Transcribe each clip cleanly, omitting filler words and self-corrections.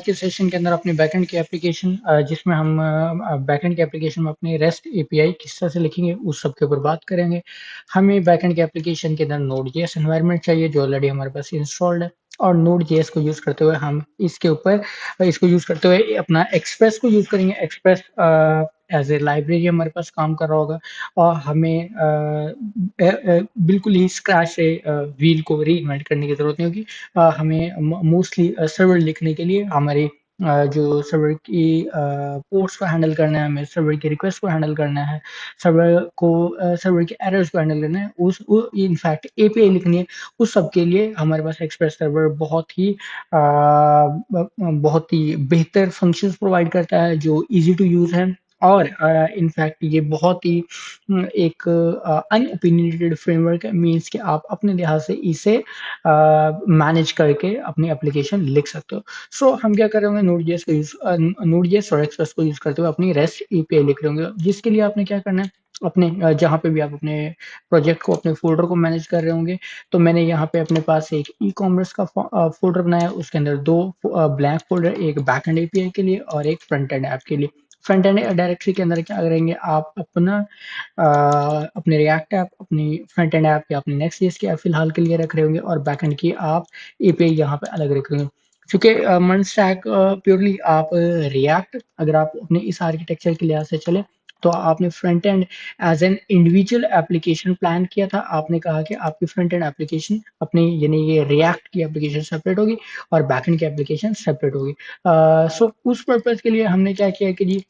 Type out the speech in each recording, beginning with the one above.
के सेशन के अंदर अपने बैकएंड की एप्लीकेशन जिसमें हम बैकएंड की एप्लीकेशन में अपने रेस्ट एपीआई किस तरह से लिखेंगे उस सब के ऊपर बात करेंगे। हमें बैकएंड की एप्लीकेशन के अंदर नोड जेएस एनवायरनमेंट चाहिए जो ऑलरेडी हमारे पास इंस्टॉल्ड है और नोड जेएस को यूज करते हुए हम इसको यूज करते हुए अपना एक्सप्रेस को यूज करेंगे। एक्सप्रेस एज ए लाइब्रेरी हमारे पास काम कर रहा होगा और हमें बिल्कुल ही स्क्रैच से व्हील को रीइन्वेंट करने की जरूरत नहीं होगी। हमें मोस्टली सर्वर लिखने के लिए हमारे जो सर्वर की पोर्ट्स को हैंडल करना है, हमें सर्वर की रिक्वेस्ट को हैंडल करना है, सर्वर के एरर्स को हैंडल करना है, इनफैक्ट एपीआई लिखनी है। उस सब के लिए हमारे पास एक्सप्रेस सर्वर बहुत ही बेहतर फंक्शंस प्रोवाइड करता है जो इजी टू यूज है और इनफैक्ट ये बहुत ही एक अनओपिनियनेटेड फ्रेमवर्क है। मीन्स कि आप अपने लिहाज से इसे मैनेज करके अपनी एप्लीकेशन लिख सकते हो। सो हम क्या कर रहे होंगे, नोड.js और एक्सप्रेस को यूज करते हुए अपनी रेस्ट एपीआई लिख रहे होंगे, जिसके लिए आपने क्या करना है, अपने जहाँ पे भी आप अपने प्रोजेक्ट को, अपने फोल्डर को मैनेज कर रहे होंगे, तो मैंने यहाँ पे अपने पास एक ई कॉमर्स का फोल्डर बनाया। उसके अंदर दो ब्लैंक फोल्डर, एक बैकएंड एपीआई के लिए और एक फ्रंट एंड ऐप के लिए। फ्रंट एंड डायरेक्टरी के अंदर क्या करेंगे, आप अपने रिएक्ट ऐप, अपनी फ्रंट एंड ऐप या अपनी नेक्स्ट जेएस की ऐप फिलहाल के लिए रख रहे होंगे और बैकएंड की आप एपीआई यहाँ पे अलग रख रहे होंगे। क्योंकि मन स्टैक प्योरली आप रिएक्ट, अगर आप अपने इस आर्किटेक्चर के लिहाज से चले तो आपने front end as an individual application plan किया था। आपने कहा कि आपकी फ्रंट एंड एप्लीकेशन अपनी, यानी ये रिएक्ट की एप्लीकेशन सेपरेट होगी और बैकएंड की एप्लीकेशन सेपरेट होगी। सो उस पर्पज के लिए हमने क्या किया कि जी,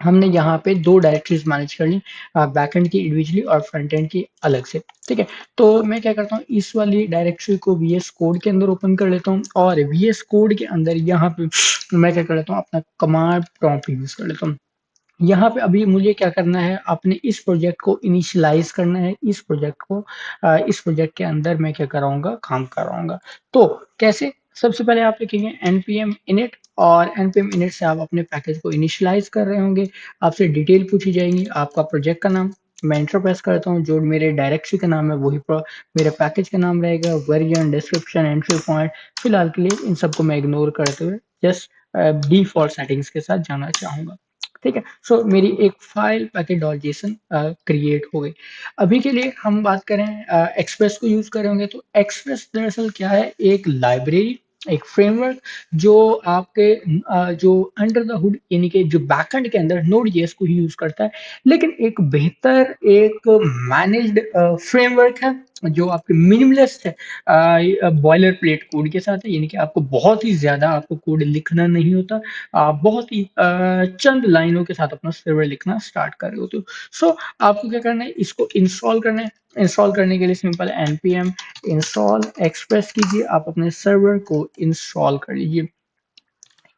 हमने यहाँ पे दो डायरेक्टरीज मैनेज कर ली, बैकएंड की इंडिविजुअली और फ्रंट एंड की अलग से। ठीक है, तो मैं क्या करता हूँ, इस वाली डायरेक्टरी को वीएस कोड के अंदर ओपन कर लेता हूँ और वीएस कोड के अंदर यहाँ पे मैं क्या कर लेता हूँ, अपना कमांड प्रॉम्प्ट यूज कर लेता हूँ। यहाँ पे अभी मुझे क्या करना है, अपने इस प्रोजेक्ट को इनिशियलाइज करना है। इस प्रोजेक्ट के अंदर मैं क्या कराऊंगा, काम कराऊंगा। तो कैसे, सबसे पहले आप लिखेंगे npm init और npm init से आप अपने पैकेज को इनिशियलाइज कर रहे होंगे। आपसे डिटेल पूछी जाएंगी, आपका प्रोजेक्ट का नाम, मैं एंटर प्रेस करता हूँ, जो मेरे डायरेक्टरी का नाम है वही मेरे पैकेज का नाम रहेगा, वर्जन, डिस्क्रिप्शन, एंट्री पॉइंट। फिलहाल के लिए इन सबको मैं इग्नोर करते हुए जस्ट डिफॉल्ट सेटिंग्स के साथ जाना चाहूंगा। ठीक है, सो मेरी एक file packet dot JSON create हो गई। अभी के लिए हम बात करें, एक्सप्रेस को यूज कर रहे होंगे, तो एक्सप्रेस दरअसल क्या है, एक लाइब्रेरी, एक फ्रेमवर्क जो आपके जो अंडर द हुड, यानी कि जो बैकएंड के अंदर नोड जेएस को ही यूज करता है, लेकिन एक बेहतर, एक मैनेज्ड फ्रेमवर्क है जो आपके मिनिमलिस्ट है, बॉयलर प्लेट कोड के साथ है, यानी कि आपको बहुत ही ज्यादा आपको कोड लिखना नहीं होता। आप बहुत ही चंद लाइनों के साथ अपना सर्वर लिखना स्टार्ट कर रहे होते हो। सो आपको क्या करना है, इसको इंस्टॉल करना है। इंस्टॉल करने के लिए सिंपल npm इंस्टॉल एक्सप्रेस कीजिए, आप अपने सर्वर को इंस्टॉल कर लीजिए।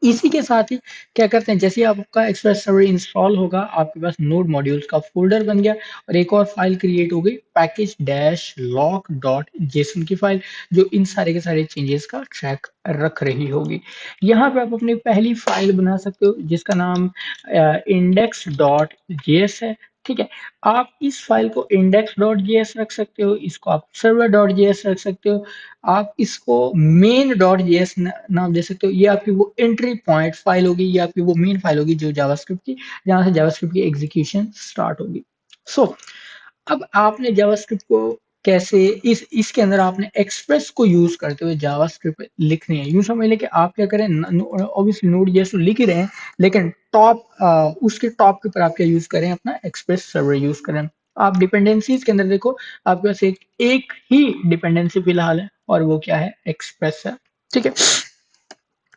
इसी के साथ ही क्या करते हैं, जैसे ही आपका एक्सप्रेस सर्वर इंस्टॉल होगा, आपके पास नोड मॉड्यूल्स का फोल्डर बन गया और एक और फाइल क्रिएट हो गई, package dash lock dot JSON की फाइल, जो इन सारे के सारे चेंजेस का ट्रैक रख रही होगी। यहाँ पे आप अपनी पहली फाइल बना सकते हो जिसका नाम इंडेक्स डॉट जेएस है। ठीक है, आप इस फाइल को इंडेक्स डॉट जेएस रख सकते हो, इसको आप सर्वर डॉट जेएस रख सकते हो, आप इसको मेन डॉट जेएस नाम दे सकते हो। ये आपकी वो एंट्री पॉइंट फाइल होगी, ये आपकी वो मेन फाइल होगी जो जावास्क्रिप्ट की, जहां से जावास्क्रिप्ट की एग्जीक्यूशन स्टार्ट होगी। सो अब आपने जावास्क्रिप्ट को कैसे, इस इसके अंदर आपने एक्सप्रेस को यूज करते हुए जावास्क्रिप्ट लिखनी है। यूं समझ लें कि आप क्या करें, ऑब्वियसली नोड जेएस तो लिख ही रहे हैं, लेकिन उसके टॉप के ऊपर आप क्या यूज करें, अपना एक्सप्रेस सर्वर यूज करें। आप डिपेंडेंसीज के अंदर देखो, आपके पास एक ही डिपेंडेंसी फिलहाल है और वो क्या है, एक्सप्रेस है। ठीक है,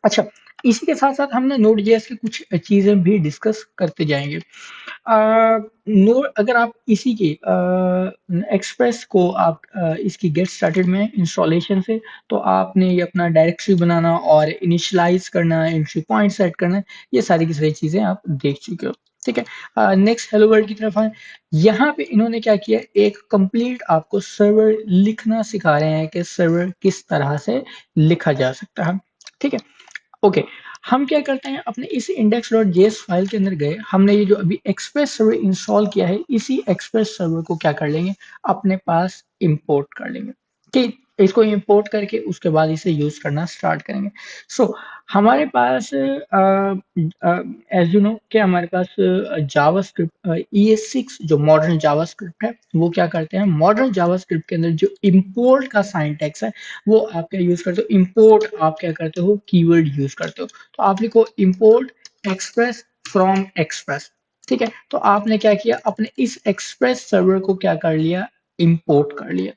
अच्छा, इसी के साथ साथ हमने नोड जेएस की कुछ चीजें भी डिस्कस करते जाएंगे। नोड, अगर आप इसी के एक्सप्रेस को आप इसकी गेट स्टार्टेड में इंस्टॉलेशन से, तो आपने ये अपना डायरेक्टरी बनाना और इनिशियलाइज करना, एंट्री पॉइंट सेट करना, ये सारी की सारी चीजें आप देख चुके हो। ठीक है, नेक्स्ट हेलो वर्ल्ड की तरफ आए। यहाँ पे इन्होंने क्या किया, एक कंप्लीट आपको सर्वर लिखना सिखा रहे हैं कि सर्वर किस तरह से लिखा जा सकता है। ठीक है, ओके, हम क्या करते हैं, अपने इस index.js फाइल के अंदर गए, हमने ये जो अभी एक्सप्रेस सर्वर इंस्टॉल किया है, इसी एक्सप्रेस सर्वर को क्या कर लेंगे, अपने पास इंपोर्ट कर लेंगे। ठीक, इसको इंपोर्ट करके उसके बाद इसे यूज़ करना स्टार्ट करेंगे। सो हमारे पास एज़ यू नो कि हमारे पास जावास्क्रिप्ट ES6 जो मॉडर्न जावास्क्रिप्ट है, वो क्या करते हैं, मॉडर्न जावास्क्रिप्ट के अंदर जो इंपोर्ट का सिंटैक्स है, वो आप क्या यूज़ करते हो, इंपोर्ट आप क्या करते हो, कीवर्ड यूज़ करते हो। तो आप लिखो इंपोर्ट एक्सप्रेस फ्रॉम एक्सप्रेस, ठीक है? तो आपने क्या किया, अपने इस एक्सप्रेस सर्वर को क्या कर लिया, इंपोर्ट कर लिया,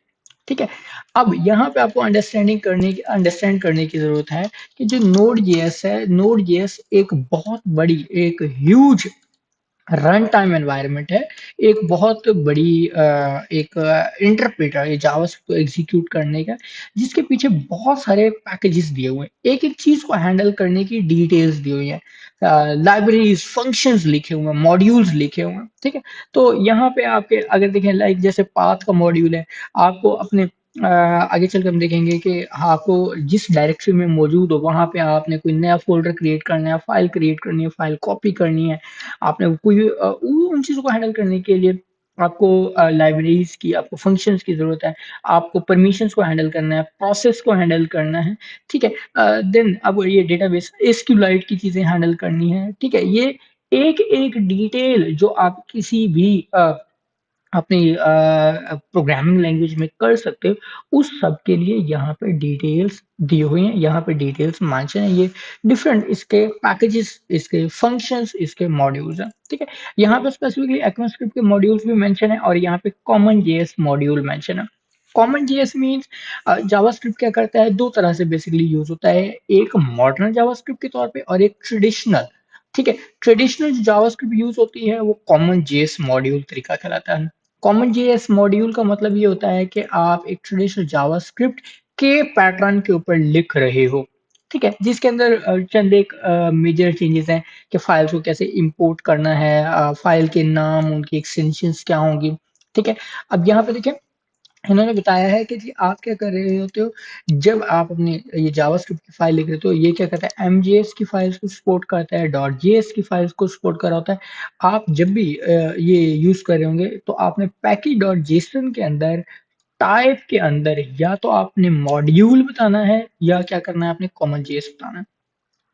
ठीक है? अब यहाँ पे आपको अंडरस्टैंड करने की ज़रूरत है कि जो नोड जेएस है, नोड जेएस एक बहुत बड़ी, एक ह्यूज रन टाइम एनवायरनमेंट है, एक बहुत बड़ी एक इंटरप्रेटर है जावास्क्रिप्ट को एग्जीक्यूट करने का, जिसके पीछे बहुत सारे पैकेजेस दिए हुए हैं, एक एक चीज को हैंडल करने की डिटेल्स दी हुई है, लाइब्रेरीज, फंक्शंस लिखे हुए हैं, मॉड्यूल्स लिखे हुए हैं, ठीक है? तो यहाँ पे आपके अगर देखें, लाइक जैसे पाथ का मॉड्यूल है, आपको अपने आगे चल के हम देखेंगे कि हाँ, आपको जिस डायरेक्टरी में मौजूद हो वहां पे आपने कोई नया फोल्डर क्रिएट करना है, फाइल क्रिएट करनी है, फाइल कॉपी करनी है, आपने कोई उन चीज़ों को हैंडल करने के लिए आपको लाइब्रेरीज की, आपको फंक्शंस की ज़रूरत है, आपको परमिशंस को हैंडल करना है, प्रोसेस को हैंडल करना है, ठीक है? देन अब ये डेटाबेस एसक्यूएलाइट की चीज़ें हैंडल करनी है, ठीक है? ये एक-एक डिटेल जो आप किसी भी अपनी प्रोग्रामिंग लैंग्वेज में कर सकते हो, उस सब के लिए यहाँ पे डिटेल्स दी हुई हैं, यहाँ पे डिटेल्स मेंशन है, ये डिफरेंट इसके पैकेजेस, इसके फंक्शंस, इसके मॉड्यूल्स हैं, ठीक है? यहाँ पे स्पेसिफिकली ECMAScript के मॉड्यूल्स भी मेंशन है, और यहाँ पे कॉमन जेएस मॉड्यूल मेंशन है। कॉमन जेएस मीन्स जावास्क्रिप्ट क्या करता है, दो तरह से बेसिकली यूज होता है, एक मॉडर्न जावास्क्रिप्ट के तौर पे और एक ट्रेडिशनल, ठीक है? ट्रेडिशनल जो जावास्क्रिप्ट यूज होती है वो कॉमन जेएस मॉड्यूल तरीका कहलाता है। कॉमन जेएस मॉड्यूल का मतलब ये होता है कि आप एक ट्रेडिशनल जावास्क्रिप्ट के पैटर्न के ऊपर लिख रहे हो, ठीक है? जिसके अंदर चंद एक मेजर चेंजेस हैं कि फाइल्स को कैसे इंपोर्ट करना है, फाइल के नाम, उनकी एक्सटेंशंस क्या होंगी, ठीक है? अब यहाँ पे देखिए, इन्होंने बताया है कि जी आप क्या कर रहे होते हो, जब आप अपने ये जावास्क्रिप्ट की फाइल लिख रहे हो, तो ये क्या करता है, एमजेएस की फाइल्स को सपोर्ट करता है, डॉट जेएस की फाइल्स को सपोर्ट कर रहा होता है। आप जब भी ये यूज कर रहे होंगे, तो आपने पैकेज डॉट जेसन के अंदर, टाइप के अंदर, या तो आपने मॉड्यूल बताना है, या क्या करना है, आपने कॉमन जेएस बताना है,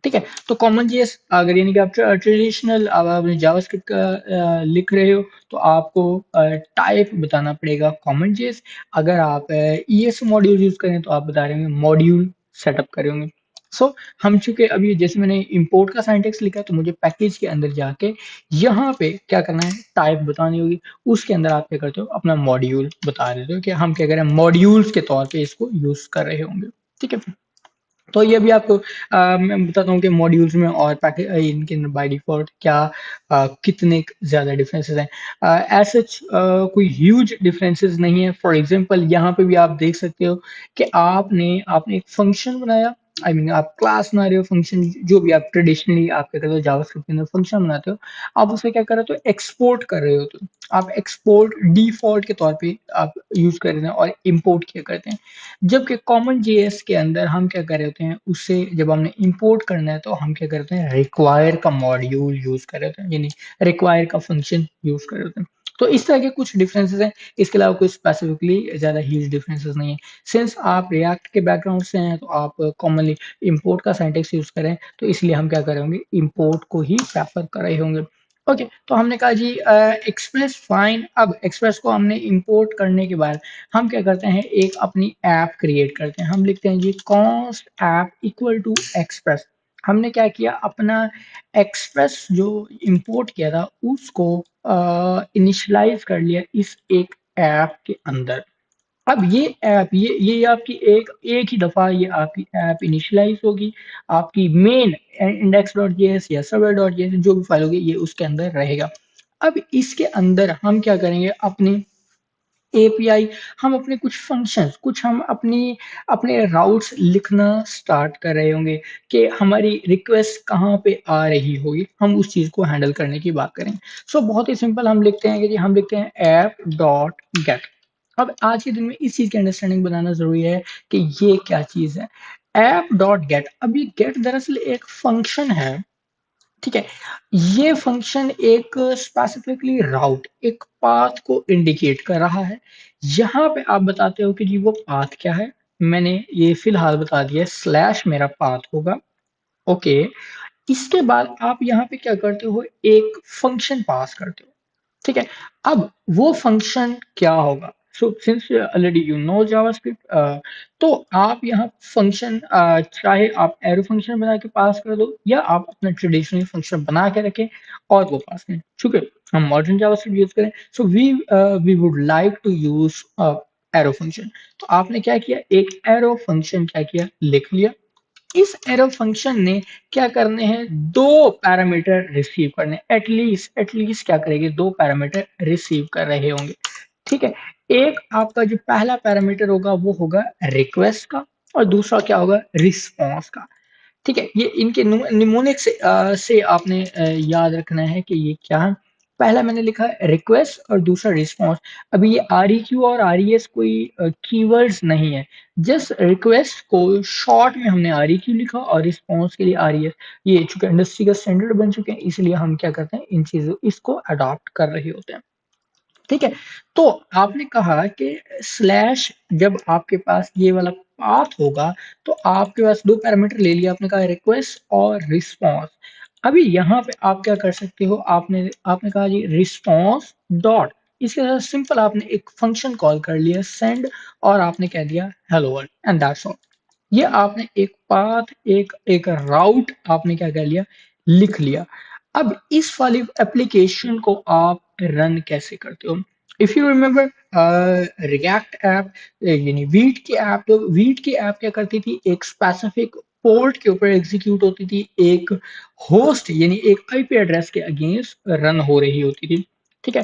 ठीक है? तो कॉमन जेएस अगर यानी कि आप ट्रेडिशनल अब आप जावास्क्रिप्ट का लिख रहे हो, तो आपको टाइप बताना पड़ेगा कॉमन जेएस। अगर आप ईएस मॉड्यूल यूज करें, तो आप बता रहे होंगे मॉड्यूल सेटअप करे होंगे। सो हम चूंकि अभी जैसे मैंने इंपोर्ट का सिंटैक्स लिखा, तो मुझे पैकेज के अंदर जाके यहाँ पे क्या करना है, टाइप बतानी होगी, उसके अंदर आप क्या करते हो, अपना मॉड्यूल बता देते हो कि हम क्या करें, मॉड्यूल्स के तौर पे इसको यूज कर रहे होंगे, ठीक है? तो ये भी आपको मैं बताता हूँ कि मॉड्यूल्स में और पैकेज इनके बाय डिफॉल्ट क्या कितने ज़्यादा डिफरेंसेस हैं। एज सच कोई ह्यूज डिफरेंसेस नहीं है। फॉर एग्जांपल यहाँ पे भी आप देख सकते हो कि आपने आपने एक फंक्शन बनाया, आई मीन आप क्लास बना रहे हो, फंक्शन जो भी आप ट्रेडिशनली आप क्या करते हो जावास्क्रिप्ट के अंदर फंक्शन बनाते हो, आप उसे क्या कर रहे हो, एक्सपोर्ट कर रहे हो, तो आप एक्सपोर्ट डिफॉल्ट के तौर पे आप यूज कर रहे हैं और इंपोर्ट किया करते हैं। जबकि कॉमन जेएस के अंदर हम क्या कर रहे होते हैं, उससे जब हमने इंपोर्ट करना है, तो हम क्या करते हैं, रिक्वायर का मॉड्यूल यूज कर रहे होते हैं, यानी रिक्वायर का फंक्शन यूज कर रहे होते हैं। तो इस तरह के कुछ डिफरेंसेस हैं, इसके अलावा कोई स्पेसिफिकली ज्यादा ह्यूज डिफरेंसेस नहीं है। सिंस आप रिएक्ट के बैकग्राउंड से हैं, तो आप कॉमनली इंपोर्ट का सिंटैक्स यूज करें, तो इसलिए हम क्या करेंगे, इंपोर्ट को ही प्रेफर कर रहे होंगे। ओके, तो हमने कहा जी एक्सप्रेस फाइन। अब एक्सप्रेस को हमने इंपोर्ट करने के बाद हम क्या करते हैं, एक अपनी ऐप क्रिएट करते हैं, हम लिखते हैं जी const app equal to express. हमने क्या किया, अपना एक्सप्रेस जो इंपोर्ट किया था उसको इनिशियलाइज कर लिया इस एक ऐप के अंदर। अब ये ऐप, ये आपकी एक ही दफा ये आपकी ऐप इनिशियलाइज होगी, आपकी मेन इंडेक्स डॉट जेएस या सर्वर डॉट जेएस जो भी फाइल होगी, ये उसके अंदर रहेगा। अब इसके अंदर हम क्या करेंगे, अपनी एपीआई, हम अपने कुछ फंक्शंस, कुछ हम अपने राउट्स लिखना स्टार्ट कर रहे होंगे कि हमारी रिक्वेस्ट कहाँ पे आ रही होगी, हम उस चीज़ को हैंडल करने की बात करें। सो बहुत ही सिंपल हम लिखते हैं कि जी हम लिखते हैं ऐप डॉट गेट। अब आज के दिन में इस चीज़ की अंडरस्टैंडिंग बनाना ज़रूरी है कि ये क्या चीज़ है। ऐप डॉट गेट, अब ये गेट दरअसल एक फंक्शन है, ठीक है? ये फंक्शन एक स्पेसिफिकली राउट, एक पाथ को इंडिकेट कर रहा है। यहाँ पे आप बताते हो कि जी वो पाथ क्या है, मैंने ये फिलहाल बता दिया, स्लैश मेरा पाथ होगा। ओके, इसके बाद आप यहाँ पे क्या करते हो, एक फंक्शन पास करते हो। ठीक है, अब वो फंक्शन क्या होगा? So since already you know JavaScript, तो आप यहाँ फंक्शन, चाहे आप एरो फंक्शन बना के पास कर दो या आप अपना ट्रेडिशनल फंक्शन बना के रखें और वो पास करें। ठीक है, हम मॉडर्न जावास्क्रिप्ट यूज करें, so we would like to use arrow function. तो आपने क्या किया, एक एरो फंक्शन क्या किया, लिख लिया। इस एरो फंक्शन ने क्या करने हैं, दो पैरामीटर रिसीव करने, एटलीस्ट क्या करेगी, दो पैरामीटर रिसीव कर रहे होंगे। ठीक है, एक आपका जो पहला पैरामीटर होगा वो होगा रिक्वेस्ट का, और दूसरा क्या होगा, रिस्पॉन्स का। ठीक है, ये इनके निमोनिक से आपने याद रखना है कि ये क्या है। पहला मैंने लिखा है रिक्वेस्ट और दूसरा रिस्पॉन्स। अभी ये आर ई क्यू और आर ई एस कोई कीवर्ड्स नहीं है, जस्ट रिक्वेस्ट को शॉर्ट में हमने आर ई क्यू लिखा और रिस्पॉन्स के लिए आर ई एस। ये चूंकि इंडस्ट्री का स्टैंडर्ड बन चुके हैं, इसलिए हम क्या करते हैं, इन चीजों इसको अडॉप्ट कर रहे होते हैं। ठीक है, तो आपने कहा कि स्लैश, जब आपके पास ये वाला पाथ होगा तो आपके पास दो पैरामीटर ले लिया, आपने कहा रिक्वेस्ट और रिस्पॉन्स। अभी यहाँ पे आप क्या कर सकते हो, आपने आपने कहा जी रिस्पॉन्स डॉट, इसके साथ सिंपल आपने एक फंक्शन कॉल कर लिया सेंड, और आपने कह दिया hello world and that's all. ये आपने एक पाथ, एक एक राउट आपने क्या कर लिया, लिख लिया। अब इस वाली एप्लीकेशन को आप रन कैसे करते हो? If you remember react app, यानी वीट की ऐप, तो वीट की ऐप क्या करती थी, एक स्पेसिफिक पोर्ट के ऊपर एग्जीक्यूट होती थी, एक होस्ट यानी एक आईपी एड्रेस के अगेंस्ट रन हो रही होती थी। ठीक है,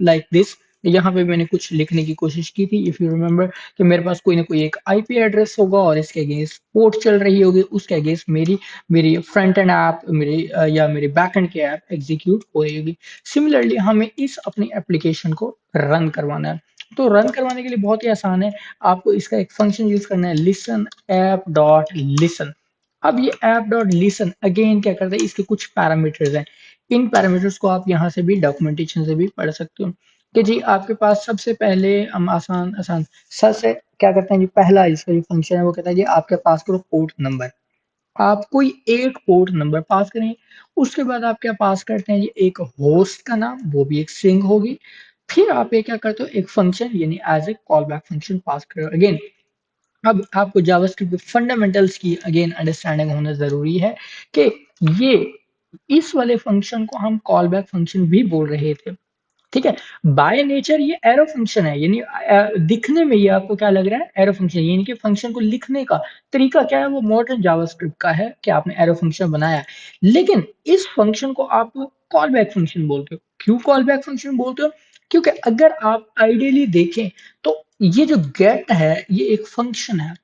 लाइक दिस। यहाँ पे मैंने कुछ लिखने की कोशिश की थी, इफ यू रिमेम्बर, कि मेरे पास कोई ना कोई एक आईपी एड्रेस होगा और इसके अगेंस्ट पोर्ट चल रही होगी, उसके अगेंस्ट मेरी मेरी फ्रंट एंड ऐप, मेरी या मेरी बैक एंड की ऐप एग्जीक्यूट हो रही होगी। सिमिलरली हमें इस अपनी एप्लीकेशन को रन करवाना है। तो रन करवाने के लिए बहुत ही आसान है, आपको इसका एक फंक्शन यूज करना है, लिसन ऐप डॉट लिसन। अब ये ऐप डॉट लिसन अगेन क्या करता है, इसके कुछ पैरामीटर्स हैं। इन पैरामीटर्स को आप यहाँ से भी डॉक्यूमेंटेशन से भी पढ़ सकते हो कि जी आपके पास सबसे पहले हम आसान आसान सर से क्या करते हैं जी, पहला इसका जो फंक्शन है वो कहता है जी आपके पास करो पोर्ट नंबर। आप कोई एक पोर्ट नंबर पास करें, उसके बाद आप क्या पास करते हैं जी, एक होस्ट का नाम, वो भी एक स्ट्रिंग होगी। फिर आप ये क्या करते हो, एक फंक्शन यानी as a call back function pass करो अगेन। अब आपको जावास्क्रिप्ट के फंडामेंटल्स की अगेन अंडरस्टैंडिंग होना जरूरी है कि ये इस वाले फंक्शन को हम कॉल बैक फंक्शन भी बोल रहे थे। ठीक है, बाय नेचर ये एरो फंक्शन है, यानी दिखने में ये आपको क्या लग रहा है, एरो फंक्शन, यानी कि फंक्शन को लिखने का तरीका क्या है, वो मॉडर्न जावास्क्रिप्ट का है कि आपने एरो फंक्शन बनाया है। लेकिन इस फंक्शन को आप कॉल बैक फंक्शन बोलते हो। क्यों कॉल बैक फंक्शन बोलते हो? क्योंकि अगर आप आइडियली देखें तो ये जो गेट है ये एक फंक्शन है,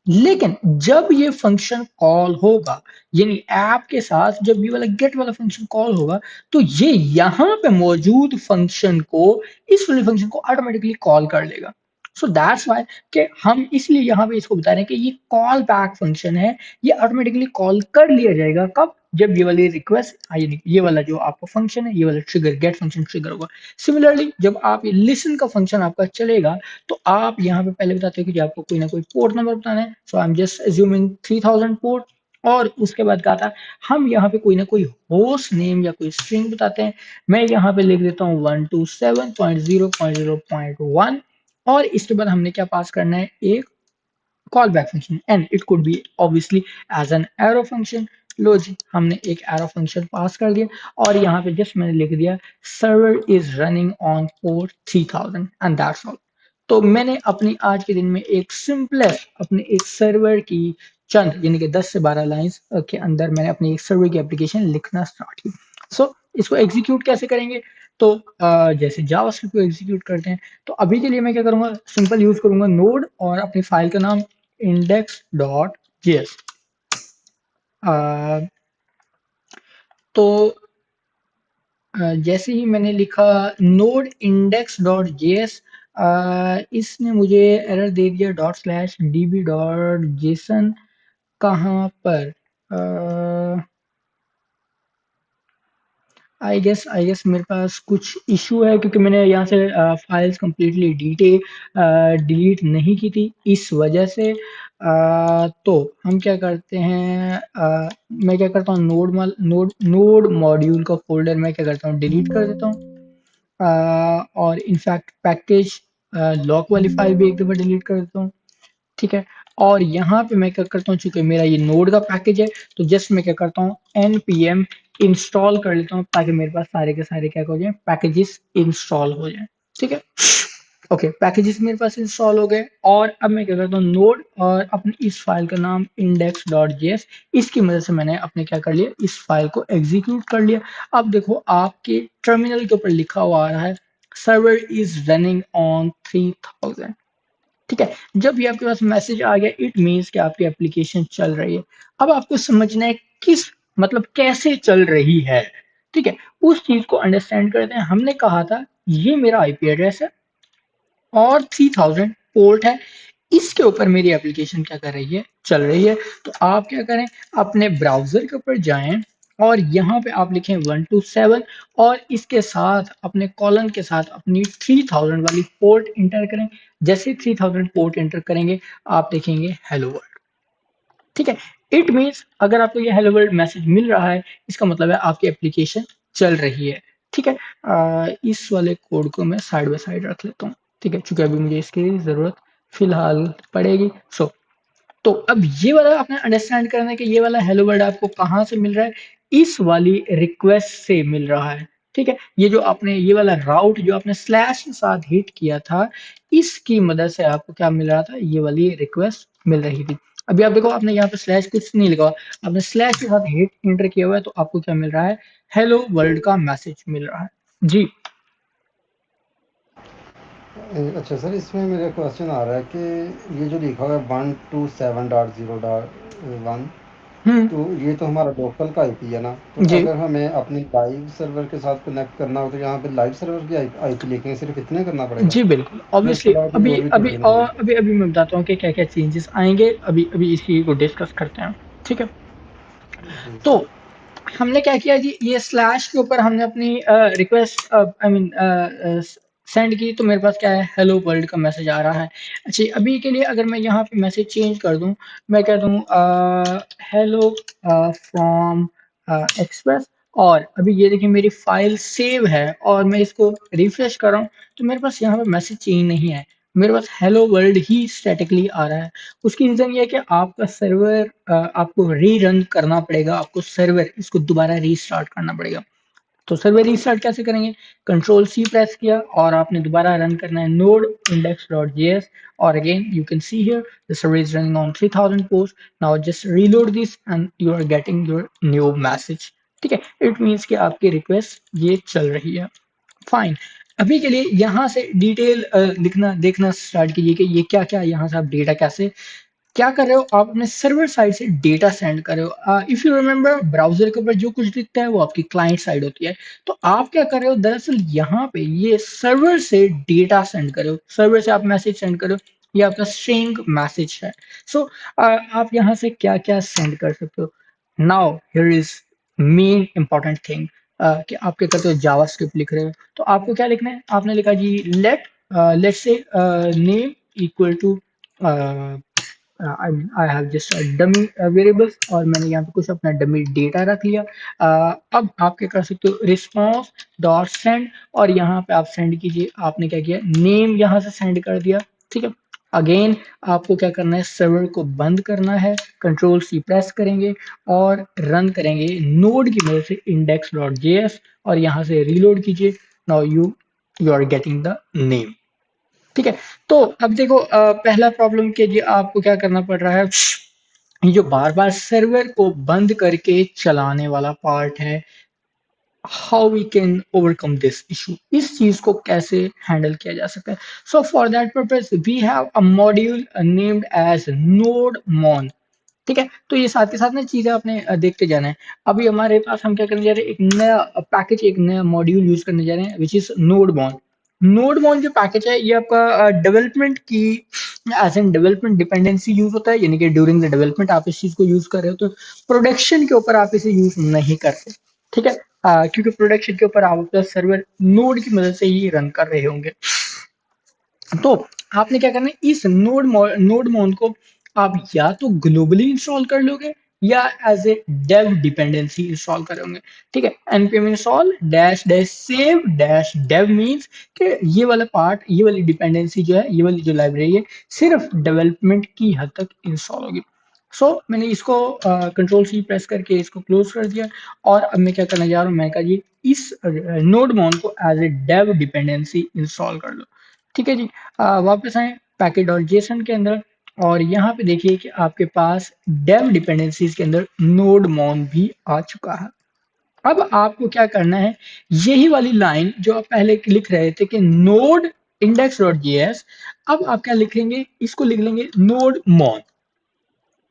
लेकिन जब ये फंक्शन कॉल होगा, यानी ऐप के साथ जब ये वाला गेट वाला फंक्शन कॉल होगा, तो ये यहाँ पे मौजूद फंक्शन को, इस वाले फंक्शन को ऑटोमेटिकली कॉल कर लेगा। सो दैट्स व्हाई कि हम इसलिए यहाँ पे इसको बता रहे हैं कि ये कॉल बैक फंक्शन है, ये ऑटोमेटिकली कॉल कर लिया जाएगा कब, जब ये वाली रिक्वेस्ट, ये वाला जो आपका फंक्शन है, ये वाला ट्रिगर गेट फंक्शन ट्रिगर होगा। सिमिलरली जब आप ये लिसन का फंक्शन आपका चलेगा, तो आप यहाँ पे पहले बताते हो कि जी आपको कोई ना कोई पोर्ट नंबर बताना है, so I am just assuming 3000 port. और उसके बाद कहा था हम यहाँ पे कोई ना कोई होस्ट नेम या कोई स्ट्रिंग बताते हैं। मैं यहाँ पे लिख देता हूँ 127.0.0.1, और इसके बाद हमने क्या पास करना है, एक call back function, and it could be obviously as an arrow function. लो जी हमने एक एरो फंक्शन पास कर दिया, और यहाँ पे जस्ट मैंने लिख दिया server is running on port 3000 and that's all. तो मैंने अपनी आज के दिन में एक सिंपलेस्ट अपने एक सर्वर की चंद यानी कि 10 से 12 लाइंस के अंदर मैंने अपनी एक सर्वर की एप्लीकेशन लिखना स्टार्ट की। सो इसको एग्जीक्यूट कैसे करेंगे, तो जैसे जावास्क्रिप्ट को एग्जीक्यूट करते हैं, तो अभी के लिए मैं क्या करूंगा, सिंपल यूज करूंगा नोड और अपनी फाइल का नाम इंडेक्स डॉट जेएस। तो जैसे ही मैंने लिखा नोड इंडेक्स डॉट जेएस, इसने मुझे एरर दे दिया dot slash dB dot JSON. कहाँ पर, आई गेस मेरे पास कुछ इशू है, क्योंकि मैंने यहाँ से फाइल्स कंप्लीटली डिलीट नहीं की थी इस वजह से। तो हम क्या करते हैं, मैं क्या करता हूँ, नोड मॉड्यूल का फोल्डर मैं क्या करता हूँ, डिलीट कर देता हूँ। और इनफैक्ट पैकेज लॉक वाली फाइल भी एक दफ़ा डिलीट कर देता हूँ। ठीक है। और यहाँ पे मैं क्या करता हूँ, चूंकि मेरा ये नोड का पैकेज है, तो जस्ट मैं क्या करता हूँ, npm इंस्टॉल कर लेता हूँ, ताकि मेरे पास सारे के सारे क्या हो जाए, पैकेजेस इंस्टॉल हो जाए। ठीक है। ओके, पैकेजेस मेरे पास इंस्टॉल हो गए, और अब मैं क्या करता हूँ, नोड और अपनी इस फाइल का नाम index.js, इसकी मदद से मैंने अपने क्या कर लिया, इस फाइल को एग्जीक्यूट कर लिया। अब देखो आपके टर्मिनल के ऊपर लिखा हुआ आ रहा है, सर्वर इज रनिंग ऑन 3000। ठीक है। जब भी आपके पास मैसेज आ गया, इट मीन्स कि आपकी एप्लीकेशन चल रही है। अब आपको समझना है किस, मतलब कैसे चल रही है। ठीक है। उस चीज को अंडरस्टैंड करते हैं। हमने कहा था ये मेरा आईपी एड्रेस है और 3000 पोर्ट है, इसके ऊपर मेरी एप्लीकेशन क्या कर रही है, चल रही है। तो आप क्या करें, अपने ब्राउजर के ऊपर जाएं और यहाँ पे आप लिखें 127, और इसके साथ अपने कॉलन के साथ अपनी 3000 वाली पोर्ट इंटर करें। जैसे 3000 पोर्ट इंटर करेंगे, आप देखेंगे हेलो वर्ल्ड। ठीक है। इट मीन्स अगर आपको ये हेलो वर्ल्ड मैसेज मिल रहा है, इसका मतलब है आपकी एप्लीकेशन चल रही है। ठीक है। इस वाले कोड को मैं साइड बाय साइड रख लेता हूँ। ठीक है, चूंकि अभी मुझे इसकी जरूरत फिलहाल पड़ेगी। तो अब ये वाला आपने अंडरस्टैंड करना है कि ये वाला हेलो वर्ल्ड आपको कहाँ से मिल रहा है, इस वाली रिक्वेस्ट से मिल रहा है। ठीक है। ये जो आपने ये वाला राउट जो आपने स्लैश के साथ हिट किया था, इसकी मदद से आपको क्या मिल रहा था, ये वाली रिक्वेस्ट मिल रही थी। अभी आप देखो, आपने यहाँ पे स्लैश कुछ नहीं लिखा हुआ, आपने स्लैश के साथ हिट इंटर किया हुआ है, तो आपको क्या मिल रहा है, हेलो वर्ल्ड का मैसेज मिल रहा है। जी। अच्छा सर, इसमें मेरा क्वेश्चन आ रहा है कि ये जो लिखा हुआ है 127.0.1, हम्म। तो ये तो हमारा लोकल का आईपी है ना। तो जी। अगर हमें अपने लाइव सर्वर के साथ कनेक्ट करना हो तो यहाँ पे लाइव सर्वर की आईपी लिखेंगे, सिर्फ इतने करना पड़ेगा? जी बिल्कुल, या ऑब्वियसली। इसके अलावा कोई अभी और भी अभी चेंजेस और होंगे? अभी अभी मैं बताता हूँ कि क्या क्या चेंजेस आएंगे, अभी अभी इसी को डिस्कस करते हैं। ठीक है। जी। तो हमने क्या किया जी, ये स्लैश के ऊपर हमने अपनी रिक्वेस्ट आई मीन सेंड की, तो मेरे पास क्या है, हेलो वर्ल्ड का मैसेज आ रहा है। अच्छा, अभी के लिए अगर मैं यहाँ पे मैसेज चेंज कर दूं, मैं कह दूं हेलो फ्रॉम एक्सप्रेस, और अभी ये देखिए मेरी फाइल सेव है, और मैं इसको रिफ्रेश कर रहा हूँ, तो मेरे पास यहाँ पे मैसेज चेंज नहीं है, मेरे पास हेलो वर्ल्ड ही स्टैटिकली आ रहा है। उसकी रीजन ये है कि आपका सर्वर आपको रीरन करना पड़ेगा, आपको सर्वर इसको दोबारा रीस्टार्ट करना पड़ेगा। तो सर्वर रीस्टार्ट कैसे करेंगे, कंट्रोल सी प्रेस किया और आपने दोबारा रन करना है नोड index.js, और again you can see here the server is running on 3000 post. Now just reload this and you are getting your new message. ठीक है। इट मीन्स कि आपकी रिक्वेस्ट ये चल रही है। फाइन। अभी के लिए यहाँ से डिटेल लिखना देखना स्टार्ट कीजिए कि ये क्या क्या, यहाँ से आप डेटा कैसे क्या कर रहे हो, आप अपने सर्वर साइड से डेटा सेंड कर रहे हो। इफ यू रिमेम्बर, ब्राउजर के ऊपर जो कुछ दिखता है वो आपकी क्लाइंट साइड होती है। तो आप क्या कर रहे हो, दरअसल यहाँ पे ये सर्वर से डेटा सेंड कर रहे हो, सर्वर से आप मैसेज सेंड कर रहे हो, ये आपका स्ट्रिंग मैसेज है। सो आप यहाँ से क्या क्या सेंड कर सकते हो। Now here is main important thing, कि आप क्या करते हो, जावास्क्रिप्ट लिख रहे हो, तो आपको क्या लिखना है, आपने लिखा जी let say name equal to I have just dummy variables, और मैंने यहाँ पे कुछ अपना डमी डेटा रख लिया। अब आप क्या कर सकते हो, रिस्पॉन्स डॉट सेंड, और यहाँ पे आप सेंड कीजिए, आपने क्या किया, नेम यहाँ से सेंड कर दिया। ठीक है। अगेन आपको क्या करना है, सर्वर को बंद करना है, कंट्रोल सी प्रेस करेंगे और रन करेंगे नोड की मदद से index.js, और यहाँ से रीलोड कीजिए। Now you are getting the name. ठीक है। तो अब देखो, पहला प्रॉब्लम के लिए आपको क्या करना पड़ रहा है, ये जो बार बार सर्वर को बंद करके चलाने वाला पार्ट है, how we can overcome this issue, इस चीज को कैसे हैंडल किया जा सकता है। So for that purpose we have a module named as nodemon. ठीक है। तो ये साथ के साथ ना चीजें आपने देखते जाना है। अभी हमारे पास हम क्या करने जा रहे हैं, एक नया पैकेज, एक नया मॉड्यूल यूज करने जा रहे हैं, विच इज नोडमॉन। नोडमॉन जो पैकेज है, ये आपका डेवलपमेंट की as an development dependency use होता है, यानी कि ड्यूरिंग द डेवलपमेंट आप इस चीज को यूज कर रहे हो, तो प्रोडक्शन के ऊपर आप इसे यूज नहीं करते। ठीक है। क्योंकि प्रोडक्शन के ऊपर आप अपना सर्वर नोड की मदद से ही रन कर रहे होंगे। तो आपने क्या करना है, इस नोड मोन को आप या तो ग्लोबली इंस्टॉल कर लोगे या as a dev dependency install करोगे। ठीक है, npm install dash dash save dash dev means कि ये वाला पार्ट, ये वाली डिपेंडेंसी जो है, ये वाली जो लाइब्रेरी है, सिर्फ डेवलपमेंट की हद तक इंस्टॉल होगी। मैंने इसको कंट्रोल सी प्रेस करके इसको क्लोज कर दिया। और अब मैं क्या करने जा रहा हूँ, मैं कहा जी इस नोड मोन को as a dev dependency install कर लो। ठीक है जी। वापस आए पैकेट डॉट जेसन के अंदर, और यहाँ पे देखिए कि आपके पास डेव डिपेंडेंसीज के अंदर नोड मॉन भी आ चुका है। अब आपको क्या करना है, यही वाली लाइन जो आप पहले लिख रहे थे कि नोड इंडेक्स डॉट जेएस, अब आप क्या लिखेंगे, इसको लिख लेंगे नोड मॉन।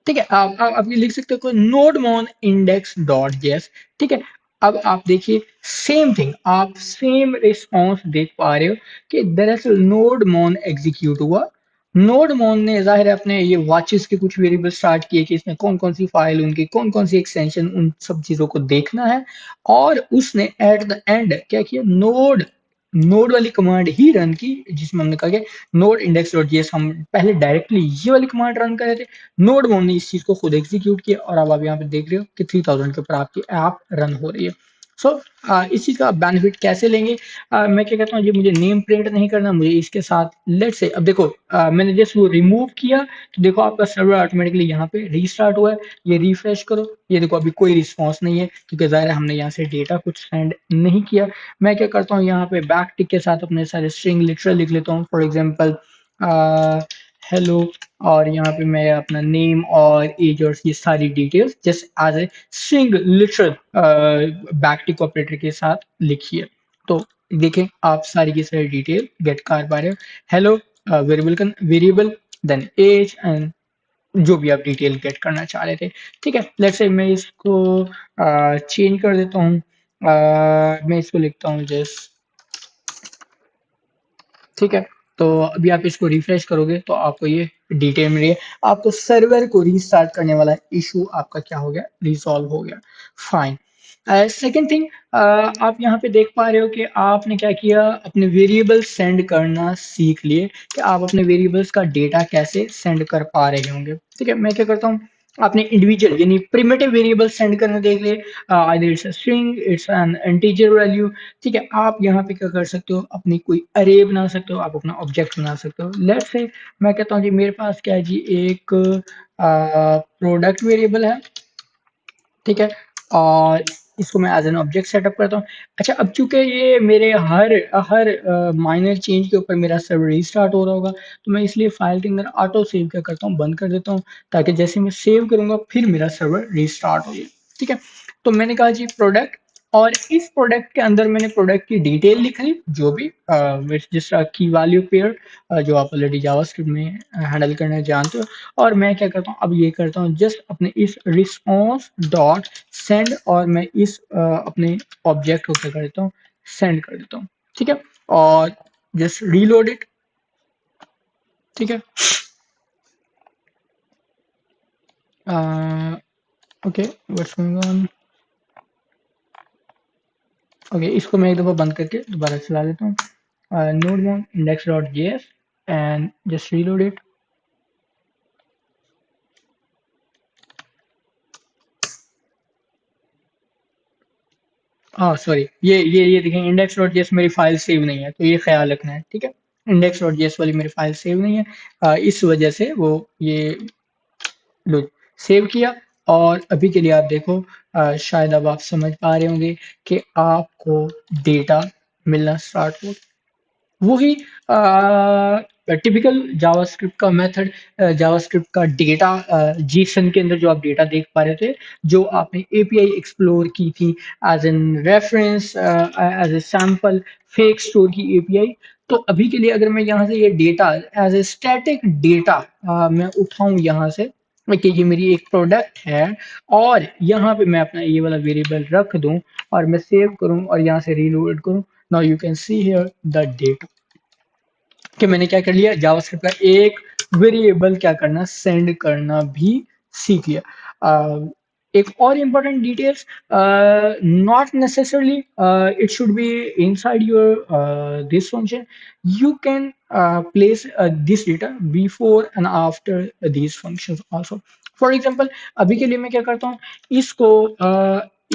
ठीक है, आप ये लिख सकते हो नोड मॉन इंडेक्स डॉट जेएस। ठीक है, अब आप देखिए सेम थिंग, आप सेम रिस्पॉन्स देख पा रहे हो कि दरअसल नोड मॉन एग्जीक्यूट हुआ। नोड मॉन ने जाहिर है अपने ये वॉचेस के कुछ वेरिएबल स्टार्ट किए कि इसमें कौन कौन सी फाइल, उनकी कौन कौन सी एक्सटेंशन, उन सब चीजों को देखना है। और उसने एट द एंड क्या किया, नोड नोड वाली कमांड ही रन की, जिसमें हमने कहा कि नोड इंडेक्स डॉट जेएस, हम पहले डायरेक्टली ये वाली कमांड रन कर रहे थे, नोड मोड ने इस चीज को खुद एग्जीक्यूट किया, और अब आप यहाँ पे देख रहे हो कि 3000 के ऊपर आपकी ऐप रन हो रही है। सो इस चीज का बेनिफिट कैसे लेंगे, मैं क्या कहता हूँ, ये मुझे नेम प्रिंट नहीं करना, मुझे इसके साथ लेट से, अब देखो मैंने जस्ट वो रिमूव किया, तो देखो आपका सर्वर ऑटोमेटिकली यहाँ पे रीस्टार्ट हुआ है। ये रिफ्रेश करो, ये देखो अभी कोई रिस्पॉन्स नहीं है, क्योंकि जाहिर है हमने यहाँ से डेटा कुछ सेंड नहीं किया। मैं क्या करता हूँ, यहाँ पे बैक टिक के साथ अपने सारे स्ट्रिंग लिटरल लिख लेता हूँ, फॉर एग्जाम्पल हेलो, और यहाँ पे मैं अपना नेम और एज और ये सारी details just as a string literal backtick operator के साथ लिखिए। तो देखें आप सारी की सारी डिटेल गेट कर पा रहे हो। Hello variable variable, then as and जो भी आप डिटेल गेट करना चाह रहे थे। ठीक है, लेट्स से मैं इसको चेंज कर देता हूँ। मैं इसको लिखता हूँ जस्ट, ठीक है। तो अभी आप इसको रिफ्रेश करोगे तो आपको ये डिटेल मिल रही है, आपको सर्वर को रीस्टार्ट करने वाला इशू आपका क्या हो गया, रिजॉल्व हो गया। फाइन। सेकंड थिंग, आप यहाँ पे देख पा रहे हो कि आपने क्या किया, अपने वेरिएबल सेंड करना सीख लिए कि आप अपने वेरिएबल्स का डेटा कैसे सेंड कर पा रहे होंगे। ठीक है, मैं क्या करता हूँ, आपने इंडिविजुअल यानी प्रिमिटिव वेरिएबल सेंड करने देख लिए, either it's a string, it's an integer value. ठीक है, आप यहाँ पे क्या कर सकते हो, अपनी कोई अरे बना सकते हो, आप अपना ऑब्जेक्ट बना सकते हो। लेट्स से मैं कहता हूँ जी मेरे पास क्या है जी, एक प्रोडक्ट वेरिएबल है। ठीक है, और इसको मैं एज एन ऑब्जेक्ट सेटअप करता हूँ। अच्छा, अब चूंकि ये मेरे हर हर माइनर चेंज के ऊपर मेरा सर्वर रीस्टार्ट हो रहा होगा, तो मैं इसलिए फाइल के अंदर ऑटो सेव क्या करता हूँ, बंद कर देता हूँ, ताकि जैसे मैं सेव करूंगा फिर मेरा सर्वर रीस्टार्ट हो जाए। ठीक है, तो मैंने कहा जी प्रोडक्ट, और इस प्रोडक्ट के अंदर मैंने प्रोडक्ट की डिटेल लिख ली, जो भी जिस की वैल्यू पेयर जो आप ऑलरेडी जावास्क्रिप्ट में हैंडल करना जानते हो। और मैं क्या करता हूँ, अब ये करता हूँ जस्ट अपने इस रिस्पॉन्स डॉट सेंड, और मैं इस अपने ऑब्जेक्ट को क्या कर देता हूँ, सेंड कर देता हूँ। ठीक है, और जस्ट रीलोड इट। ठीक है, okay, what's going on. Okay, इसको मैं एक दफ़ा बंद करके दोबारा चला लेता हूँ, नोड मोन index dot JS and just reload it. हाँ सॉरी, ये देखें, इंडेक्स डॉट जेएस मेरी फाइल सेव नहीं है, तो ये ख्याल रखना है। ठीक है, इंडेक्स डॉट जेएस वाली मेरी फाइल सेव नहीं है, इस वजह से वो ये लो सेव किया। और अभी के लिए आप देखो, शायद अब आप समझ पा रहे होंगे कि आपको डेटा मिलना स्टार्ट हो, वही टिपिकल जावास्क्रिप्ट का मेथड, जावास्क्रिप्ट का डेटा, जेसन के अंदर जो आप डेटा देख पा रहे थे, जो आपने एपीआई एक्सप्लोर की थी as an reference, as a sample fake store की एपीआई। तो अभी के लिए अगर मैं यहाँ से ये data as a static data मैं उठाऊं यहाँ से, कि ये मेरी एक प्रोडक्ट है, और यहाँ पे मैं अपना ये वाला वेरिएबल रख दूं, और मैं सेव करूं और यहाँ से रीलोड करूं, now you can see here the data कि मैंने क्या कर लिया, जावास्क्रिप्ट का एक वेरिएबल क्या करना, सेंड करना भी सीख लिया। एक और important details, not necessarily it should be inside your this function. You can place this data before and after these functions also. For example, अभी के लिए मैं क्या करता हूँ, इसको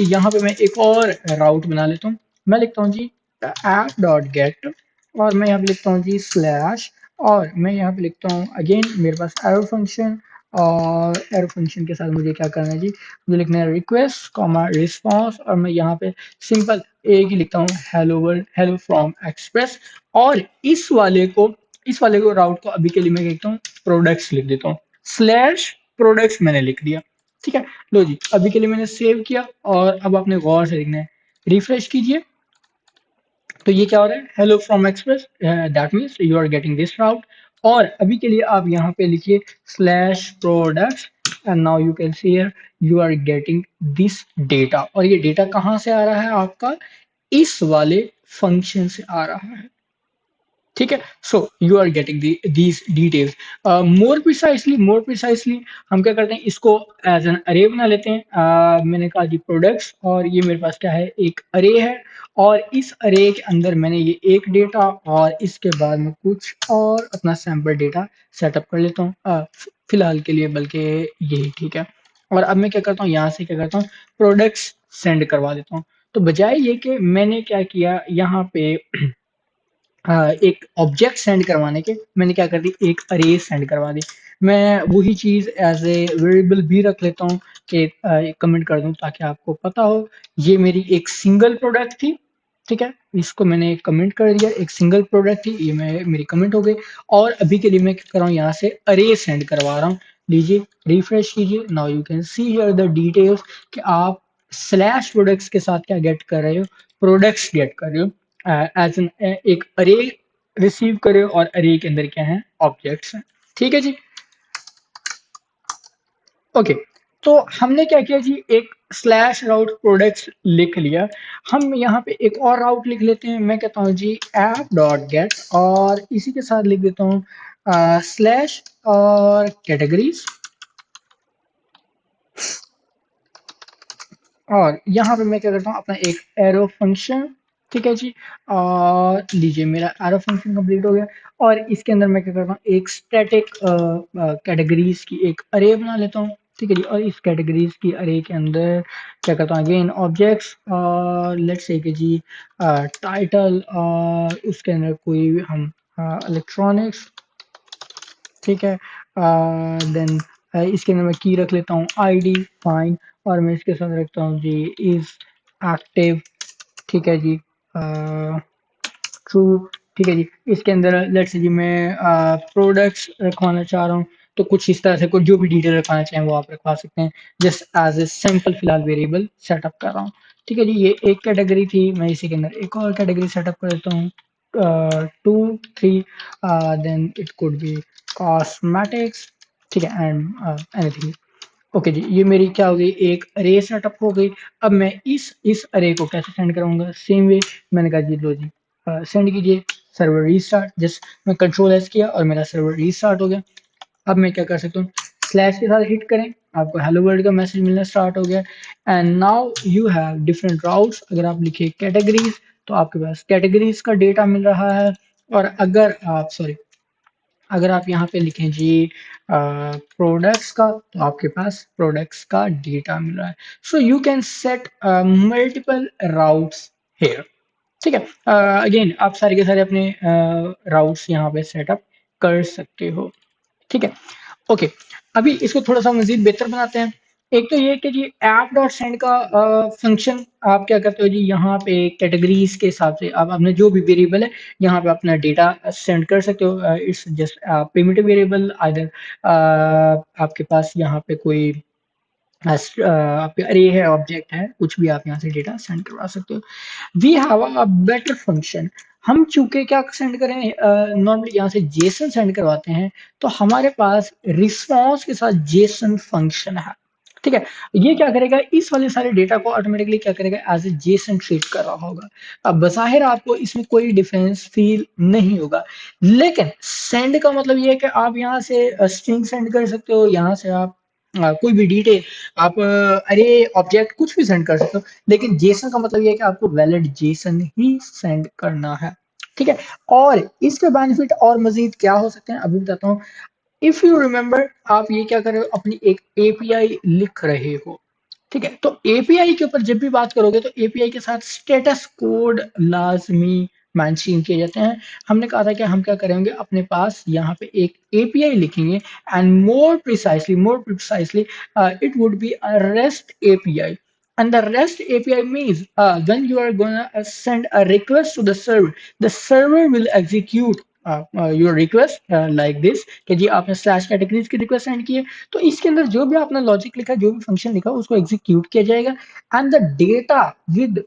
यहाँ पे मैं एक और राउट बना लेता हूँ। मैं लिखता हूँ जी app डॉट गेट, और मैं यहाँ पे लिखता हूँ जी स्लैश, और मैं यहाँ पे लिखता हूँ अगेन मेरे पास एरो फंक्शन, और एरो फंक्शन के साथ मुझे क्या करना है जी, मुझे लिखना है रिक्वेस्ट कॉमा रिस्पॉन्स, और मैं यहाँ पे सिंपल एक ही लिखता हूँ hello world, hello from express. और इस वाले को राउट को अभी के लिए मैं लिखता हूँ प्रोडक्ट्स लिख देता हूँ, स्लैश प्रोडक्ट्स मैंने लिख दिया। ठीक है, लो जी अभी के लिए मैंने सेव किया, और अब आपने गौर से लिखना है, रिफ्रेश कीजिए, तो ये क्या हो रहा है, hello from express, that means you are getting this route. और अभी के लिए आप यहाँ पे लिखिए slash products, and now you can see here you are getting this data, और ये डेटा कहाँ से आ रहा है आपका, इस वाले फंक्शन से आ रहा है। ठीक है, so you are getting these details. More precisely हम क्या करते हैं, इसको एज एन अरे बना लेते हैं। मैंने कहा जी प्रोडक्ट्स, और ये मेरे पास क्या है, एक अरे है, और इस अरे के अंदर मैंने ये एक डेटा, और इसके बाद में कुछ और अपना सैम्पल डेटा सेटअप कर लेता हूँ फिलहाल के लिए, बल्कि यही ठीक है। और अब मैं क्या करता हूँ, यहाँ से क्या करता हूँ, प्रोडक्ट्स सेंड करवा देता हूँ। तो बजाय ये कि मैंने क्या किया यहाँ पे, एक ऑब्जेक्ट सेंड करवाने के, मैंने क्या कर दी, एक अरे सेंड करवा दी। मैं वही चीज एज ए वेरिएबल भी रख लेता हूँ कि कमेंट कर दूं, ताकि आपको पता हो ये मेरी एक सिंगल प्रोडक्ट थी। ठीक है, इसको मैंने कमेंट कर दिया, एक सिंगल प्रोडक्ट थी, ये मेरी कमेंट हो गई। और अभी के लिए मैं क्या कर रहा हूँ, यहाँ से अरे सेंड करवा रहा हूँ। लीजिए रिफ्रेश कीजिए, now you can see here the details कि आप स्लैश प्रोडक्ट्स के साथ क्या गेट कर रहे हो, प्रोडक्ट्स गेट कर रहे हो, एज एन एक अरे रिसीव करे, और अरे के अंदर क्या है, ऑब्जेक्ट्स हैं। ठीक है जी, ओके। तो हमने क्या किया जी, एक स्लैश राउट प्रोडक्ट्स लिख लिया। हम यहाँ पे एक और राउट लिख लेते हैं, मैं कहता हूँ जी ऐप डॉट गेट, और इसी के साथ लिख देता हूँ स्लैश और कैटेगरीज, और यहाँ पे मैं क्या करता हूँ, अपना एक एरो फंक्शन। ठीक है जी, और लीजिए मेरा एरो फंक्शन कंप्लीट हो गया। और इसके अंदर मैं क्या करता हूँ, एक स्टैटिक कैटेगरीज की एक अरे बना लेता हूँ। ठीक है जी, और इस कैटेगरीज की अरे के अंदर क्या करता हूँ, अगेन ऑब्जेक्ट्स, और लेट्स से कि जी टाइटल, और उसके अंदर कोई भी हम इलेक्ट्रॉनिक्स। ठीक है, देन इसके अंदर मैं की रख लेता हूँ आईडी, फाइन, और मैं इसके साथ रखता हूँ जी इज एक्टिव। ठीक है जी, ट्रू। ठीक है जी, इसके अंदर लेट्स से जी मैं प्रोडक्ट्स रखवाना चाह रहा हूँ, तो कुछ इस तरह से कुछ जो भी डिटेल रखवाना चाहें वो आप रखवा सकते हैं, जस्ट एज ए सिंपल फिलहाल वेरिएबल सेटअप कर रहा हूँ। ठीक है जी, ये एक कैटेगरी थी, मैं इसी के अंदर एक और कैटेगरी सेटअप कर देता हूँ, 2 3, then it could be cosmetics. ठीक है, एंड एनीथिंग। ओके जी, ये मेरी क्या हो गई, एक अरे सेटअप हो गई। अब मैं इस अरे को कैसे सेंड करूंगा, सेम वे मैंने कहा जी लो जी सेंड कीजिए, सर्वर रीस्टार्ट, जस्ट मैं कंट्रोल एस किया और मेरा सर्वर रीस्टार्ट हो गया। अब मैं क्या कर सकता हूँ, स्लैश के साथ हिट करें, आपको हेलो वर्ल्ड का मैसेज मिलना स्टार्ट हो गया। And now you have different routes, अगर आप लिखिए कैटेगरीज, तो आपके पास कैटेगरीज का डेटा मिल रहा है। और अगर आप सॉरी अगर आप यहाँ पे लिखें जी प्रोडक्ट्स का, तो आपके पास प्रोडक्ट्स का डेटा मिल रहा है। So you can set multiple routes here. ठीक है, अगेन आप सारे के सारे अपने राउट्स यहाँ पे सेटअप कर सकते हो। ठीक है, ओके। अभी इसको थोड़ा सा मजीद बेहतर बनाते हैं। एक तो ये कि जी ऐप डॉट सेंड का फंक्शन आप क्या करते हो जी, यहाँ पे कैटेगरीज के हिसाब से आप अपने जो भी वेरिएबल है यहाँ पे अपना डेटा सेंड कर सकते हो। It's just primitive variable either, आपके पास यहाँ पे कोई आपके अरे है, ऑब्जेक्ट है, कुछ भी आप यहाँ से डेटा सेंड करवा सकते हो। We have a better function. हम चूंकि क्या सेंड करें, नॉर्मली यहाँ से जेसन सेंड करवाते हैं, तो हमारे पास रिस्पॉन्स के साथ जेसन फंक्शन है। ठीक है, ये क्या करेगा, इस वाले सारे डेटा को ऑटोमेटिकली क्या करेगा, एज ए जेसन ट्रीट कर रहा होगा। अब बज़ाहिर आपको इसमें कोई डिफरेंस फील नहीं होगा, लेकिन सेंड का मतलब ये है कि आप यहाँ से स्ट्रिंग सेंड कर सकते हो, यहाँ से आप कोई भी डिटेल आप अरे ऑब्जेक्ट कुछ भी सेंड कर सकते हो, लेकिन जेसन का मतलब ये है कि आपको वैलिड जेसन ही सेंड करना है। ठीक है, और इसके बेनिफिट और मजीद क्या हो सकते हैं अभी बताता हूँ। इफ यू रिमेंबर, आप ये क्या कर रहे हो, अपनी एक एपीआई लिख रहे हो। ठीक है, तो एपीआई के ऊपर जब भी बात करोगे तो एपीआई के साथ स्टेटस कोड लाजमी मेंशन किए जाते हैं। हमने कहा था कि हम क्या करेंगे, अपने पास यहाँ पे एक एपीआई लिखेंगे, and more precisely it would be a REST API. And the REST API means when you are gonna send a request to the server will execute your request like this, कि जी आपने slash categories की request send की है, तो इसके अंदर जो भी आपने लॉजिक लिखा, जो भी फंक्शन लिखा, उसको एग्जीक्यूट किया जाएगा। And the data with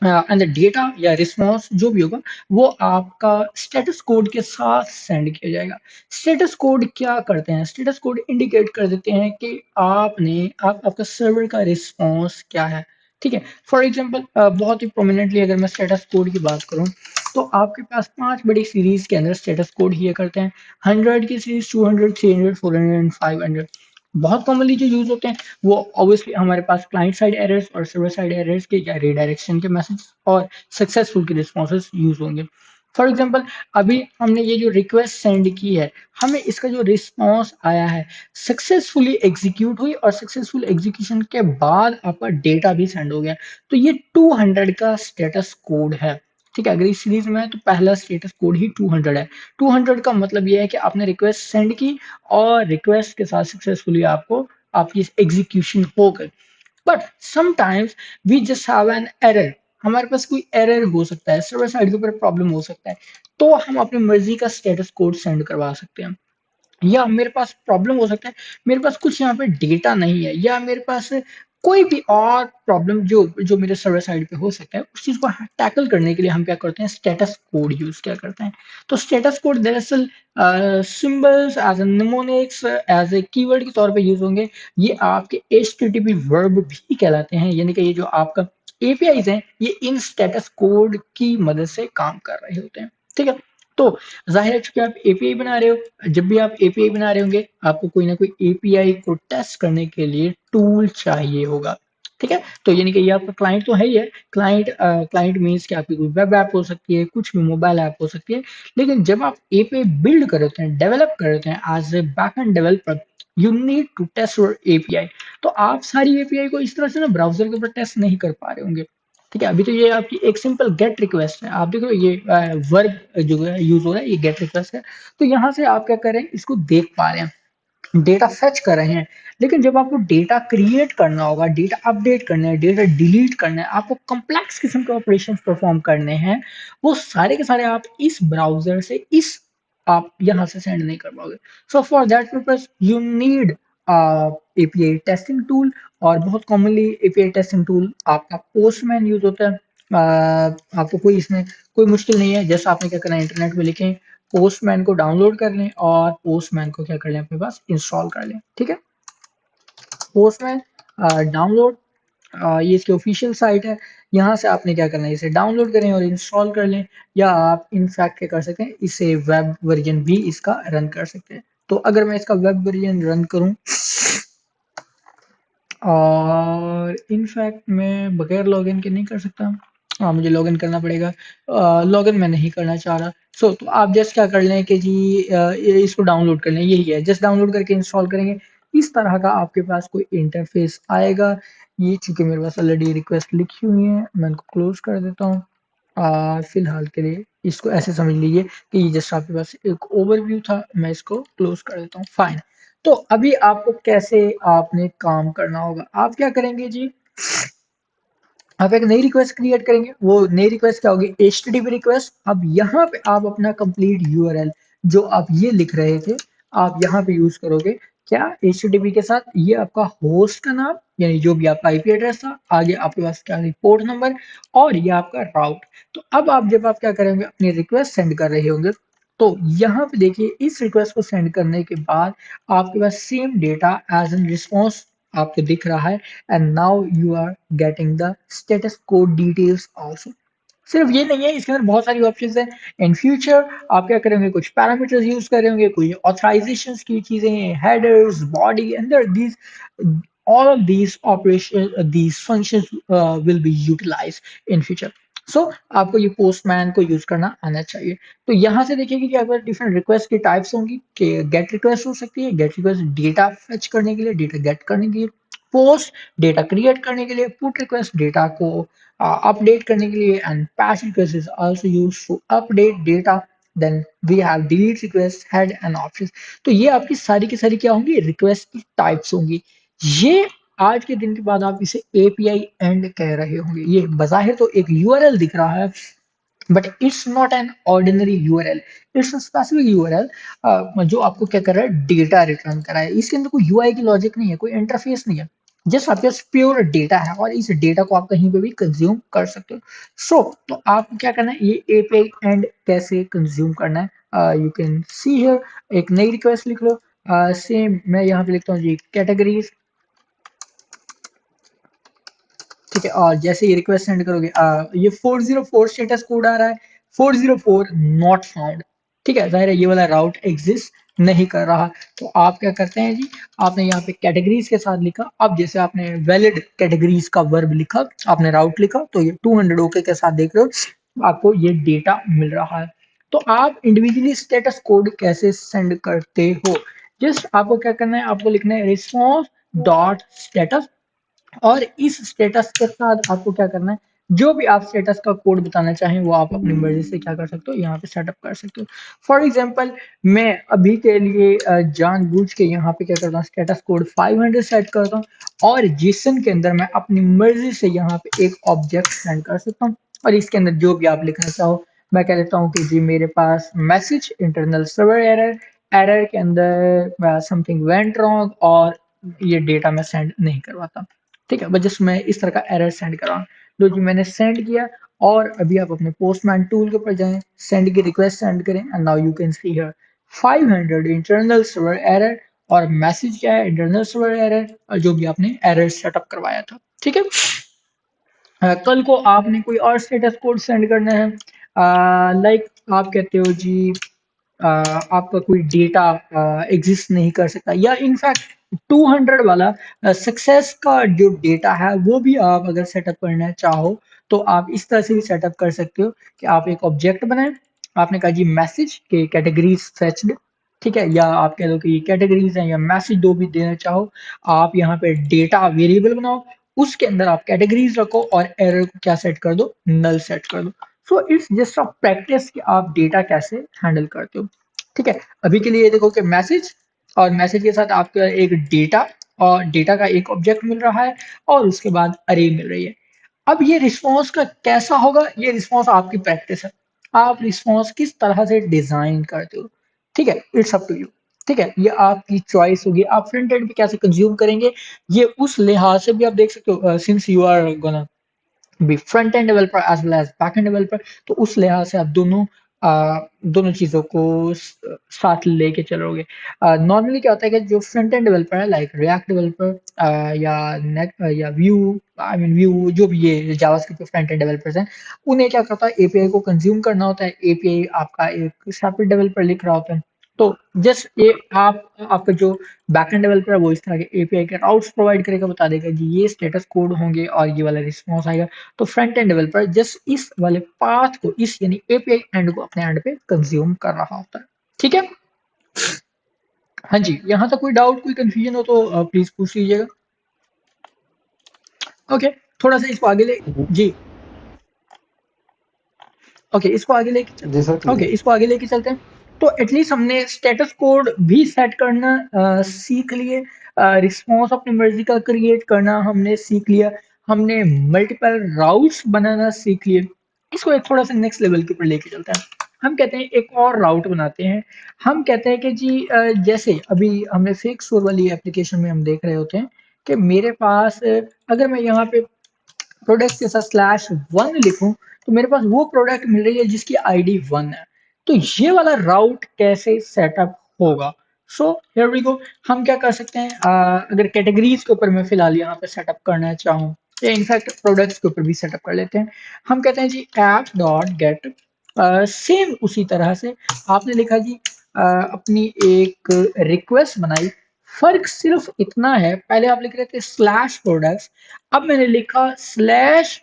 and the data या रिस्पॉन्स जो भी होगा, वो आपका स्टेटस कोड के साथ सेंड किया जाएगा। स्टेटस कोड क्या करते हैं, स्टेटस कोड इंडिकेट कर देते हैं कि आपका सर्वर का रिस्पॉन्स क्या है। ठीक है, फॉर एग्जांपल बहुत ही प्रोमिनेंटली अगर मैं स्टेटस कोड की बात करूं, तो आपके पास 5 बड़ी सीरीज के अंदर स्टेटस कोड ही करते हैं। 100 की सीरीज, 200, 300, 400 एंड 500। बहुत कॉमनली जो यूज होते हैं वो ऑब्वियसली हमारे पास क्लाइंट साइड एरर्स और सर्वर साइड एरर्स के या रिडायरेक्शन के मैसेज और सक्सेसफुल के रिस्पॉन्सेज यूज होंगे। फॉर एग्जांपल, अभी हमने ये जो रिक्वेस्ट सेंड की है, हमें इसका जो रिस्पॉन्स आया है सक्सेसफुली एग्जीक्यूट हुई, और सक्सेसफुल एग्जीक्यूशन के बाद आपका डेटा भी सेंड हो गया। तो ये 200 का स्टेटस कोड है। ठीक है, अगर इस सीरीज में है तो पहला स्टेटस कोड ही 200 है। 200 का मतलब ये है कि आपने रिक्वेस्ट सेंड की और रिक्वेस्ट के साथ सक्सेसफुली आपको आपकी एग्जीक्यूशन हो गई। But sometimes we just have an error, हमारे पास कोई एरर हो सकता है, सर्वर साइड के ऊपर प्रॉब्लम हो सकता है, तो हम अपनी मर्जी का स्टेटस कोड सेंड करवा सकते हैं। या मेरे पास प्रॉब्लम हो सकता है, मेरे पास कुछ यहाँ पे डेटा नहीं है, या मेरे पास कोई भी और प्रॉब्लम जो जो मेरे सर्वर साइड पे हो सकता है, उस चीज को टैकल करने के लिए हम क्या करते हैं, स्टेटस कोड यूज क्या करते हैं। तो स्टेटस कोड दरअसल symbols as a mnemonics as a keyword के तौर पे यूज होंगे। ये आपके एचटीटीपी वर्ब भी कहलाते हैं, यानी कि ये जो आपका एपीआईज हैं, ये इन स्टेटस कोड की मदद से काम कर रहे होते हैं। ठीक है, तो जाहिर है चूंकि आप एपीआई बना रहे हो, जब भी आप एपीआई बना रहे होंगे, आपको कोई ना कोई एपीआई को टेस्ट करने के लिए टूल चाहिए होगा। ठीक है, तो यानी कि ये आपका क्लाइंट तो है ही है। क्लाइंट मीन्स कि आपकी कोई वेब ऐप हो सकती है, कुछ भी मोबाइल ऐप हो सकती है। लेकिन जब आप एपीआई बिल्ड कर होते हैं, डेवलप कर होते हैं as a backend developer, you need to test your API. तो आप सारी एपीआई को इस तरह से ना ब्राउजर के ऊपर टेस्ट नहीं कर पा रहे होंगे। ठीक है, अभी तो ये आपकी एक सिंपल गेट रिक्वेस्ट है, आप देखो ये वर्ब जो है यूज हो रहा है, ये गेट रिक्वेस्ट है। तो यहाँ से आप क्या कर रहे हैं, इसको देख पा रहे हैं, डेटा फेच कर रहे हैं। लेकिन जब आपको डेटा क्रिएट करना होगा, डेटा अपडेट करना है, डेटा डिलीट करना है, आपको कॉम्प्लेक्स किस्म के ऑपरेशंस परफॉर्म करने हैं, वो सारे के सारे आप इस ब्राउजर से इस आप यहाँ से सेंड नहीं कर पाओगे। सो for that purpose you need API testing tool. और बहुत कॉमनली एपीआई टेस्टिंग टूल आपका पोस्टमैन यूज होता है। आपको कोई इसमें कोई मुश्किल नहीं है, जैसा आपने क्या करना है, इंटरनेट में लिखें, पोस्टमैन को डाउनलोड कर लें, और पोस्टमैन को क्या कर लें, अपने पास इंस्टॉल कर लें। ठीक है, पोस्टमैन डाउनलोड, ये इसकी ऑफिशियल साइट है। यहाँ से आपने क्या करना है, इसे डाउनलोड करें और इंस्टॉल कर लें, या आप इनफैक्ट क्या कर सकते हैं, इसे वेब वर्जन भी इसका रन कर सकते हैं। तो अगर मैं इसका वेब वर्जन रन करूं, और इनफैक्ट मैं बगैर लॉगिन के नहीं कर सकता। हाँ, मुझे लॉगिन करना पड़ेगा। लॉगिन मैं नहीं करना चाह रहा। सो तो आप जस्ट क्या कर लें कि जी इसको डाउनलोड कर लें, यही है, जस्ट डाउनलोड करके इंस्टॉल करेंगे। इस तरह का आपके पास कोई इंटरफेस आएगा। ये चूंकि मेरे पास ऑलरेडी रिक्वेस्ट लिखी हुई है, मैं इनको क्लोज कर देता हूँ। फिलहाल के लिए इसको ऐसे समझ लीजिए कि ये जस्ट आपके पास एक ओवरव्यू था, मैं इसको क्लोज कर देता हूँ। फाइन। तो अभी आपको कैसे आपने काम करना होगा, आप क्या करेंगे जी, आप एक नई रिक्वेस्ट क्रिएट करेंगे। वो नई रिक्वेस्ट क्या होगी, HTTP रिक्वेस्ट। अब यहाँ पे आप अपना कंप्लीट URL जो आप ये लिख रहे थे, आप यहाँ पे यूज करोगे क्या, HTTP के साथ ये आपका होस्ट का नाम, यानी जो भी आपका आईपी एड्रेस था, आगे आपके पास क्या पोर्ट नंबर, और ये आपका राउट। तो अब आप जब आप क्या करेंगे, अपनी रिक्वेस्ट सेंड कर रहे होंगे, तो यहाँ पे देखिए, इस रिक्वेस्ट को सेंड करने के बाद आपके पास same data as a response आपको दिख रहा है, and now you are getting the status code details also। सिर्फ ये नहीं है, इसके अंदर बहुत सारी ऑप्शंस हैं। इन फ्यूचर आप क्या करेंगे, कुछ पैरामीटर्स यूज करेंगे, कोई ऑथराइजेशंस की चीजें, हेडर्स, बॉडी, अंदर these all of these operation these functions will be utilized in future. सो आपको ये पोस्टमैन को यूज करना आना चाहिए। तो यहाँ से देखिए कि अगर डिफरेंट रिक्वेस्ट की टाइप्स होंगी कि गेट रिक्वेस्ट हो सकती है, गेट रिक्वेस्ट डेटा फेच करने के लिए, डेटा गेट करने के लिए, पोस्ट डेटा क्रिएट करने के लिए, पुट रिक्वेस्ट डेटा को अपडेट करने के लिए, and patch request is also used to update data. Then we have delete request, head and options. तो ये आपकी सारी की सारी क्या होंगी, रिक्वेस्ट की टाइप्स होंगी। ये आज के दिन के बाद आप इसे एपीआई एंड कह रहे होंगे। ये बज़ाहिर तो एक यूआरएल दिख रहा है, but it's not an ordinary URL, it's a specific URL जो आपको क्या कर रहा है, डेटा रिटर्न कर रहा है। इसके अंदर कोई यूआई की लॉजिक नहीं है, कोई इंटरफेस नहीं है, जस्ट आपके पास प्योर डेटा है और इस डेटा को आप कहीं पे भी कंज्यूम कर सकते हो। तो आपको क्या करना है, ये एपीआई एंड कैसे कंज्यूम करना है, यू कैन सी हियर। एक नई रिक्वेस्ट लिख लो, सेम मैं यहाँ पे लिखता हूँ जी कैटेगरीज, ठीक है। और जैसे ये रिक्वेस्ट सेंड करोगे, ये 404 स्टेटस कोड आ रहा है, 404 नॉट फाउंड, ठीक है। जाहिर है ये वाला राउट एग्जिस्ट नहीं कर रहा। तो आप क्या करते हैं जी, आपने यहाँ पे कैटेगरीज के साथ लिखा। अब जैसे आपने वैलिड कैटेगरीज का वर्ब लिखा, आपने राउट लिखा, तो ये 200 ओके के साथ देख रहे हो आपको ये डेटा मिल रहा है। तो आप इंडिविजुअली स्टेटस कोड कैसे सेंड करते हो, जस्ट आपको क्या करना है, आपको लिखना है रिस्पॉन्स डॉट स्टेटस, और इस स्टेटस के साथ आपको क्या करना है, जो भी आप स्टेटस का कोड बताना चाहें वो आप अपनी मर्जी से क्या कर सकते हो, यहाँ पे सेटअप कर सकते हो। फॉर एग्जांपल मैं अभी के लिए जानबूझ के यहाँ पे क्या करता हूँ, स्टेटस कोड 500 सेट करता हूँ, और जिसन के अंदर मैं अपनी मर्जी से यहाँ पे एक ऑब्जेक्ट सेंड कर सकता हूँ, और इसके अंदर जो भी आप लिखना चाहो। मैं कह देता हूँ कि जी मेरे पास message internal server error, error के अंदर समथिंग वेंट रॉन्ग, और ये डेटा मैं सेंड नहीं करवाता, ठीक है। बस जस्ट मैं इस तरह का एरर सेंड कर रहा हूँ। जो जी मैंने सेंड किया, और अभी आप अपने पोस्टमैन टूल के ऊपर जाएं, सेंड की रिक्वेस्ट सेंड करें, and now you can see here 500 internal server error, और मैसेज क्या है, इंटरनल सर्वर एरर, और जो भी आपने एरर सेटअप करवाया था, ठीक है। कल को आपने कोई और स्टेटस कोड सेंड करना है, लाइक आप कहते हो जी आपका कोई डेटा एग्जिस्ट नहीं कर सकता, या इनफैक्ट 200 वाला सक्सेस का जो डेटा है वो भी आप अगर सेटअप करना चाहो, तो आप इस तरह से भी सेटअप कर सकते हो कि आप एक ऑब्जेक्ट बनाएं। आपने कहा जी मैसेज के कैटेगरीज फेच्ड, ठीक है, या आप कह लो कि ये कैटेगरीज हैं या मैसेज दो भी देना चाहो, आप यहाँ पे डेटा वेरिएबल बनाओ, उसके अंदर आप कैटेगरीज रखो, और एरर को क्या सेट कर दो, नल सेट कर दो। So it's just a practice कि आप डेटा कैसे हैंडल करते हो, ठीक है। अभी के लिए ये देखो कि मैसेज, और मैसेज के साथ आपका एक डेटा, और डेटा का एक ऑब्जेक्ट मिल रहा है, और उसके बाद अरे मिल रही है। अब ये रिस्पॉन्स का कैसा होगा, ये रिस्पॉन्स आपकी प्रैक्टिस है, आप रिस्पॉन्स किस तरह से डिजाइन करते हो, ठीक है, इट्स अप टू यू, ठीक है। ये आपकी चॉइस होगी, आप फ्रंट एंड पे कैसे कंज्यूम करेंगे, ये उस लिहाज से भी आप देख सकते हो, since you are gonna be front end developer as well as back end developer, तो उस लिहाज से आप दोनों चीजों को साथ लेके चलोगे। नॉर्मली क्या होता है कि जो फ्रंट एंड डेवलपर है, लाइक रिएक्ट डेवलपर या नेट या व्यू, आई मीन व्यू, जो भी ये जावास्क्रिप्ट के फ्रंट एंड डेवलपर्स हैं, उन्हें क्या करता है, एपीआई को कंज्यूम करना होता है। एपीआई आपका एक सेपरेट डेवलपर लिख रहा होता है। तो जस्ट ये आपका जो बैकएंड डेवलपर है वो इस तरह के एपीआई के राउट्स प्रोवाइड करेगा, बता देगा जी ये स्टेटस कोड होंगे और ये वाला रिस्पॉन्स आएगा। तो फ्रंट एंड डेवलपर जस्ट इस वाले पाथ को, इस यानी एपीआई एंड को अपने एंड पे कंज्यूम कर रहा होता है, ठीक है। हाँ जी, यहाँ तक कोई डाउट, कोई कंफ्यूजन हो तो प्लीज पूछ लीजिएगा। ओके, थोड़ा सा इसको आगे ले, जी ओके, इसको आगे लेके जी सर, ओके, क्लियर। इसको आगे लेके चलते हैं। तो एटलीस्ट हमने स्टेटस कोड भी सेट करना सीख लिए, रिस्पॉन्स अपनी मर्जी का क्रिएट करना हमने सीख लिया, हमने मल्टीपल राउट्स बनाना सीख लिए। इसको एक थोड़ा सा नेक्स्ट लेवल के ऊपर लेके चलते हैं। हम कहते हैं एक और राउट बनाते हैं। हम कहते हैं कि जी जैसे अभी हमने फेक स्टोर वाली एप्लीकेशन में हम देख रहे होते हैं कि मेरे पास अगर मैं यहाँ पे प्रोडक्ट के साथ /1 लिखूं, तो मेरे पास वो प्रोडक्ट मिल रही है जिसकी आईडी 1 है। तो ये वाला राउट कैसे सेटअप होगा, सो हियर वी गो। हम क्या कर सकते हैं, अगर कैटेगरीज के ऊपर मैं फिलहाल यहाँ पे सेटअप करना चाहूँ, या इनफैक्ट प्रोडक्ट्स के ऊपर भी सेटअप कर लेते हैं। हम कहते हैं जी ऐप डॉट गेट, सेम उसी तरह से आपने लिखा जी अपनी एक रिक्वेस्ट बनाई। फर्क सिर्फ इतना है, पहले आप लिख रहे थे स्लैश प्रोडक्ट्स, अब मैंने लिखा slash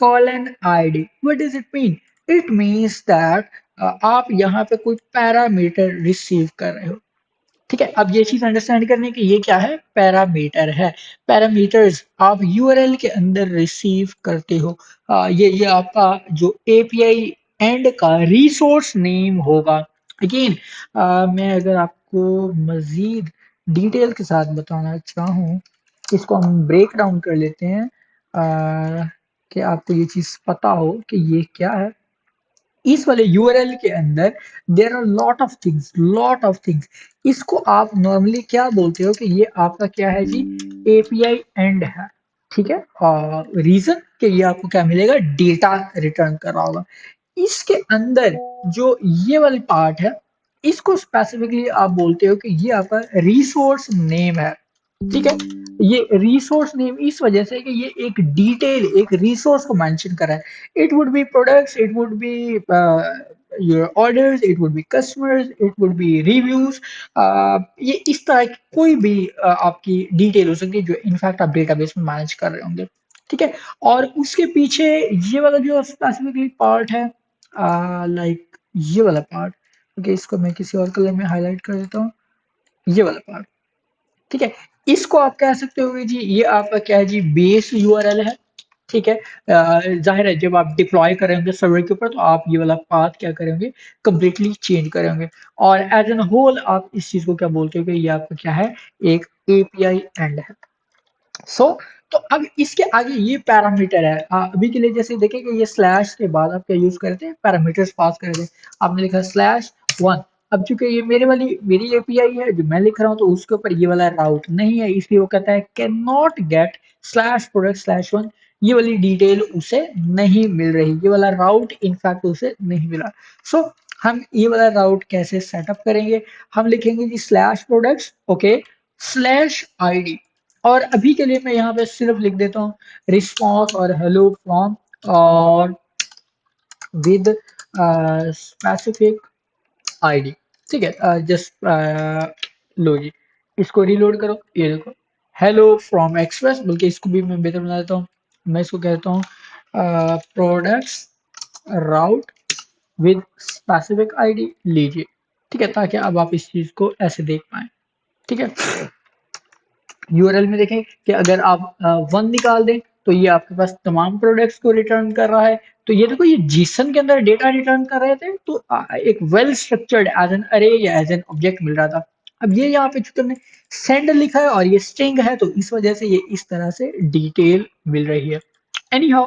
colon ID. What does it mean? It means that आप यहाँ पे कोई पैरामीटर रिसीव कर रहे हो। ठीक है, अब ये चीज अंडरस्टैंड करने की, ये क्या है? पैरामीटर है। पैरामीटर्स आप यूआरएल के अंदर रिसीव करते हो। ये आपका जो एपीआई एंड का रिसोर्स नेम होगा। अगेन मैं अगर आपको मजीद डिटेल के साथ बताना चाहूँ, इसको हम ब्रेक डाउन कर लेते हैं, कि आपको ये चीज पता हो कि ये क्या है। इस वाले यूआरएल के अंदर there are lot of things. इसको आप नॉर्मली क्या बोलते हो कि ये आपका क्या है जी? एपीआई एंड है। ठीक है, और रीजन कि ये आपको क्या मिलेगा? डेटा रिटर्न कर रहा होगा। इसके अंदर जो ये वाली पार्ट है, इसको स्पेसिफिकली आप बोलते हो कि ये आपका रिसोर्स नेम है। ठीक है, ये रिसोर्स नेम इस वजह से कि ये एक डिटेल, एक रिसोर्स को मेंशन कर रहा है। It would B products, it would be your orders, it would B customers, it would B reviews. ये इस तरह की कोई भी आपकी डिटेल हो सकती है जो इनफैक्ट आप डेटाबेस में मैनेज कर रहे होंगे। ठीक है, और उसके पीछे ये वाला जो स्पेसिफिकली पार्ट है, लाइक ये वाला पार्ट, ओके इसको मैं किसी और कलर में हाईलाइट कर देता हूँ। ये वाला पार्ट, ठीक है, इसको आप कह सकते हो कि जी ये आपका क्या है जी? बेस यूआरएल है। ठीक है, जाहिर है जब आप डिप्लॉय करेंगे सर्वर के ऊपर तो आप ये वाला पाथ क्या करेंगे? कंप्लीटली चेंज करेंगे। और एज एन होल आप इस चीज को क्या बोलते हो कि ये आपका क्या है? एक एपीआई एंड है। तो अब इसके आगे ये पैरामीटर है। अभी के लिए जैसे देखें कि ये स्लैश के बाद आप क्या यूज करते हैं? पैरामीटर्स पास कर दें। आपने लिखा स्लैश वन। अब चूंकि ये मेरी एपीआई है जो मैं लिख रहा हूँ, तो उसके ऊपर ये वाला राउट नहीं है, इसलिए वो कहता है can not gate slash product slash one. ये वाली डिटेल उसे नहीं मिल रही, ये वाला राउट इनफैक्ट उसे नहीं मिला। सो हम ये वाला राउट कैसे सेटअप करेंगे? हम लिखेंगे कि slash products, okay, slash ID. और अभी के लिए मैं यहाँ पे सिर्फ लिख देता हूँ रिस्पॉन्स और हेलो फ्रॉम, और विद स्पेसिफिक आईडी। ठीक है, जस्ट लो जी, इसको रीलोड करो, ये देखो हेलो फ्रॉम एक्सप्रेस, बल्कि इसको भी मैं बेहतर बना देता हूँ। मैं इसको कहता हूँ products route with specific ID लीजिए। ठीक है, ताकि अब आप इस चीज को ऐसे देख पाए। ठीक है, यूआरएल में देखें कि अगर आप वन निकाल दें तो ये आपके पास तमाम प्रोडक्ट्स को रिटर्न कर रहा है। तो ये देखो, ये जीसन के अंदर डेटा रिटर्न कर रहे थे, तो एक वेल स्ट्रक्चर्ड एज एन अरे या एज एन ऑब्जेक्ट मिल रहा था। अब ये यहाँ पे चूंकि हमने सेंड लिखा है और ये स्ट्रिंग है, तो इस वजह से ये इस तरह से डिटेल मिल रही है। एनी हाउ,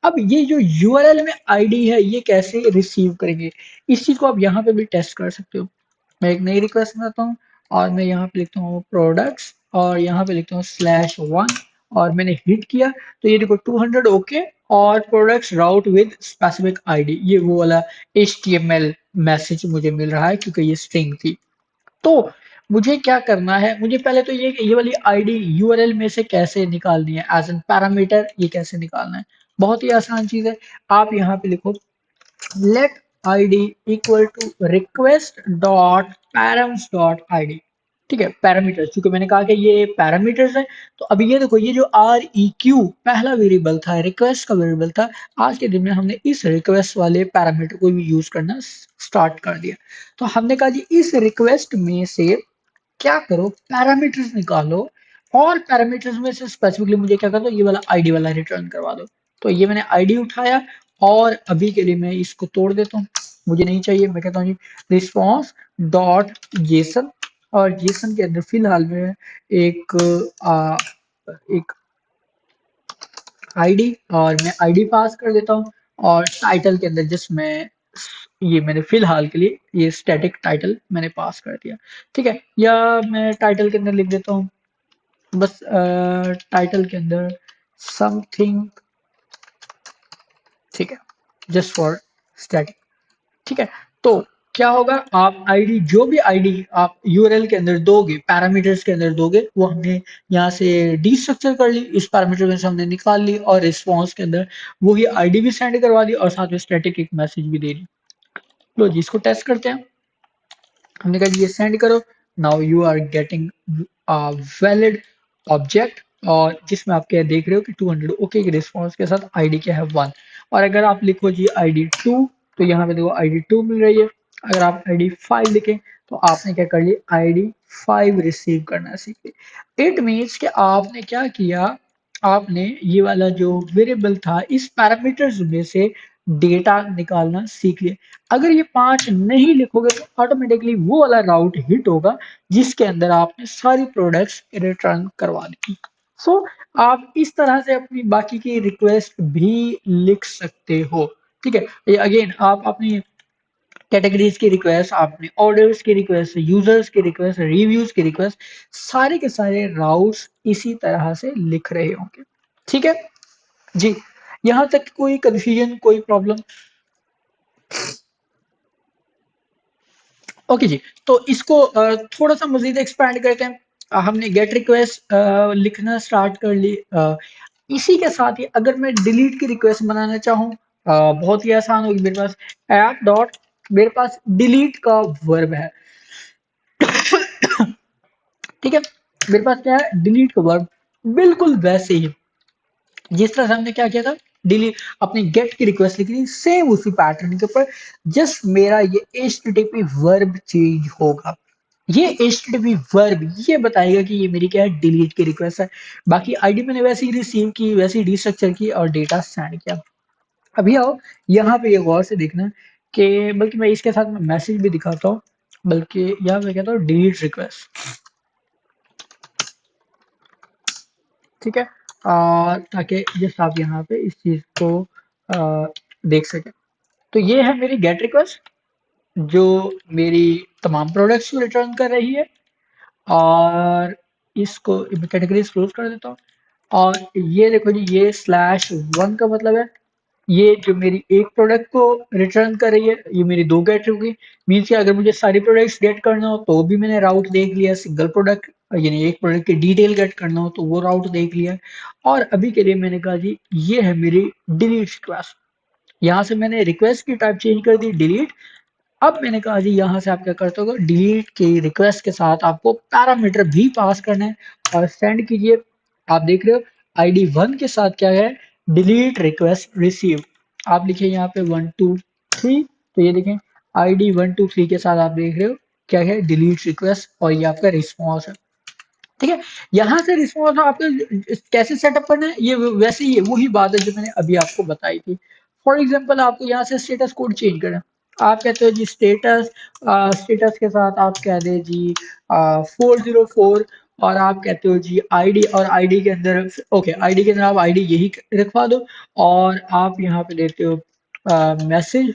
अब ये जो यूआरएल में आईडी है, ये कैसे रिसीव करेंगे? इस चीज को आप यहाँ पे भी टेस्ट कर सकते हो। मैं एक नई रिक्वेस्ट बनाता हूँ और मैं यहाँ पे लिखता हूँ प्रोडक्ट्स और यहाँ पे लिखता हूँ स्लैश वन, और मैंने हिट किया तो ये देखो 200 ओके, और products route with specific ID, ये वो वाला HTML मैसेज मुझे मिल रहा है क्योंकि ये स्ट्रिंग थी। तो मुझे क्या करना है? मुझे पहले तो ये वाली आईडी यूआरएल में से कैसे निकालनी है एज एन पैरामीटर, ये कैसे निकालना है? बहुत ही आसान चीज है। आप यहाँ पे लिखो let id equal to request dot params dot id। ठीक है, पैरामीटर्स, क्योंकि मैंने कहा कि ये पैरामीटर्स है, तो अभी ये देखो, ये जो आर ई क्यू पहला वेरिएबल था, रिक्वेस्ट का वेरिएबल था, आज के दिन में हमने इस रिक्वेस्ट वाले पैरामीटर को भी यूज करना स्टार्ट कर दिया। तो हमने कहा जी इस रिक्वेस्ट में से क्या करो? पैरामीटर्स निकालो, और पैरामीटर्स में से स्पेसिफिकली मुझे क्या कर दो? ये वाला आईडी वाला रिटर्न करवा दो। तो ये मैंने आईडी उठाया, और अभी के लिए मैं इसको तोड़ देता हूँ, मुझे नहीं चाहिए। मैं कहता हूँ जी रिस्पॉन्स डॉट जेसन, और जेसन के अंदर फिलहाल में एक एक आईडी, और मैं आईडी पास कर देता हूँ। और टाइटल के अंदर जस्ट मैं ये मैंने फिलहाल के लिए ये स्टैटिक टाइटल मैंने पास कर दिया। ठीक है, या मैं टाइटल के अंदर लिख देता हूँ बस टाइटल के अंदर समथिंग। ठीक है, जस्ट फॉर स्टैटिक। ठीक है, तो क्या होगा, आप आईडी, जो भी आईडी आप यूआरएल के अंदर दोगे, पैरामीटर्स के अंदर दोगे, वो हमने यहाँ से डीस्ट्रक्चर कर ली, इस पैरामीटर में से हमने निकाल ली, और रिस्पॉन्स के अंदर वही आईडी भी सेंड करवा दी और साथ में स्टैटिक एक मैसेज भी दे दी। लो जी, इसको टेस्ट करते हैं। हमने कहा जी ये सेंड करो। Now you are getting valid object, और जिसमें आप क्या देख रहे हो कि 200 ओके की रिस्पॉन्स के साथ आईडी क्या है 1। और अगर आप लिखो जी आईडी 2, तो यहाँ पे देखो आईडी 2 मिल रही है। अगर आप आईडी 5 लिखें तो आपने क्या कर लिया, आईडी 5 रिसीव करना सीख लिया। इट मीन्स कि आपने क्या किया, आपने ये वाला जो वेरिएबल था इस पैरामीटर्स में से डेटा निकालना सीख लिया। अगर ये 5 नहीं लिखोगे तो ऑटोमेटिकली वो वाला राउट हिट होगा जिसके अंदर आपने सारी प्रोडक्ट्स रिटर्न करवा दी। सो आप इस तरह से अपनी बाकी की रिक्वेस्ट भी लिख सकते हो। ठीक है, ये अगेन आप अपनी कैटेगरीज की रिक्वेस्ट, आपने ऑर्डर्स की रिक्वेस्ट, यूजर्स की रिक्वेस्ट, रिव्यूज की रिक्वेस्ट, सारे के सारे राउट्स इसी तरह से लिख रहे होंगे। ठीक है जी, यहां तक कोई कंफ्यूजन, कोई प्रॉब्लम? ओके जी, तो इसको थोड़ा सा मजीद एक्सपैंड करते हैं। हमने गेट रिक्वेस्ट लिखना स्टार्ट कर ली। इसी के साथ ही अगर मैं डिलीट की रिक्वेस्ट बनाना चाहूँ, बहुत ही आसान होगी। मेरे पास ऐप डॉट, मेरे पास डिलीट का वर्ब है। ठीक है, मेरे पास क्या है, डिलीट का वर्ब। बिल्कुल वैसे ही जिस तरह से हमने क्या किया था, डिलीट अपनी गेट की रिक्वेस्ट लिखी थी, सेम उसी पैटर्न के ऊपर, जस्ट मेरा ये एचटीटीपी वर्ब चेंज होगा। ये एचटीटीपी वर्ब ये बताएगा कि ये मेरी क्या है, डिलीट की रिक्वेस्ट है। बाकी आईडी मैंने वैसे ही रिसीव की, वैसे ही डिस्ट्रक्चर की और डेटा सेंड किया। अभी आओ यहाँ पे ये गौर से देखना कि, बल्कि मैं इसके साथ मैसेज भी दिखाता हूँ, बल्कि यहाँ पे कहता हूँ डिलीट रिक्वेस्ट। ठीक है, ताकि जस्ट आप यहाँ पे इस चीज को देख सकें। तो ये है मेरी गेट रिक्वेस्ट जो मेरी तमाम प्रोडक्ट्स को रिटर्न कर रही है। और इसको कैटेगरीज क्लोज कर देता हूँ। और ये देखो जी, ये /1 का मतलब है ये जो मेरी एक प्रोडक्ट को रिटर्न कर रही है, ये मेरी दो गेट होगी। मीन्स कि अगर मुझे सारी प्रोडक्ट्स गेट करना हो तो भी मैंने राउट देख लिया, सिंगल प्रोडक्ट यानी एक प्रोडक्ट की डिटेल गेट करना हो तो वो राउट देख लिया। और अभी के लिए मैंने कहा जी ये है मेरी डिलीट रिक्वेस्ट। यहाँ से मैंने रिक्वेस्ट की टाइप चेंज कर दी डिलीट। अब मैंने कहा जी यहाँ से आप क्या करते हो, डिलीट की रिक्वेस्ट के साथ आपको पैरामीटर भी पास करना है और सेंड कीजिए। आप देख रहे हो आईडी 1 के साथ क्या है, डिलीट रिक्वेस्ट रिसीव। आप लिखिए यहाँ पे 1 2 3, तो ये देखें आईडी 1 2 3 के साथ आप देख रहे हो क्या है, डिलीट रिक्वेस्ट, और ये आपका रिस्पॉन्स है। ठीक है, यहाँ से रिस्पॉन्स आपको कैसे सेटअप करना है, ये वैसे ही है, वही बात है जो मैंने अभी आपको बताई थी। फॉर एग्जाम्पल आपको यहाँ से स्टेटस कोड चेंज करना है। आप कहते हो जी स्टेटस, स्टेटस के साथ आप कह दे जी 404, और आप कहते हो जी आईडी, और आईडी के अंदर ओके, आईडी के अंदर आप आईडी यही रखवा दो। और आप यहाँ पे देते हो मैसेज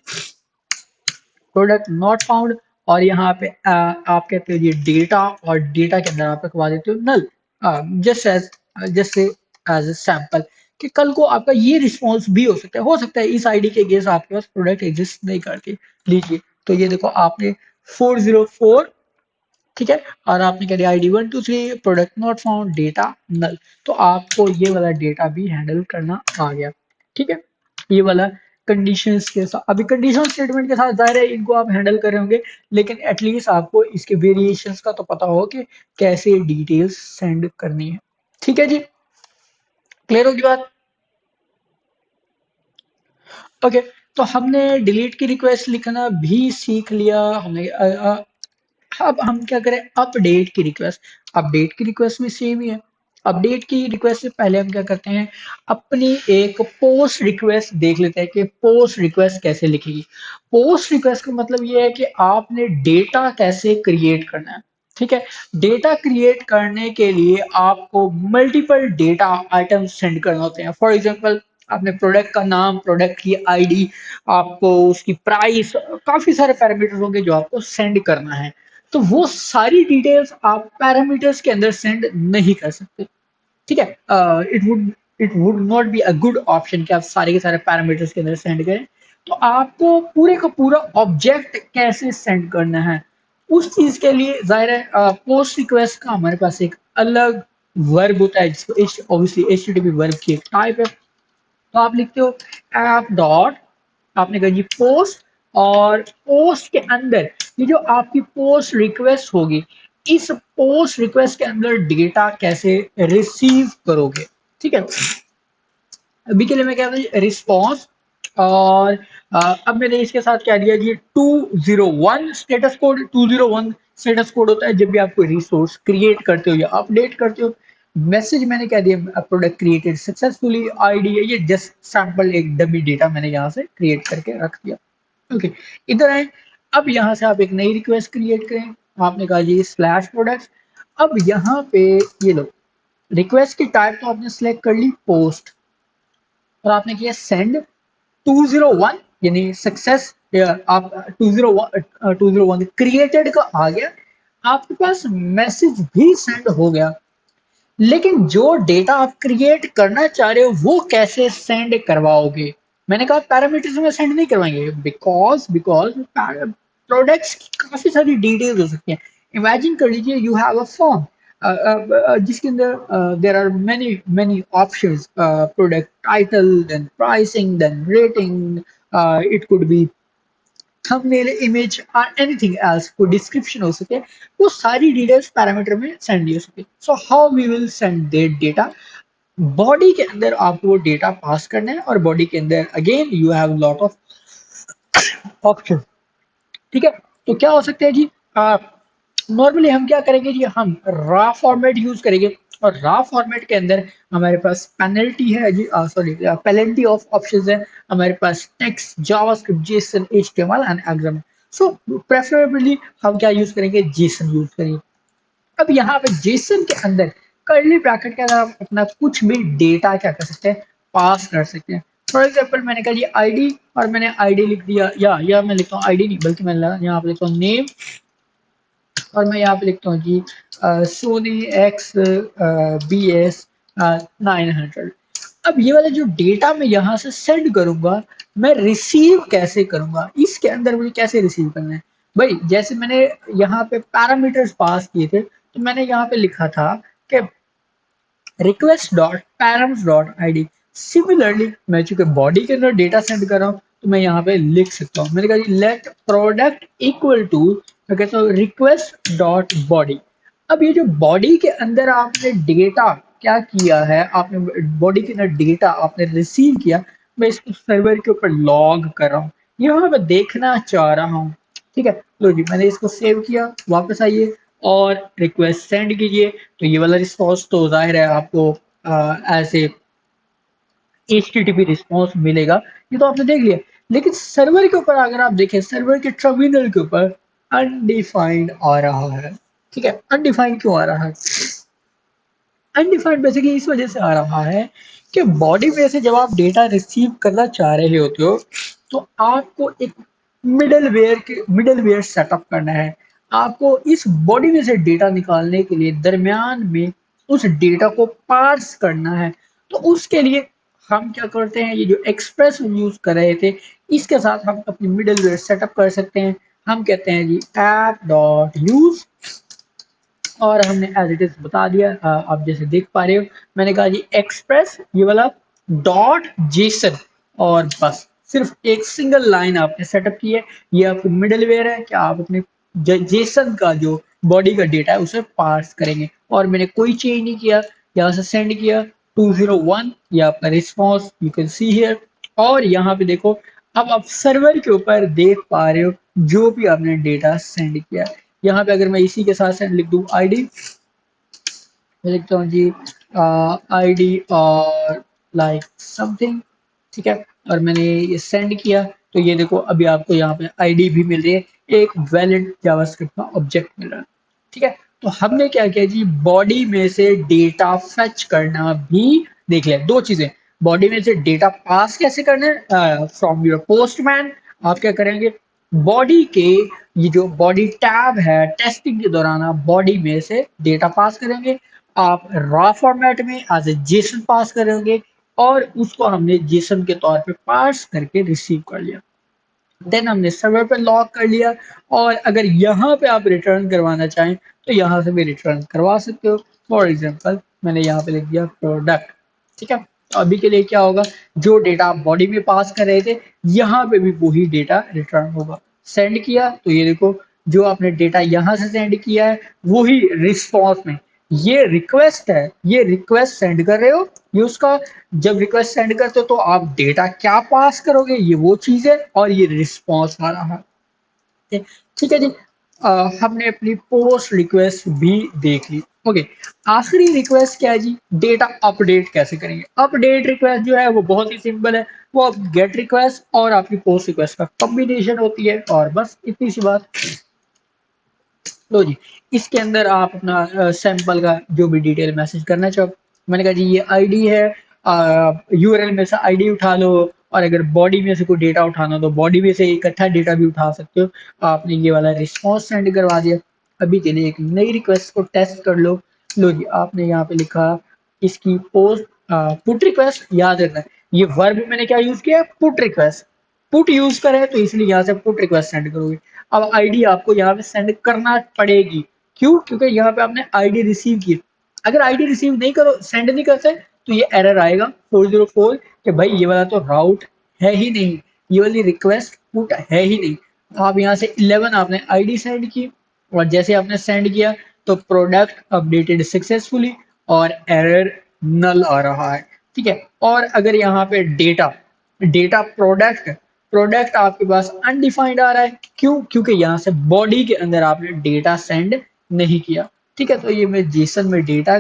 प्रोडक्ट नॉट फाउंड, और यहाँ पे आप कहते हो ये डेटा, और डेटा के अंदर आप रखवा देते हो नल, जस्ट एज जैसे एज ए सैंपल, कि कल को आपका ये रिस्पॉन्स भी हो सकता है इस आईडी के अगेंस्ट आपके पास प्रोडक्ट एग्जिस्ट नहीं करती। लीजिए, तो ये देखो आपने 404, ठीक है, और आपने कह दिया ID 1 2 3 product not found data null, तो आपको ये वाला डेटा भी हैंडल करना आ गया। ठीक है, ये वाला कंडीशंस के साथ, अभी कंडीशन स्टेटमेंट के साथ जाहिर है इनको आप हैंडल कर रहे होंगे, लेकिन एटलीस्ट आपको इसके वेरिएशंस का तो पता हो कि कैसे डिटेल्स सेंड करनी है। ठीक है जी, क्लियर होगी बात? ओके, तो हमने डिलीट की रिक्वेस्ट लिखना भी सीख लिया हमने। अब हम क्या करें, अपडेट की रिक्वेस्ट। अपडेट की रिक्वेस्ट भी सेम ही है। अपडेट की रिक्वेस्ट से पहले हम क्या करते हैं, अपनी एक पोस्ट रिक्वेस्ट देख लेते हैं कि पोस्ट रिक्वेस्ट कैसे लिखेगी। पोस्ट रिक्वेस्ट का मतलब ये है कि आपने डेटा कैसे क्रिएट करना है। ठीक है, डेटा क्रिएट करने के लिए आपको मल्टीपल डेटा आइटम सेंड करना होते हैं। फॉर एग्जांपल आपने प्रोडक्ट का नाम, प्रोडक्ट की आईडी, आपको उसकी प्राइस, काफी सारे पैरामीटर होंगे जो आपको सेंड करना है। तो वो सारी डिटेल्स आप पैरामीटर्स के अंदर सेंड नहीं कर सकते। ठीक है, it would not be a good option कि आप सारे के सारे पैरामीटर्स के अंदर सेंड करें। तो आपको पूरे का पूरा ऑब्जेक्ट कैसे सेंड करना है, उस चीज के लिए जाहिर है पोस्ट रिक्वेस्ट का हमारे पास एक अलग वर्ब होता है, जिसको ऑब्वियसली एचटीटीपी वर्ब की एक टाइप है। तो आप लिखते हो ऐप डॉट, आपने कहा जी पोस्ट, और पोस्ट के अंदर ये जो आपकी पोस्ट रिक्वेस्ट होगी, इस पोस्ट रिक्वेस्ट के अंदर डेटा कैसे रिसीव करोगे। ठीक है, अभी के लिए मैं कहता हूँ रिस्पॉन्स, और अब मैंने इसके साथ क्या दिया जी 201 स्टेटस कोड। 201 स्टेटस कोड होता है जब भी आप कोई रिसोर्स क्रिएट करते हो या अपडेट करते हो। मैसेज मैंने क्या दिया, प्रोडक्ट क्रिएटेड सक्सेसफुली, आईडी है ये जस्ट सैंपल एक डमी डेटा मैंने यहाँ से क्रिएट करके रख दिया। ओके, इधर आए, अब यहाँ से आप एक नई रिक्वेस्ट क्रिएट करें। आपने कहा जी स्लैश प्रोडक्ट्स। अब यहाँ पे ये लो, रिक्वेस्ट की टाइप तो आपने सेलेक्ट कर ली पोस्ट, और आपने किया सेंड 201, यानी सक्सेस, आप 201 क्रिएटेड का आ गया, आपके पास मैसेज भी सेंड हो गया। लेकिन जो डेटा आप क्रिएट करना चाह रहे हो वो कैसे सेंड करवाओगे। मैंने कहा पैरामीटर्स में सेंड नहीं करवाएंगे, बिकॉज बिकॉज प्रोडक्ट्स की काफी सारी डिटेल्स हो सकती हैं। इमेजिन कर लीजिए यू हैव अ फॉर्म जिसके अंदर there are many many options, product title, then pricing, then rating, it could be thumbnail, image और एनीथिंग एल्स, कोई डिस्क्रिप्शन हो सके, वो सारी डिटेल्स पैरामीटर में सेंड हो सके। So how we will send that data, body के अंदर आपको वो डेटा पास करना है, और बॉडी के अंदर again you have lot of option. ठीक है, तो क्या हो सकते हैं जी, नॉर्मली हम क्या करेंगे जी, हम रॉ फॉर्मेट यूज करेंगे, और रॉ फॉर्मेट के अंदर हमारे पास पेनल्टी है जी, सॉरी पेनल्टी ऑफ ऑप्शंस है, हमारे पास text, JavaScript, JSON, HTML and XML. So preferably हम क्या यूज करेंगे, जेसन यूज करेंगे। अब यहाँ पे जेसन के अंदर कर्ली ब्रैकेट के अंदर आप अपना कुछ भी डेटा क्या कर सकते हैं, पास कर सकते हैं। फॉर एग्जाम्पल मैंने कहा जी आईडी, और मैंने आईडी लिख दिया, या मैं लिखता हूँ आईडी नहीं बल्कि मैं यहाँ पे लिखता हूँ नेम, और मैं यहाँ पे लिखता हूँ जी सोनी एक्स बी एस 900। अब ये वाला जो डेटा मैं यहाँ से सेंड करूंगा, मैं रिसीव कैसे करूंगा, इसके अंदर मुझे कैसे रिसीव करना है। भाई जैसे मैंने यहाँ पे पैरामीटर्स पास किए थे, तो मैंने यहाँ पे लिखा था कि request dot params dot ID. Similarly मैं चूंकि बॉडी के अंदर डेटा सेंड कर रहा हूँ, तो मैं यहाँ पे लिख सकता हूँ, मैंने कहा लेट प्रोडक्ट इक्वल टू, मैं कहता हूँ रिक्वेस्ट डॉट बॉडी। अब ये जो बॉडी के अंदर आपने डेटा क्या किया है, आपने बॉडी के अंदर डेटा आपने रिसीव किया, मैं इसको सर्वर के ऊपर लॉग कर रहा हूँ, यहाँ पे देखना चाह रहा हूँ। ठीक है, लो जी मैंने इसको सेव किया, वापस आइए और रिक्वेस्ट सेंड कीजिए, तो ये वाला रिस्पॉन्स तो जाहिर है आपको ऐसे HTTP रिस्पॉन्स मिलेगा, ये तो आपने देख लिया। लेकिन सर्वर के ऊपर अगर आप देखें, सर्वर के टर्मिनल के ऊपर अनडिफाइंड आ रहा है। ठीक है, अनडिफाइंड क्यों आ रहा है, अनडिफाइंड बेसिकली इस वजह से आ रहा है कि बॉडी में से जब आप डेटा रिसीव करना चाह रहे होते हो, तो आपको एक मिडलवेयर सेटअप करना है। आपको इस बॉडी में से डेटा निकालने के लिए दरमियान में उस डेटा को पार्स करना है। तो उसके लिए हम क्या करते हैं, ये जो एक्सप्रेस हम यूज कर रहे थे, इसके साथ हम अपनी मिडलवेयर सेटअप कर सकते हैं। हम कहते हैं जी ऐप डॉट यूज, और हमने एज इट इज बता दिया, आप जैसे देख पा रहे हो, मैंने कहा जी एक्सप्रेस ये वाला डॉट जेसन, और बस सिर्फ एक सिंगल लाइन आपने सेटअप की है। ये आपको मिडलवेयर है कि आप अपने जेसन का जो बॉडी का डेटा है उसे पार्स करेंगे, और मैंने कोई चेंज नहीं किया, यहाँ से सेंड किया 201, ये आपका response you can see here. और यहाँ पे देखो, अब आप सर्वर के ऊपर देख पा रहे हो जो भी आपने डेटा सेंड किया। यहाँ पे अगर मैं इसी के साथ सेंड लिख दूँ आईडी, मैं लिखता हूँ जी आईडी और लाइक समथिंग। ठीक है, और मैंने ये सेंड किया, तो ये देखो अभी आपको यहाँ पे आईडी भी मिल रही है, एक वैलिड जावास्क्रिप्ट का ऑब्जेक्ट मिल रहा है। ठीक है, तो हमने क्या किया जी, बॉडी में से डेटा फेच करना भी देख लिया। दो चीजें, बॉडी में से डेटा पास कैसे करना है फ्रॉम योर पोस्टमैन, आप क्या करेंगे, बॉडी के ये जो बॉडी टैब है, टेस्टिंग के दौरान आप बॉडी में से डेटा पास करेंगे, आप रॉ फॉर्मेट में एज ए जेसन पास करेंगे, और उसको हमने जेसन के तौर पे पार्स करके रिसीव कर लिया। देन हमने सर्वर पे लॉग कर लिया, और अगर यहाँ पे आप रिटर्न करवाना चाहें तो यहाँ से भी रिटर्न करवा सकते हो। फॉर एग्जांपल मैंने यहाँ पे लिख दिया प्रोडक्ट, ठीक है। तो अभी के लिए क्या होगा, जो डेटा आप बॉडी में पास कर रहे थे यहाँ पे भी वही डेटा रिटर्न होगा। सेंड किया तो ये देखो, जो आपने डेटा यहाँ से सेंड किया है वही रिस्पॉन्स में, ये रिक्वेस्ट है, ये रिक्वेस्ट सेंड कर रहे हो, ये उसका, जब रिक्वेस्ट सेंड करते हो तो आप डेटा क्या पास करोगे ये वो चीज है, और ये रिस्पॉन्स आ रहा है। ठीक है जी। हमने अपनी पोस्ट रिक्वेस्ट भी देख ली। ओके, आखिरी रिक्वेस्ट क्या है जी, डेटा अपडेट कैसे करेंगे। अपडेट रिक्वेस्ट जो है वो बहुत ही सिंपल है, वो आप गेट रिक्वेस्ट और आपकी पोस्ट रिक्वेस्ट का कॉम्बिनेशन होती है, और बस इतनी सी बात। लो जी, इसके अंदर आप अपना सैंपल का जो भी डिटेल मैसेज करना चाहो, मैंने कहा जी ये आईडी है, यूआरएल में से आईडी उठा लो, और अगर बॉडी में से कोई डेटा उठाना हो तो बॉडी में से इकट्ठा डेटा भी उठा सकते हो। आपने ये वाला रिस्पॉन्स सेंड करवा दिया। अभी के लिए एक नई रिक्वेस्ट को टेस्ट कर लो। लो जी, आपने यहाँ पे लिखा इसकी पोस्ट पुट रिक्वेस्ट, याद रखना ये वर्ब मैंने क्या यूज किया, पुट रिक्वेस्ट। पुट यूज करें तो इसलिए यहाँ से पुट रिक्वेस्ट सेंड करोगे। अब आईडी आपको यहाँ पे सेंड करना पड़ेगी, क्यों, क्योंकि यहाँ पे आपने आईडी रिसीव की। अगर आईडी रिसीव नहीं करो, सेंड नहीं करते, तो ये एरर आएगा 404 कि भाई ये वाला तो राउट है ही नहीं, ये वाली रिक्वेस्ट पुट है ही नहीं। आप यहाँ से 11 आपने आईडी सेंड की, और जैसे आपने सेंड किया तो प्रोडक्ट अपडेटेड सक्सेसफुली, और एरर नल आ रहा है। ठीक है। और अगर यहाँ पे डेटा, डेटा प्रोडक्ट, प्रोडक्ट आपके पास अनडिफाइंड आ रहा है, क्यों, क्योंकि यहाँ से बॉडी के अंदर आपने डेटा सेंड नहीं किया। ठीक है। तो ये मैं जेसन में डेटा,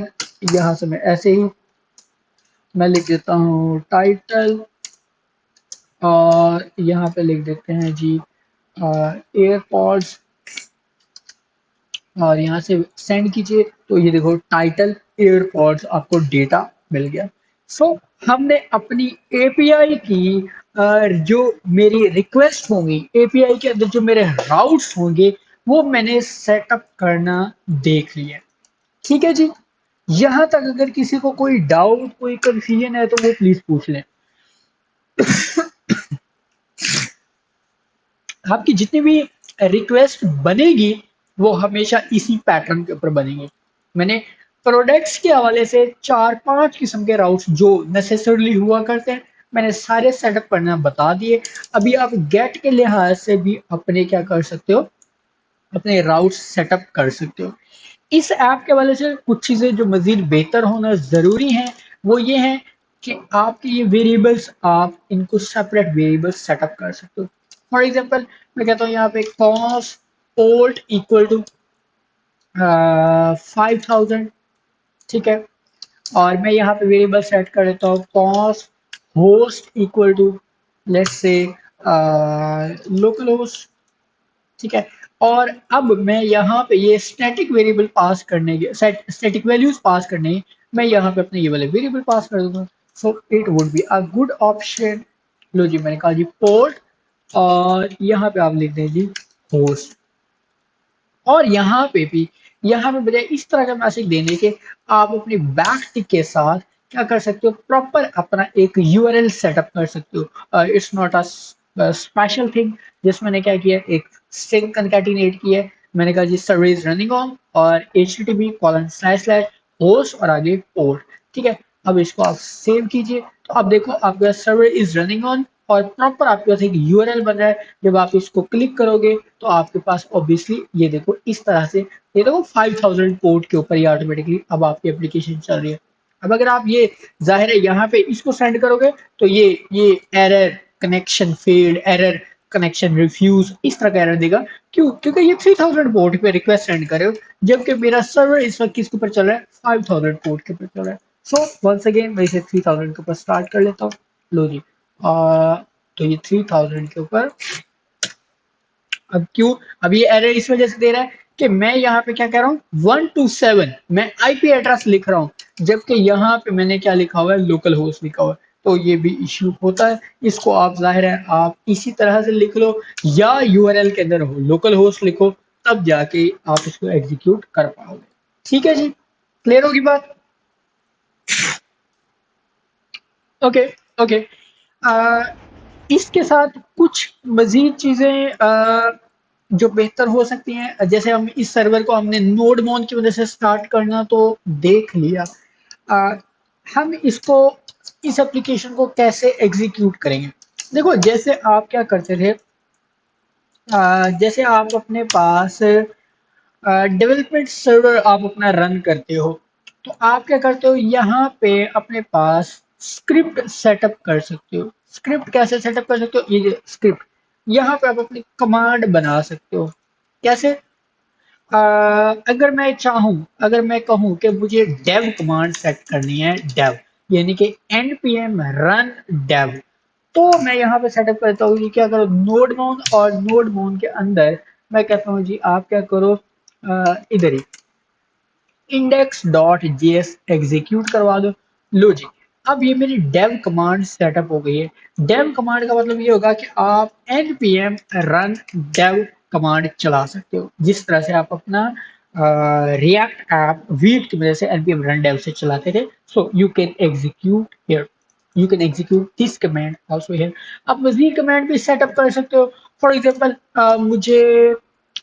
यहाँ से मैं ऐसे ही मैं लिख देता हूँ टाइटल, और यहाँ पे लिख देते हैं जी एयरपॉड्स, और यहाँ से सेंड कीजिए तो ये देखो टाइटल एयरपॉड्स आपको डेटा मिल गया। सो हमने अपनी एपीआई की जो मेरी रिक्वेस्ट होंगी, एपीआई के अंदर जो मेरे राउट्स होंगे वो मैंने सेटअप करना देख लिया। ठीक है जी। यहाँ तक अगर किसी को कोई डाउट, कोई कंफ्यूजन है तो वो प्लीज पूछ लें। आपकी जितनी भी रिक्वेस्ट बनेगी वो हमेशा इसी पैटर्न के ऊपर बनेगी। मैंने प्रोडक्ट्स के हवाले से 4-5 किस्म के राउट्स जो नेसेसरली हुआ करते हैं मैंने सारे सेटअप करना बता दिए। अभी आप गेट के लिहाज से भी अपने क्या कर सकते हो, अपने राउट्स सेटअप कर सकते हो। इस ऐप के हवाले से कुछ चीज़ें जो मज़ीद बेहतर होना ज़रूरी हैं वो ये है कि आपके ये वेरिएबल्स आप इनको सेपरेट वेरिएबल्स सेटअप कर सकते हो। फॉर एग्जांपल मैं कहता हूँ यहाँ पे कॉस ओल्ट इक्वल टू 5000, ठीक है। और मैं यहाँ पे वेरिएबल सेट कर देता हूँ cause host equal to let's say local host, ठीक है। और अब मैं यहाँ पे ये स्टैटिक वेरिएबल पास करने के स्टैटिक वैल्यूज पास करने हैं, मैं यहाँ पे अपने ये वाले वेरिएबल पास कर दूंगा। So it would be a good option. लो जी, मैंने कहा जी पोर्ट, और यहाँ पे आप लिख दें जी होस्ट। और यहाँ पे भी, यहाँ पे बजाय इस तरह का मैसेज देने के आप अपनी बैक टिक के साथ क्या कर सकते हो, प्रॉपर अपना एक यूआरएल सेटअप कर सकते हो। It's not a special thing. जिसमें मैंने क्या किया, एक स्ट्रिंग कंकैटिनेट किया है। मैंने कहा जी सर्वर इज रनिंग ऑन और http:// होस्ट और आगे पोर्ट, ठीक है। अब इसको आप सेव कीजिए तो अब देखो आपका सर्वर इज रनिंग ऑन, और प्रॉपर आपके पास एक यूआरएल बन रहा है। जब आप इसको क्लिक करोगे तो आपके पास ऑब्वियसली ये देखो इस तरह से, ये देखो 5000 पोर्ट के ऊपर ये ऑटोमेटिकली अब आपकी एप्लीकेशन चल रही है। अब अगर आप ये, जाहिर है यहाँ पे इसको सेंड करोगे तो ये error connection failed, error connection refuse, इस तरह का एरर देगा। क्यों, क्योंकि ये 3000 पोर्ट पे रिक्वेस्ट सेंड करे हो, जबकि मेरा सर्वर इस वक्त किसके ऊपर चल रहा है, 5000 पोर्ट के ऊपर चल रहा है। सो वंस अगेन मैं इसे 3000 के ऊपर स्टार्ट कर लेता हूँ। लो जी, तो ये 3000 के ऊपर, अब क्यों, अब ये एरर इस वजह से दे रहा है कि मैं यहाँ पे क्या कह रहा हूँ 127 मैं आईपी एड्रेस लिख रहा हूँ, जबकि यहाँ पे मैंने क्या लिखा हुआ है, लोकल होस्ट लिखा हुआ है। तो ये भी इश्यू होता है। इसको आप जाहिर है आप इसी तरह से लिख लो, या यूआरएल के अंदर हो लोकल होस्ट लिखो, तब जाके आप इसको एग्जीक्यूट कर पाओगे। ठीक है जी, क्लियर होगी बात। Okay, okay. इसके साथ कुछ मजीद चीजें जो बेहतर हो सकती हैं, जैसे हम इस सर्वर को हमने नोड मोन की वजह से स्टार्ट करना तो देख लिया। अ, हम इसको इस एप्लीकेशन को कैसे एग्जीक्यूट करेंगे? देखो जैसे आप क्या करते थे, जैसे आप अपने पास डेवलपमेंट सर्वर आप अपना रन करते हो, तो आप क्या करते हो, यहाँ पे अपने पास स्क्रिप्ट सेटअप कर सकते हो। स्क्रिप्ट कैसे सेटअप कर सकते हो? ये स्क्रिप्ट यहाँ पे आप अपनी कमांड बना सकते हो। कैसे? अ, अगर मैं चाहूँ, अगर मैं कहूँ कि मुझे डेव कमांड सेट करनी है, डेव यानी कि npm रन डेव, तो मैं यहाँ पे सेटअप करता हूँ कि क्या करो, नोड मोन, और नोड मोन के अंदर मैं कहता हूँ जी आप क्या करो, इधर ही इंडेक्स डॉट जेएस एग्जीक्यूट करवा दो। लो जी, अब ये मेरी डेव कमांड सेटअप हो गई है। डेव कमांड का मतलब ये होगा कि आप npm रन डेव कमांड चला सकते हो, जिस तरह से आप अपना रिएक्ट ऐप वीट की वजह से npm रन डेव से चलाते थे। सो you can execute here, you can execute this command also here. आप मजीद कमांड भी सेटअप कर सकते हो। फॉर एग्जांपल मुझे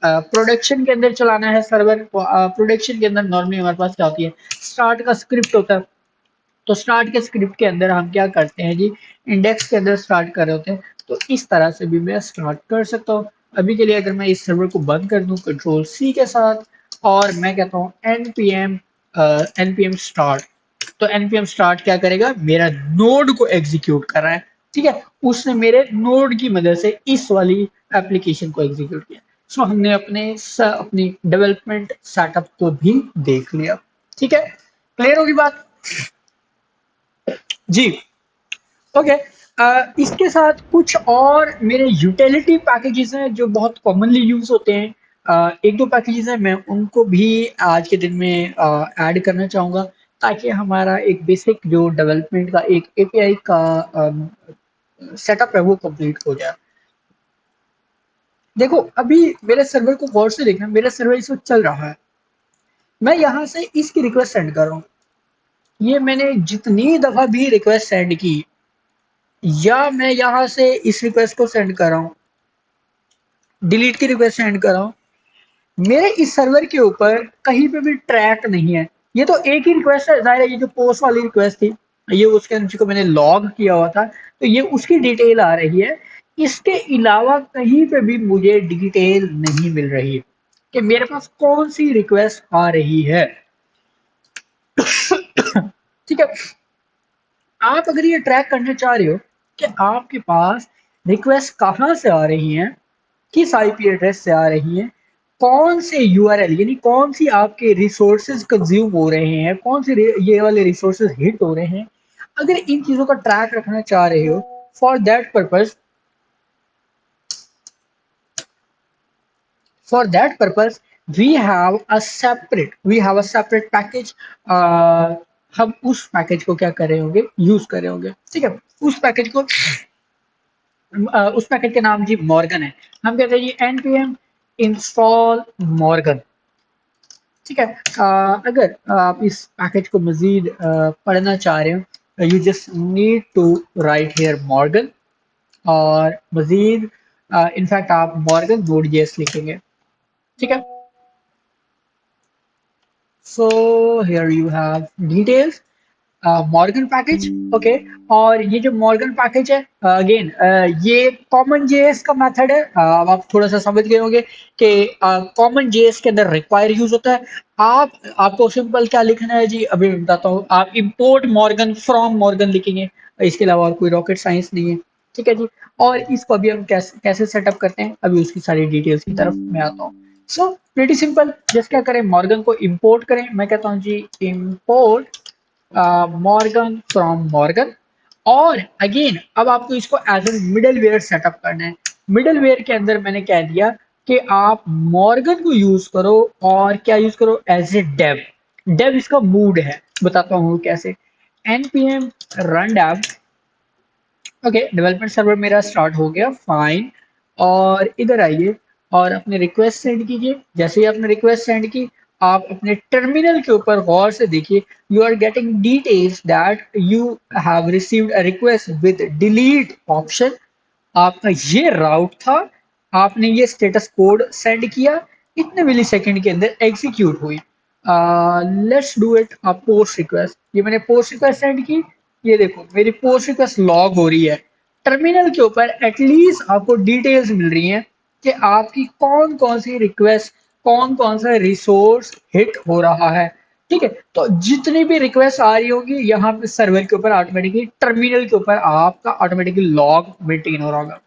प्रोडक्शन के अंदर चलाना है सर्वर। प्रोडक्शन के अंदर नॉर्मली हमारे पास क्या होती है, स्टार्ट का स्क्रिप्ट होता है। तो स्टार्ट के स्क्रिप्ट के अंदर हम क्या करते हैं जी, इंडेक्स के अंदर स्टार्ट कर रहे होते हैं। तो इस तरह से भी मैं स्टार्ट कर सकता हूँ। अभी के लिए अगर मैं इस सर्वर को बंद कर दूं कंट्रोल सी के साथ, और मैं कहता हूँ npm स्टार्ट, तो npm स्टार्ट क्या करेगा, मेरा नोड को एग्जीक्यूट कर रहा है। ठीक है, उसने मेरे नोड की मदद से इस वाली एप्लीकेशन को एग्जीक्यूट किया। सो हमने अपनी डेवलपमेंट सेटअप को भी देख लिया। ठीक है, क्लियर होगी बात? जी, ओके। इसके साथ कुछ और मेरे यूटिलिटी पैकेजेस हैं जो बहुत कॉमनली यूज होते हैं। एक दो पैकेजेस हैं, मैं उनको भी आज के दिन में ऐड करना चाहूँगा, ताकि हमारा एक बेसिक जो डेवलपमेंट का एक एपीआई का सेटअप है वो कंप्लीट हो जाए। देखो अभी मेरे सर्वर को गौर से देखना, मेरा सर्वर इस वक्त चल रहा है। मैं यहाँ से इसकी रिक्वेस्ट सेंड कर रहा हूँ। ये मैंने जितनी दफा भी रिक्वेस्ट सेंड की, या मैं यहाँ से इस रिक्वेस्ट को सेंड कर रहा हूँ, डिलीट की रिक्वेस्ट सेंड कर रहा हूँ, मेरे इस सर्वर के ऊपर कहीं पे भी ट्रैक नहीं है। ये तो एक ही रिक्वेस्ट है, जाहिर है ये जो पोस्ट वाली रिक्वेस्ट थी, ये उसके अंदर को मैंने लॉग किया हुआ था, तो ये उसकी डिटेल आ रही है। इसके अलावा कहीं पे भी मुझे डिटेल नहीं मिल रही कि मेरे पास कौन सी रिक्वेस्ट आ रही है। ठीक है, आप अगर ये ट्रैक करना चाह रहे हो कि आपके पास रिक्वेस्ट कहाँ से आ रही हैं, किस आईपी एड्रेस से आ रही हैं, कौन से यूआरएल यानी कौन सी आपके रिसोर्सेज कंज्यूम हो रहे हैं, कौन से ये वाले रिसोर्सेज हिट हो रहे हैं, अगर इन चीजों का ट्रैक रखना चाह रहे हो, for that purpose, for that purpose we have a separate package। हम उस पैकेज को क्या कर रहे होंगे, यूज कर रहे होंगे। ठीक है, उस पैकेज को उस पैकेज का नाम जी मॉर्गन है। हम कहते हैं जी npm इंस्टॉल मॉर्गन। ठीक है, अगर आप इस पैकेज को मजीद पढ़ना चाह रहे हो, you just need to write here Morgan, और मजीद इनफैक्ट आप मॉर्गन नोड जेएस लिखेंगे। ठीक है, so here you have details, Morgan package. Okay, और ये जो मॉर्गन पैकेज है, अगेन ये कॉमन जेएस का मेथड है। अब आप थोड़ा सा समझ गए होंगे कि कॉमन जेएस के अंदर रिक्वायर यूज होता है। आपको सिंपल क्या लिखना है जी, अभी मैं बताता हूँ। आप इंपोर्ट मॉर्गन फ्रॉम मॉर्गन लिखेंगे, इसके अलावा और कोई रॉकेट साइंस नहीं है। ठीक है जी, और इसको अभी हम कैसे कैसे सेटअप करते हैं, अभी उसकी सारी डिटेल्स की तरफ मैं आता हूँ। सो प्रीटी सिंपल, जस्ट क्या करें, मॉर्गन को इंपोर्ट करें। मैं कहता हूँ जी इंपोर्ट मॉर्गन फ्रॉम मॉर्गन, और अगेन अब आपको इसको as a middleware setup करना है। मिडल वेयर के अंदर मैंने कह दिया कि आप मॉर्गन को यूज करो, और क्या यूज करो, एज ए डेव। डेव इसका मूड है, बताता हूँ कैसे। npm run dev. Okay, development server मेरा स्टार्ट हो गया, फाइन। और इधर आइए और अपने रिक्वेस्ट सेंड कीजिए। जैसे ही आपने रिक्वेस्ट सेंड की, आप अपने टर्मिनल के ऊपर गौर से देखिए, you are getting details that you have received a request with delete option. आपका ये राउट था, आपने ये स्टेटस कोड सेंड किया, इतने मिली सेकेंड के अंदर एग्जीक्यूट हुई। Let's do it a post request. ये मैंने पोस्ट रिक्वेस्ट सेंड की, ये देखो मेरी पोस्ट रिक्वेस्ट लॉग हो रही है। टर्मिनल के ऊपर एटलीस्ट आपको डिटेल्स मिल रही हैं कि आपकी कौन कौन सी रिक्वेस्ट, कौन कौन सा रिसोर्स हिट हो रहा है। ठीक है, तो जितनी भी रिक्वेस्ट आ रही होगी यहाँ पे सर्वर के ऊपर ऑटोमेटिकली, टर्मिनल के ऊपर आपका ऑटोमेटिकली लॉग मेंटेन हो रहा होगा।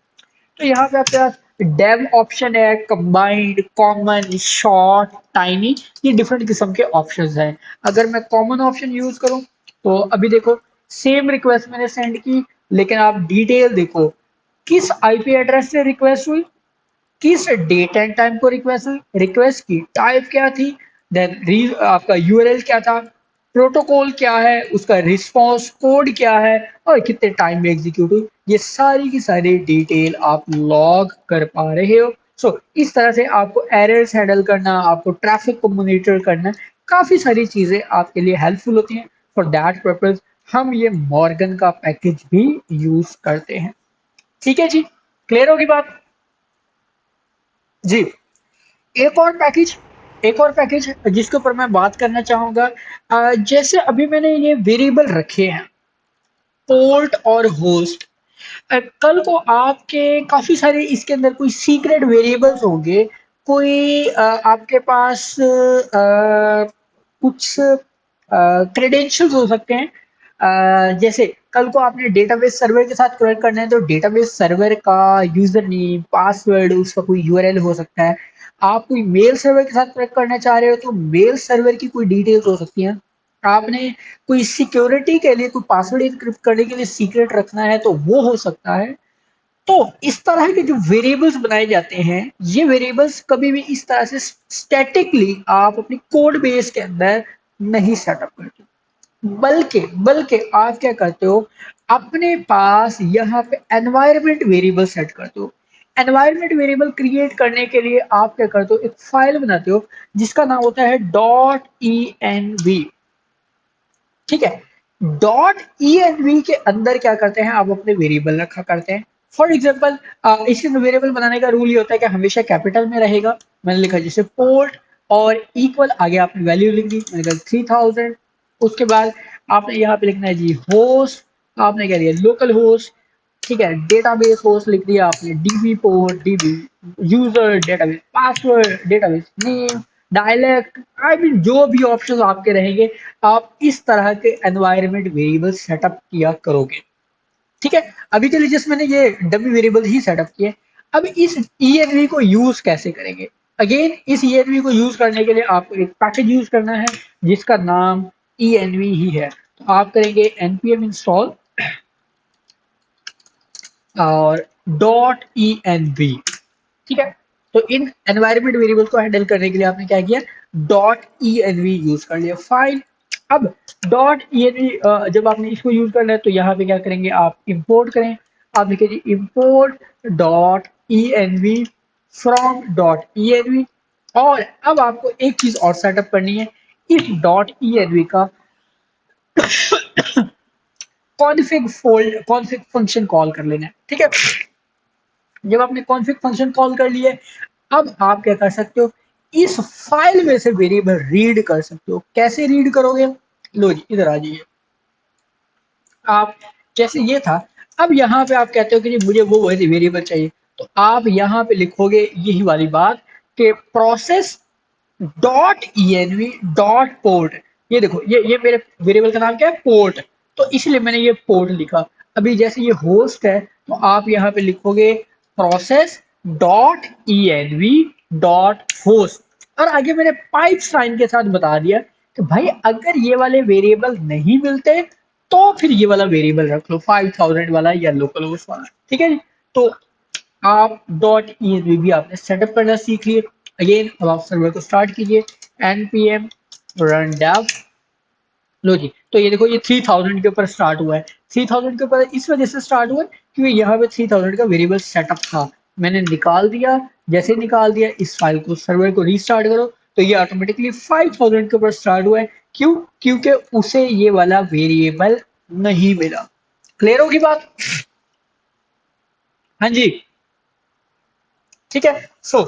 तो यहाँ पे आपके पास डेव ऑप्शन है, कंबाइंड, कॉमन, शॉर्ट, टाइनी, ये डिफरेंट किस्म के ऑप्शंस हैं। अगर मैं कॉमन ऑप्शन यूज करूं तो अभी देखो सेम रिक्वेस्ट मैंने सेंड की, लेकिन आप डिटेल देखो किस आईपी एड्रेस से रिक्वेस्ट हुई, किस डेट एंड टाइम को रिक्वेस्ट हुई, रिक्वेस्ट की टाइप क्या थी, देन आपका यूआरएल क्या था, प्रोटोकॉल क्या है, उसका रिस्पांस कोड क्या है, और कितने टाइम में एग्जीक्यूट हुई, ये सारी की सारी डिटेल आप लॉग कर पा रहे हो। सो इस तरह से आपको एरर्स हैंडल करना, आपको ट्रैफिक को मॉनिटर करना, काफी सारी चीजें आपके लिए हेल्पफुल होती हैं। फॉर दैट पर्पज हम ये मॉर्गन का पैकेज भी यूज करते हैं। ठीक है जी, क्लियर होगी बात? जी, एक और पैकेज, एक और पैकेज जिसके ऊपर मैं बात करना चाहूंगा, जैसे अभी मैंने ये वेरिएबल रखे हैं पोर्ट और होस्ट, कल को आपके काफी सारे इसके अंदर कोई सीक्रेट वेरिएबल्स होंगे, कोई आपके पास कुछ क्रेडेंशियल्स हो सकते हैं। जैसे कल को आपने डेटाबेस सर्वर के साथ कनेक्ट करना है तो डेटाबेस सर्वर का यूजर नेम, पासवर्ड, उसका कोई यूआरएल हो सकता है। आप कोई मेल सर्वर के साथ कनेक्ट करना चाह रहे हो तो मेल सर्वर की कोई डिटेल्स हो सकती हैं। आपने कोई सिक्योरिटी के लिए कोई पासवर्ड एनक्रिप्ट करने के लिए सीक्रेट रखना है तो वो हो सकता है। तो इस तरह के जो वेरिएबल्स बनाए जाते हैं, ये वेरिएबल्स कभी भी इस तरह से स्टैटिकली आप अपनी कोड बेस के अंदर नहीं सेटअप करते, बल्कि बल्कि आप क्या करते हो, अपने पास यहाँ पे एनवायरमेंट वेरिएबल सेट करते हो। एनवायरमेंट वेरिएबल क्रिएट करने के लिए आप क्या करते हो, एक फाइल बनाते हो जिसका नाम होता है डॉट ई एन वी। ठीक है, डॉट ई एन वी के अंदर क्या करते हैं, आप अपने वेरिएबल रखा करते हैं। फॉर एग्जाम्पल इसी वेरिएबल बनाने का रूल ये होता है कि हमेशा कैपिटल में रहेगा। मैंने लिखा जैसे पोर्ट और इक्वल, आगे आपने वैल्यू लिख दी, मैंने कहा 3000। उसके बाद आपने यहाँ पे लिखना है जी होस्ट, आपने क्या दिया लोकल होस्ट। ठीक है, डेटाबेस होस्ट लिख दिया आपने, dB port, dB user, database password, database name, dialect, I mean जो भी ऑप्शन आपके रहेंगे, आप इस तरह के एनवायरनमेंट वेरिएबल सेटअप किया करोगे। ठीक है, अभी के लिए जस्ट मैंने ये डमी वेरिएबल ही सेटअप किए। अब इस ईएनवी को यूज कैसे करेंगे? अगेन इस ईएनवी को यूज करने के लिए आपको एक पैकेज यूज करना है जिसका नाम ईएनवी ही है। तो आप करेंगे npm इंस्टॉल और डॉट ई एन वी। ठीक है, तो इन एनवायरमेंट वेरिएबल को हैंडल करने के लिए आपने क्या किया, dot E N V use कर लिया फाइल। अब डॉट ई एन वी जब आपने इसको यूज करना है तो यहाँ पे क्या करेंगे, आप इंपोर्ट करें। आप लिखिए import dot E N V from dot E N V. और अब आपको एक चीज और सेटअप करनी है, इस डॉट ई एन वी का config fold, config function call कर लेना है। ठीक है, जब आपने कॉन्फ़िग फंक्शन कॉल कर लिया, अब आप क्या कर सकते हो, इस फाइल में से वेरिएबल रीड कर सकते हो। कैसे रीड करोगे, लो जी इधर आ जाइए। आप जैसे ये था, अब यहाँ पे आप कहते हो कि जी मुझे वो वेरिएबल चाहिए, तो आप यहाँ पे लिखोगे यही वाली बात कि process dot env dot port. ये देखो ये मेरे वेरिएबल का नाम क्या है, पोर्ट, तो इसलिए मैंने ये पोर्ट लिखा। अभी जैसे ये होस्ट है तो आप यहाँ पे लिखोगे process dot env dot host, और आगे मैंने पाइप साइन के साथ बता दिया कि भाई अगर ये वाले वेरिएबल नहीं मिलते तो फिर ये वाला वेरिएबल रख लो 5000 वाला या लोकल होस्ट वाला। ठीक है जी, तो आप डॉट ई भी आपने सेटअप करना सीख लिए। अगेन अब आप सर्वर को स्टार्ट कीजिए, npm run dev। लो जी, तो ये देखो ये 3000 के ऊपर स्टार्ट हुआ है। 3000 के ऊपर इस वजह से स्टार्ट हुआ है क्योंकि यहाँ पे 3000 का वेरिएबल सेटअप था, मैंने निकाल दिया। जैसे निकाल दिया, इस फाइल को सर्वर को रीस्टार्ट करो तो ये ऑटोमेटिकली 5000 के ऊपर स्टार्ट हुआ है। क्यों? क्योंकि उसे ये वाला वेरिएबल नहीं मिला। क्लियर होगी बात? हाँ जी। ठीक है। सो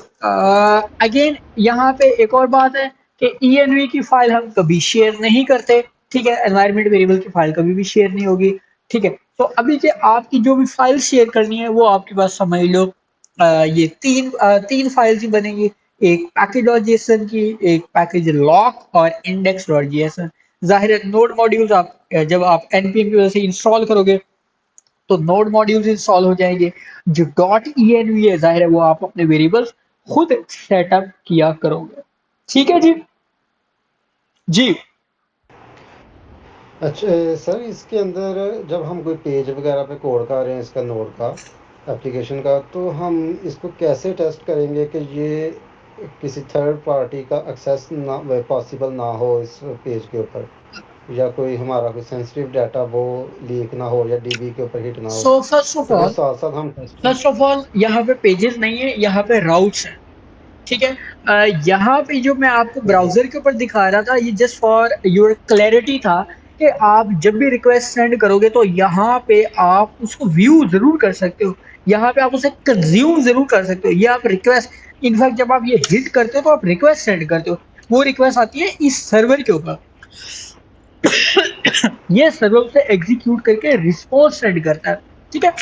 अगेन यहाँ पे एक और बात है कि ENV की फाइल हम कभी शेयर नहीं करते। ठीक है, एनवायरमेंट वेरिएबल की फाइल कभी भी शेयर नहीं होगी। ठीक है, तो अभी जो आपकी जो भी फाइल शेयर करनी है वो आपके पास समझ लो ये तीन फाइल्स ही बनेंगी। एक पैकेज डॉट जेसन की, एक पैकेज लॉक और इंडेक्स डॉट जेसन। जाहिर है नोड मॉड्यूल्स आप जब आप npm की वजह से इंस्टॉल करोगे तो नोड मॉड्यूल्स इंस्टॉल हो जाएंगे। जो डॉट env है जाहिर है वो आप अपने वेरिएबल्स खुद सेटअप किया करोगे। ठीक है जी। जी। अच्छा सर, इसके अंदर जब हम कोई पेज वगैरह पे कोड कर रहे हैं इसका, नोड का, एप्लीकेशन का, तो हम इसको कैसे टेस्ट करेंगे कि ये किसी थर्ड पार्टी का एक्सेस ना पॉसिबल ना हो इस पेज के ऊपर, या कोई हमारा कोई सेंसिटिव डाटा वो लीक ना हो, या डीबी के ऊपर हिट ना हो। सो फर्स्ट ऑफ तो वो ऑल साथ साथ हम टेस्टिंग। फर्स्ट ऑफ ऑल यहाँ पे पेजेस नहीं है, यहाँ पे राउट्स हैं। ठीक है। यहाँ पे जो मैं आपको ब्राउजर के ऊपर दिखा रहा था ये जस्ट फॉर योर क्लैरिटी था कि आप जब भी रिक्वेस्ट सेंड करोगे तो यहाँ पे आप उसको व्यू जरूर कर सकते हो। यहाँ पे आप उसे कंज्यूम जरूर कर सकते हो। ये आप रिक्वेस्ट, इनफैक्ट जब आप ये हिट करते हो तो आप रिक्वेस्ट सेंड करते हो, वो रिक्वेस्ट आती है इस सर्वर के ऊपर। ये सर्वर उसे एग्जीक्यूट करके रिस्पॉन्स सेंड करता है। ठीक है।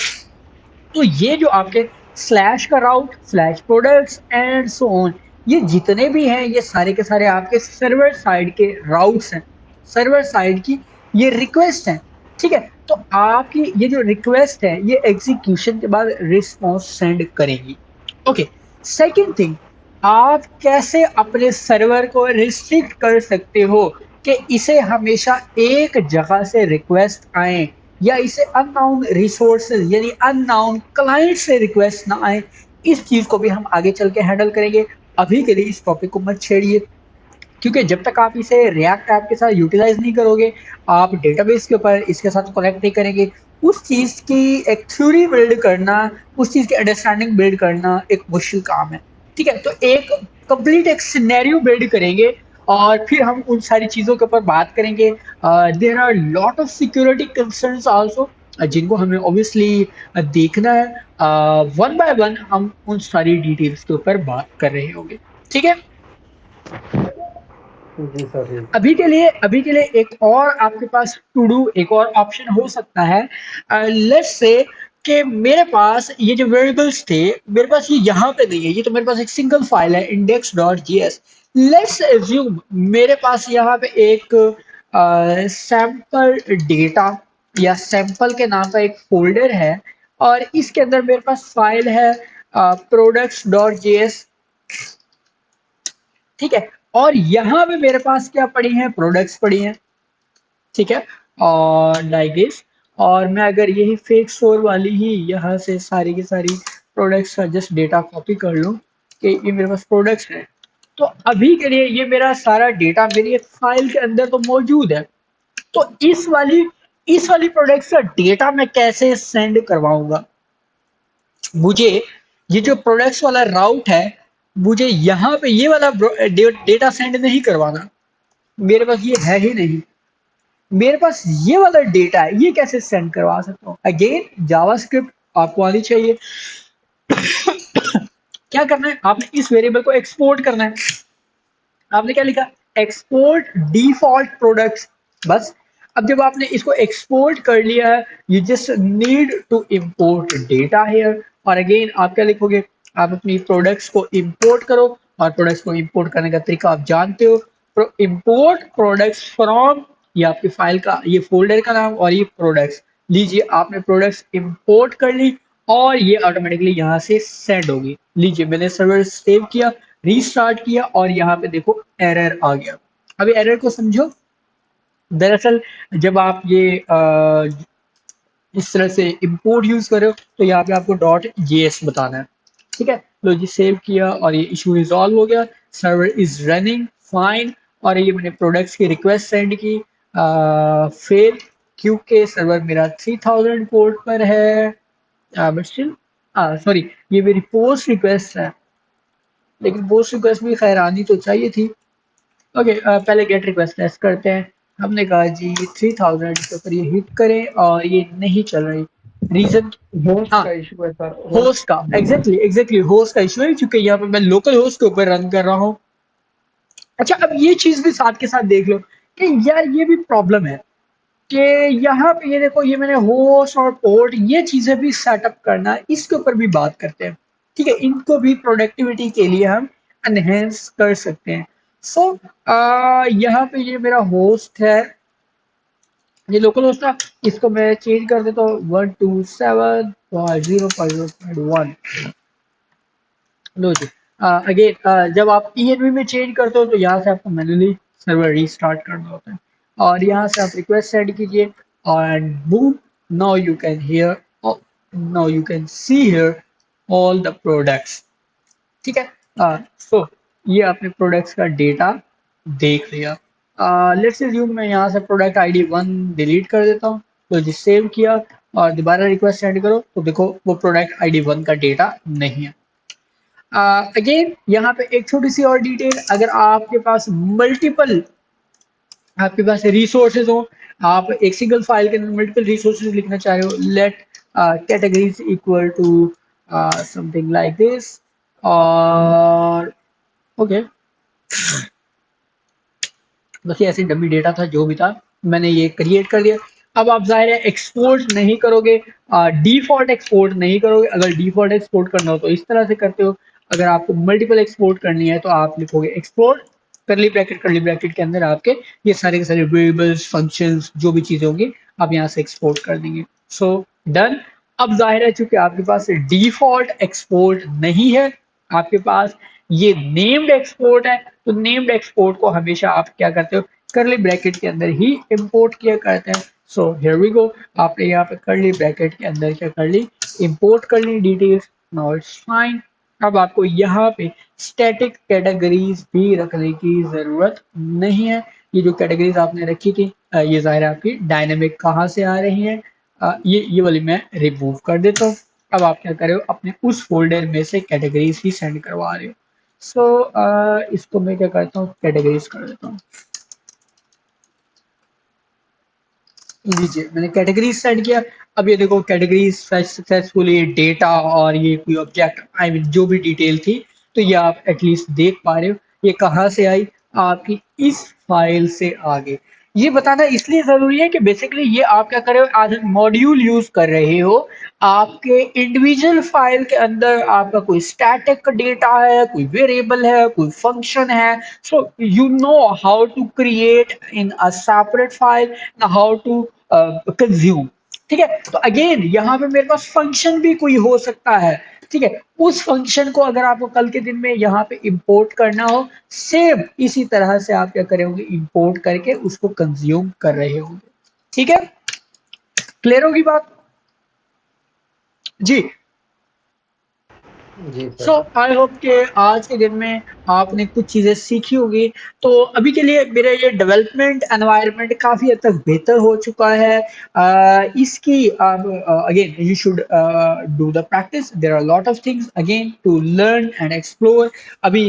तो ये जो आपके स्लैश का route, slash products and so on, ये जितने भी हैं ये सारे के सारे आपके सर्वर साइड के राउट्स हैं, सर्वर साइड की ये रिक्वेस्ट हैं। ठीक है, तो आपकी ये जो रिक्वेस्ट है ये एग्जीक्यूशन के बाद रिस्पॉन्स सेंड करेगी। ओके। सेकंड थिंग, आप कैसे अपने सर्वर को रिस्ट्रिक्ट कर सकते हो कि इसे हमेशा एक जगह से रिक्वेस्ट आए या इसे अननाउन रिसोर्सेज यानी अननाउन क्लाइंट से रिक्वेस्ट ना आए। इस चीज को भी हम आगे चल के हैंडल करेंगे। अभी के लिए इस टॉपिक को मत छेड़िए, क्योंकि जब तक आप इसे रिएक्ट ऐप के साथ यूटिलाइज नहीं करोगे, आप डेटाबेस के ऊपर इसके साथ कनेक्ट नहीं करेंगे, उस चीज की एक थ्योरी बिल्ड करना, उस चीज की अंडरस्टैंडिंग बिल्ड करना एक मुश्किल काम है। ठीक है, तो एक कंप्लीट एक सिनेरियो बिल्ड करेंगे और फिर हम उन सारी चीजों के ऊपर बात करेंगे। There are lot of security concerns also जिनको हमें ऑब्वियसली देखना है। वन बाय वन हम उन सारी डिटेल्स के ऊपर बात कर रहे होंगे। ठीक है। जी सर, ठीक है। अभी के लिए एक और आपके पास टू डू एक और ऑप्शन हो सकता है। लेट्स से कि मेरे पास ये जो वेरिएबल्स थे, मेरे पास ये यहाँ पे नहीं है, ये तो मेरे पास एक सिंगल फाइल है index.js। लेट्स एज्यूम मेरे पास यहाँ पे एक सैंपल डेटा या सैंपल के नाम का एक फोल्डर है और इसके अंदर मेरे पास फाइल है products.js। ठीक है, और यहाँ पे मेरे पास क्या पड़ी है, प्रोडक्ट्स पड़ी हैं। ठीक है, और लाइक दिस, और मैं अगर यही फेक स्टोर वाली ही यहाँ से सारी की सारी प्रोडक्ट्स का जस्ट डेटा कॉपी कर लूँ कि ये मेरे पास प्रोडक्ट्स हैं, तो अभी के लिए ये मेरा सारा डेटा मेरी एक फाइल के अंदर तो मौजूद है। तो इस वाली प्रोडक्ट्स का डेटा मैं कैसे सेंड करवाऊंगा? मुझे ये जो प्रोडक्ट्स वाला राउट है, मुझे यहाँ पे ये वाला डेटा सेंड नहीं करवाना, मेरे पास ये है ही नहीं। मेरे पास ये वाला डेटा है, ये कैसे सेंड करवा सकता हूँ? अगेन जावास्क्रिप्ट आपको आनी चाहिए। क्या करना है, आपने इस वेरिएबल को एक्सपोर्ट करना है। आपने क्या लिखा, एक्सपोर्ट डिफॉल्ट प्रोडक्ट्स, बस। अब जब आपने इसको एक्सपोर्ट कर लिया है, you just need to import data here. और अगेन आप क्या लिखोगे, आप अपनी प्रोडक्ट्स को इंपोर्ट करो, और प्रोडक्ट्स को इंपोर्ट करने का तरीका आप जानते हो, इंपोर्ट प्रोडक्ट्स फ्रॉम, ये आपकी फाइल का ये फोल्डर का नाम और ये प्रोडक्ट्स। लीजिए आपने प्रोडक्ट्स इंपोर्ट कर ली और ये ऑटोमेटिकली यहाँ से सेंड होगी। लीजिए मैंने सर्वर सेव किया, रीस्टार्ट किया और यहाँ पे देखो एरर आ गया। अभी एरर को समझो। दरअसल जब आप ये इस तरह से इंपोर्ट यूज करो तो यहाँ पे आपको डॉट जेएस बताना है। ठीक है, लो जी सेव किया और ये इशू रिजॉल्व हो गया, सर्वर इज रनिंग फाइन। और ये मैंने प्रोडक्ट्स की रिक्वेस्ट सेंड की, फेल, क्योंकि सर्वर मेरा 3000 पोर्ट पर है। बट स्टिल, सॉरी, ये मेरी पोस्ट रिक्वेस्ट है, लेकिन पोस्ट रिक्वेस्ट भी खैर आनी तो चाहिए थी। ओके, पहले गेट रिक्वेस्ट टेस्ट करते हैं। हमने कहा जी 3000 के ऊपर ये हिट करें और ये नहीं चल रही। रीजन, होस्ट हाँ, का इशू है सर, होस्ट। होस्ट का, एग्जैक्टली एग्जैक्टली होस्ट का इशू है, क्योंकि यहाँ पे मैं लोकल होस्ट के ऊपर रन कर रहा हूँ। अच्छा, अब ये चीज भी साथ के साथ देख लो कि यार ये भी प्रॉब्लम है कि यहाँ पे ये देखो, ये मैंने होस्ट और पोर्ट ये चीजें भी सेटअप करना है, इसके ऊपर भी बात करते हैं। ठीक है, इनको भी प्रोडक्टिविटी के लिए हम एनहेंस कर सकते हैं। सो यहाँ पे ये मेरा होस्ट है, ये लोकल होस्ट था, इसको मैं चेंज कर देता हूँ 127.0.0.1। लो जी। अगेन जब आप पीएनबी में चेंज करते हो तो यहाँ से आपको मैन्युअली सर्वर रीस्टार्ट करना होता है, और यहाँ से आप रिक्वेस्ट सेंड कीजिए, and boom, now you can hear, now you can see here all the products. ठीक है, सो ये आपने प्रोडक्ट्स का डेटा देख लिया। लेट्स अज्यूम मैं यहाँ से प्रोडक्ट आईडी 1 डिलीट कर देता हूँ, तो जी सेव किया और दोबारा रिक्वेस्ट सेंड करो तो देखो वो प्रोडक्ट आईडी 1 का डेटा नहीं है। अगेन यहाँ पे एक छोटी सी और डिटेल, अगर आपके पास मल्टीपल, आपके पास रिसोर्सेज हो, आप एक सिंगल फाइल के अंदर मल्टीपल रिसोर्सेज लिखना चाह रहे हो, let categories equal to something like this, और ओके, बस ये ऐसे डमी डेटा था जो भी था, मैंने ये क्रिएट कर दिया। अब आप जाहिर है एक्सपोर्ट नहीं करोगे, डिफॉल्ट एक्सपोर्ट नहीं करोगे। अगर डिफॉल्ट एक्सपोर्ट करना हो तो इस तरह से करते हो, अगर आपको मल्टीपल एक्सपोर्ट करनी है तो आप लिखोगे एक्सपोर्ट करली ब्रैकेट के अंदर आपके ये सारे के सारे वेरिएबल्स, फंक्शंस, जो भी चीजें होंगी आप यहाँ से एक्सपोर्ट कर देंगे। So done. अब जाहिर है चूंकि आपके पास डिफॉल्ट एक्सपोर्ट नहीं है, आपके पास ये नेम्ड एक्सपोर्ट है, तो नेम्ड एक्सपोर्ट को हमेशा आप क्या करते हो, करली ब्रैकेट के अंदर ही इंपोर्ट किया करते हैं। सो हियर वी गो, आपने यहाँ पे करली ब्रैकेट के अंदर क्या कर ली, इंपोर्ट कर ली डिटेल्स। Now it's fine. अब आपको यहाँ पे स्टैटिक कैटेगरीज भी रखने की जरूरत नहीं है। ये जो कैटेगरीज आपने रखी थी, ये जाहिर है आपकी डायनेमिक कहाँ से आ रही है, ये वाली मैं रिमूव कर देता हूँ। अब आप क्या कर रहे हो, अपने उस फोल्डर में से कैटेगरीज ही सेंड करवा रहे हो। इसको मैं क्या करता हूँ, कैटेगरीज कर देता हूँ। लीजिए मैंने कैटेगरीज सेट किया। अब ये देखो कैटेगरीज सक्सेसफुली डेटा और ये कोई ऑब्जेक्ट, आई मीन जो भी डिटेल थी, तो ये आप एटलीस्ट देख पा रहे हो। ये कहाँ से आई, आपकी इस फाइल से आगे। ये बताना इसलिए जरूरी है कि बेसिकली ये आप क्या कर रहे हो, आज मॉड्यूल यूज कर रहे हो, आपके इंडिविजुअल फाइल के अंदर आपका कोई स्टैटिक डेटा है, कोई वेरिएबल है, कोई फंक्शन है। So you know how to create in a separate file, how to consume. ठीक है, तो अगेन यहाँ पे मेरे पास फंक्शन भी कोई हो सकता है। ठीक है, उस फंक्शन को अगर आपको कल के दिन में यहाँ पे इंपोर्ट करना हो, सेम इसी तरह से आप क्या करेंगे, इंपोर्ट करके उसको कंज्यूम कर रहे होंगे। ठीक है, क्लियर होगी बात जी। जी सो सर। आई होप कि आज के दिन में आपने कुछ चीज़ें सीखी होगी। तो अभी के लिए मेरा ये डेवलपमेंट एनवायरनमेंट काफ़ी हद तक बेहतर हो चुका है। इसकी again you should do the practice, there are lot of things again to learn and explore. अभी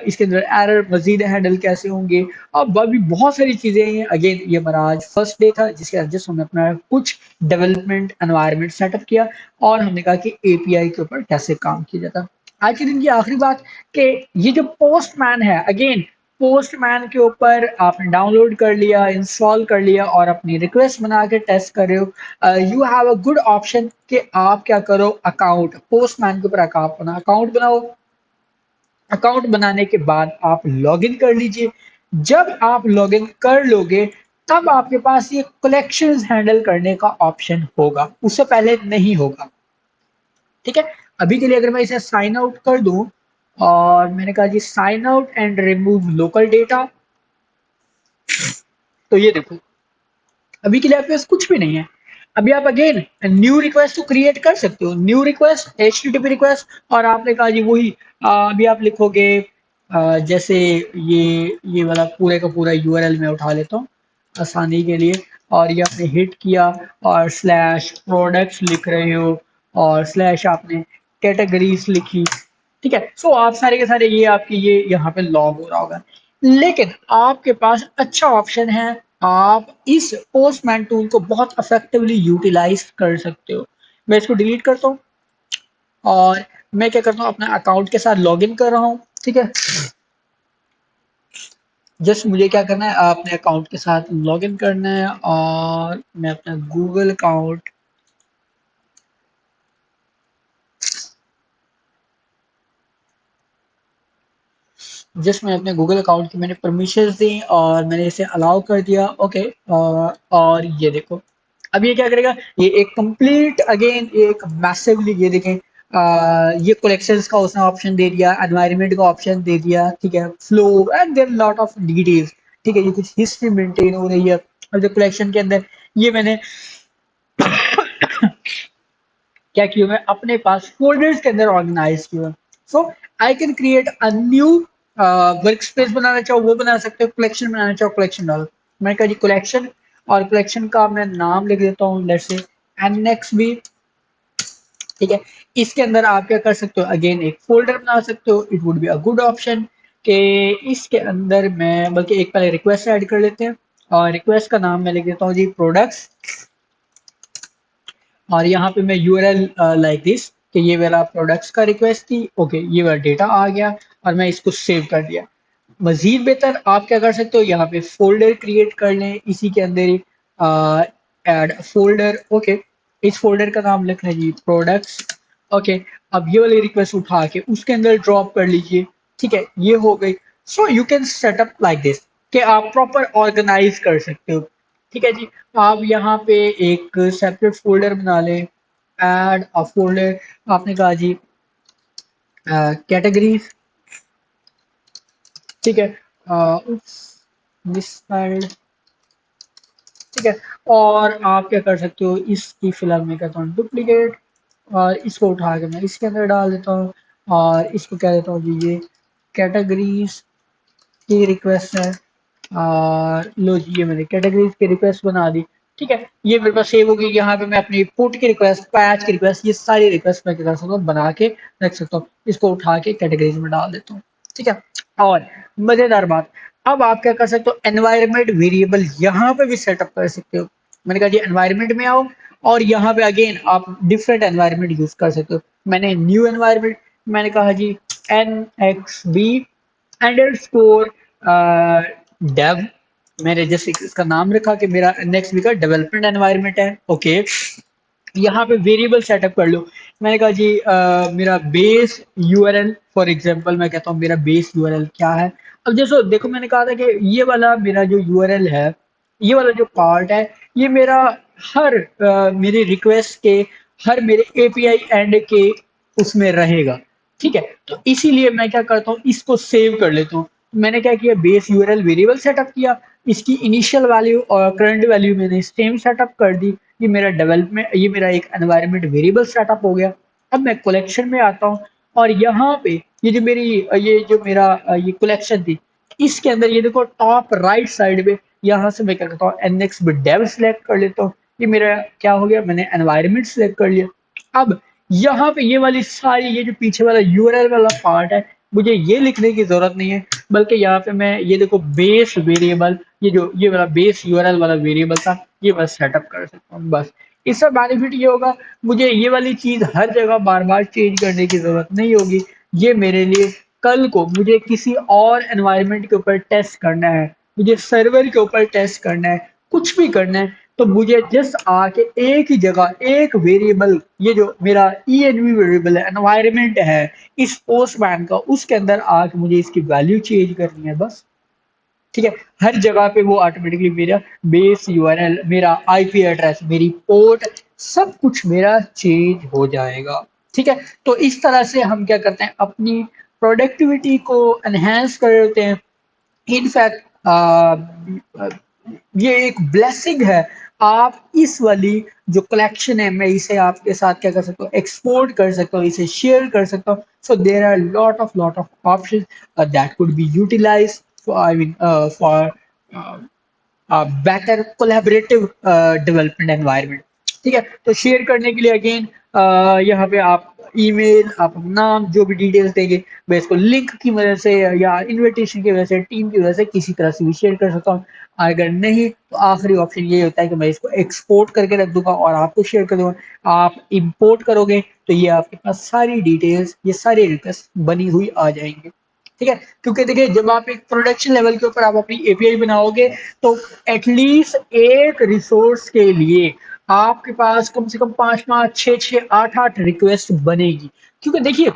इसके अंदर एरर मजीद हैंडल कैसे होंगे, अब अभी बहुत सारी चीज़ें हैं। अगेन ये हमारा आज फर्स्ट डे था जिसके वजह से हमने अपना कुछ डेवलपमेंट एनवायरनमेंट सेटअप किया, और हमने कहा कि एपीआई के ऊपर कैसे काम किया जाता है। आज के दिन की आखिरी बात कि ये जो पोस्टमैन है, अगेन पोस्टमैन के ऊपर आपने डाउनलोड कर लिया, इंस्टॉल कर लिया और अपनी रिक्वेस्ट बना के टेस्ट कर रहे हो, you have a good option कि आप क्या करो, अकाउंट पोस्टमैन के ऊपर अकाउंट बनाओ। अकाउंट बनाने के बाद आप लॉगिन कर लीजिए। जब आप लॉगिन कर लोगे तब आपके पास ये कलेक्शंस हैंडल करने का ऑप्शन होगा, उससे पहले नहीं होगा। ठीक है, अभी के लिए अगर मैं इसे साइन आउट कर दूं, और मैंने कहा जी sign out and remove local data, तो ये देखो अभी के लिए आपके पास कुछ भी नहीं है। अभी आप अगेन न्यू रिक्वेस्ट तो क्रिएट कर सकते हो, न्यू रिक्वेस्ट एचटीटीपी रिक्वेस्ट, और आपने कहा जी वही अभी आप लिखोगे जैसे ये वाला पूरे का पूरा यूआरएल मैं उठा लेता हूँ आसानी के लिए, और ये आपने हिट किया और स्लैश प्रोडक्ट्स लिख रहे हो, और स्लैश आपने कैटेगरीज लिखी। ठीक है, सो आप सारे के सारे ये आपके ये यहाँ पे लॉग हो रहा होगा। लेकिन आपके पास अच्छा ऑप्शन है, आप इस पोस्टमैन टूल को बहुत इफेक्टिवली यूटिलाइज कर सकते हो। मैं इसको डिलीट करता हूँ और मैं क्या करता हूँ अपने अकाउंट के साथ लॉगिन कर रहा हूँ। ठीक है, जस्ट मुझे क्या करना है अपने अकाउंट के साथ लॉगिन करना है और मैं अपना गूगल अकाउंट जस्ट मैं अपने गूगल अकाउंट की मैंने परमिशंस दी और मैंने इसे अलाउ कर दिया। ओके, और ये देखो अब ये क्या करेगा, ये एक कंप्लीट अगेन एक मैसिवली ये देखें, ये कलेक्शंस का उसने ऑप्शन दे दिया, एनवायरनमेंट का ऑप्शन दे दिया। ठीक है, flow and there lot of details. ठीक है, ये कुछ हिस्ट्री मेंटेन हो रही है और जो कलेक्शन के अंदर ये मैंने क्या किया, मैं अपने पास फोल्डर्स के अंदर ऑर्गेनाइज किया। So I can create a new work space, बनाना चाहो वो बना सकते हो, कलेक्शन बनाना चाहो कलेक्शन डालो। मैं कहा जी कलेक्शन, और कलेक्शन का मैं नाम लिख देता हूँ लेट्स से एनएक्स बी। ठीक है, इसके अंदर आप क्या कर सकते हो, अगेन एक फोल्डर बना सकते हो, it would be a good option कि इसके अंदर मैं बल्कि एक पहले रिक्वेस्ट ऐड कर लेते हैं और रिक्वेस्ट का नाम मैं लिख देता हूँ जी प्रोडक्ट्स। और यहाँ पे मैं यूआरएल लाइक दिस कि ये मेरा प्रोडक्ट्स का रिक्वेस्ट थी। ओके, ये मेरा डेटा आ गया और मैं इसको सेव कर दिया। मजीद बेहतर आप क्या कर सकते हो, यहाँ पे फोल्डर क्रिएट कर लें इसी के अंदर ही, ऐड फोल्डर। ओके, इस फोल्डर का नाम लिखना है जी प्रोडक्ट्स। ओके, अब ये वाली रिक्वेस्ट उठा के उसके अंदर ड्रॉप कर लीजिए। ठीक है, ये हो गई। सो you can setup like this कि आप प्रॉपर ऑर्गेनाइज कर सकते हो। ठीक है जी, आप यहाँ पे एक सेपरेट फोल्डर बना लें, ऐड अ फोल्डर। आपने कहा जी कैटेगरीज। ठीक है, मिसफाइल्ड। ठीक है, और आप क्या कर सकते हो, इसकी फिलहाल मैं कहता हूँ डुप्लीकेट और इसको उठा के मैं इसके अंदर डाल देता हूँ और इसको क्या देता हूँ जी ये कैटेगरीज की रिक्वेस्ट है। और लो जी ये मैंने कैटेगरीज की रिक्वेस्ट बना दी। ठीक है, ये मेरे पास सेव हो गई। यहाँ पे मैं अपनी पुट की रिक्वेस्ट, पैच की रिक्वेस्ट, ये सारी रिक्वेस्ट मैं क्या कर सकता हूँ बना के रख सकता हूँ। इसको उठा के कैटेगरीज में डाल देता हूँ। ठीक है, और मजेदार बात, अब आप क्या कर सकते हो, एनवायरनमेंट वेरिएबल यहाँ पे भी सेटअप कर सकते हो। मैंने कहा जी एनवायरनमेंट में आओ और यहाँ पे अगेन आप डिफरेंट एनवायरनमेंट यूज कर सकते हो। मैंने न्यू एनवायरनमेंट, मैंने कहा G N X B underscore dev, मैंने जैसे इसका नाम रखा कि मेरा नेक्स्ट वीक का डेवलपमेंट एनवायरनमेंट है। ओके, यहाँ पे वेरिएबल सेटअप कर लो। मैंने कहा जी मेरा बेस यूआरएल, फॉर एग्जांपल मैं कहता हूँ मेरा बेस यूआरएल क्या है। अब जैसे देखो मैंने कहा था कि ये वाला मेरा जो यूआरएल है, ये वाला जो पार्ट है, ये मेरा हर मेरे रिक्वेस्ट के, हर मेरे एपीआई एंड के उसमें रहेगा। ठीक है, तो इसीलिए मैं क्या करता हूँ इसको सेव कर लेता हूँ। मैंने क्या किया, बेस यूआरएल वेरिएबल सेटअप किया, इसकी इनिशियल वैल्यू और करंट वैल्यू मैंने सेम सेटअप कर दी। ये मेरा डेवलपमेंट, ये मेरा एक एनवायरनमेंट वेरिएबल सेटअप हो गया। अब मैं कलेक्शन में आता हूँ और यहाँ पे ये जो मेरी ये जो मेरा ये कलेक्शन थी, इसके अंदर ये देखो टॉप राइट साइड में यहाँ से मैं क्या करता हूँ एनएक्स बिट डेव सिलेक्ट कर लेता हूँ। ये मेरा क्या हो गया, मैंने एनवायरनमेंट सिलेक्ट कर लिया। अब यहाँ पे ये वाली सारी ये जो पीछे वाला यूआरएल वाला पार्ट है, मुझे ये लिखने की जरूरत नहीं है, बल्कि यहाँ पे मैं ये देखो बेस वेरिएबल, ये जो ये वाला बेस यूआरएल वाला वेरिएबल था, ये बस सेटअप कर सकता हूँ बस। इसका बेनिफिट ये होगा, मुझे ये वाली चीज हर जगह बार बार चेंज करने की जरूरत नहीं होगी। ये मेरे लिए कल को मुझे किसी और एनवायरनमेंट के ऊपर टेस्ट करना है, मुझे सर्वर के ऊपर टेस्ट करना है, कुछ भी करना है, तो मुझे जस्ट आके एक ही जगह एक वेरिएबल, ये जो मेरा ENV वेरिएबल है, एनवायरनमेंट है इस पोस्टमैन का, उसके अंदर आके मुझे इसकी वैल्यू चेंज करनी है बस। ठीक है, हर जगह पे वो ऑटोमेटिकली मेरा बेस यूआरएल, मेरा आईपी एड्रेस, मेरी पोर्ट, सब कुछ मेरा चेंज हो जाएगा। ठीक है, तो इस तरह से हम क्या करते हैं अपनी प्रोडक्टिविटी को एनहेंस करते हैं। इनफैक्ट ये एक ब्लेसिंग है। आप इस वाली जो कलेक्शन है, मैं इसे आपके साथ क्या कर सकता हूँ, एक्सपोर्ट कर सकता हूँ, इसे शेयर कर सकता हूँ। So there are lot of option that could be utilise I mean for better collaborative development environment. ठीक है, तो शेयर करने के लिए अगेन यहाँ पे आप ईमेल, आप अपना नाम, जो भी डिटेल्स देंगे मैं इसको लिंक की मदद से या इनविटेशन की वजह से, टीम की वजह से किसी तरह से भी शेयर कर सकता हूँ। अगर नहीं तो आखिरी ऑप्शन ये होता है कि मैं इसको एक्सपोर्ट करके रख दूंगा और आपको शेयर कर दूंगा। आप इंपोर्ट करोगे तो ये आपके पास सारी डिटेल्स, ये सारी रिक्वेस्ट बनी हुई आ जाएंगे। ठीक है, क्योंकि देखिए जब आप एक प्रोडक्शन लेवल के ऊपर आप अपनी एपीआई बनाओगे तो एटलीस्ट एक रिसोर्स के लिए आपके पास कम से कम 5-5, 6-6, 8-8 रिक्वेस्ट बनेगी। क्योंकि देखिए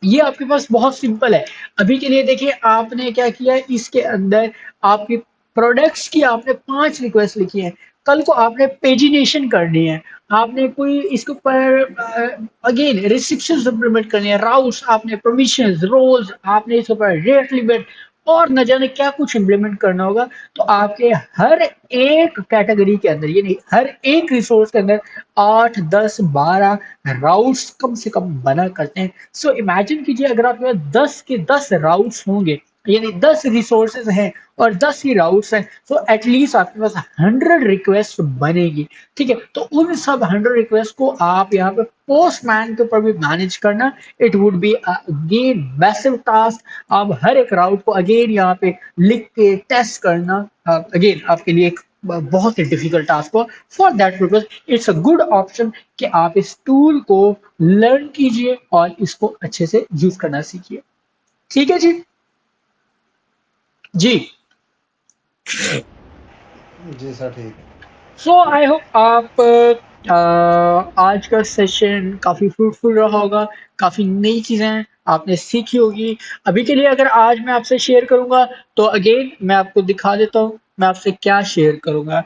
ये आपके पास बहुत सिंपल है। अभी के लिए देखिए आपने क्या किया है, इसके अंदर आपके प्रोडक्ट्स की आपने 5 रिक्वेस्ट लिखी है। कल को आपने पेजिनेशन करनी है, आपने कोई इसके ऊपर अगेन रिस्ट्रिक्शंस इंप्लीमेंट करनी है, राउट्स आपने, परमिशंस, रोल्स आपने, इसके ऊपर रेट लिमिट और न जाने क्या कुछ इंप्लीमेंट करना होगा। तो आपके हर एक कैटेगरी के अंदर, यानी हर एक रिसोर्स के अंदर 8, 10, 12 राउट्स कम से कम बना करते हैं। सो इमेजिन कीजिए अगर आपके पास 10 के 10 राउट्स होंगे, यानी 10 रिसोर्सेज हैं और 10 ही राउट्स हैं, तो एटलीस्ट आपके पास 100 रिक्वेस्ट बनेगी। ठीक है, तो उन सब 100 रिक्वेस्ट को आप यहाँ पे पोस्टमैन के ऊपर भी मैनेज करना, it would be again massive task. आप हर एक राउट को अगेन यहाँ पे लिख के टेस्ट करना अगेन आपके लिए एक बहुत ही डिफिकल्ट टास्क हो। For that purpose it's a good option कि आप इस टूल को लर्न कीजिए और इसको अच्छे से यूज करना सीखिए। ठीक है जी। जी। जी सर, ठीक है। सो आई होप आप आज का सेशन काफी फ्रूटफुल रहा होगा, काफी नई चीजें आपने सीखी होगी। अभी के लिए अगर आज मैं आपसे शेयर करूंगा तो अगेन मैं आपको दिखा देता हूँ मैं आपसे क्या शेयर करूंगा।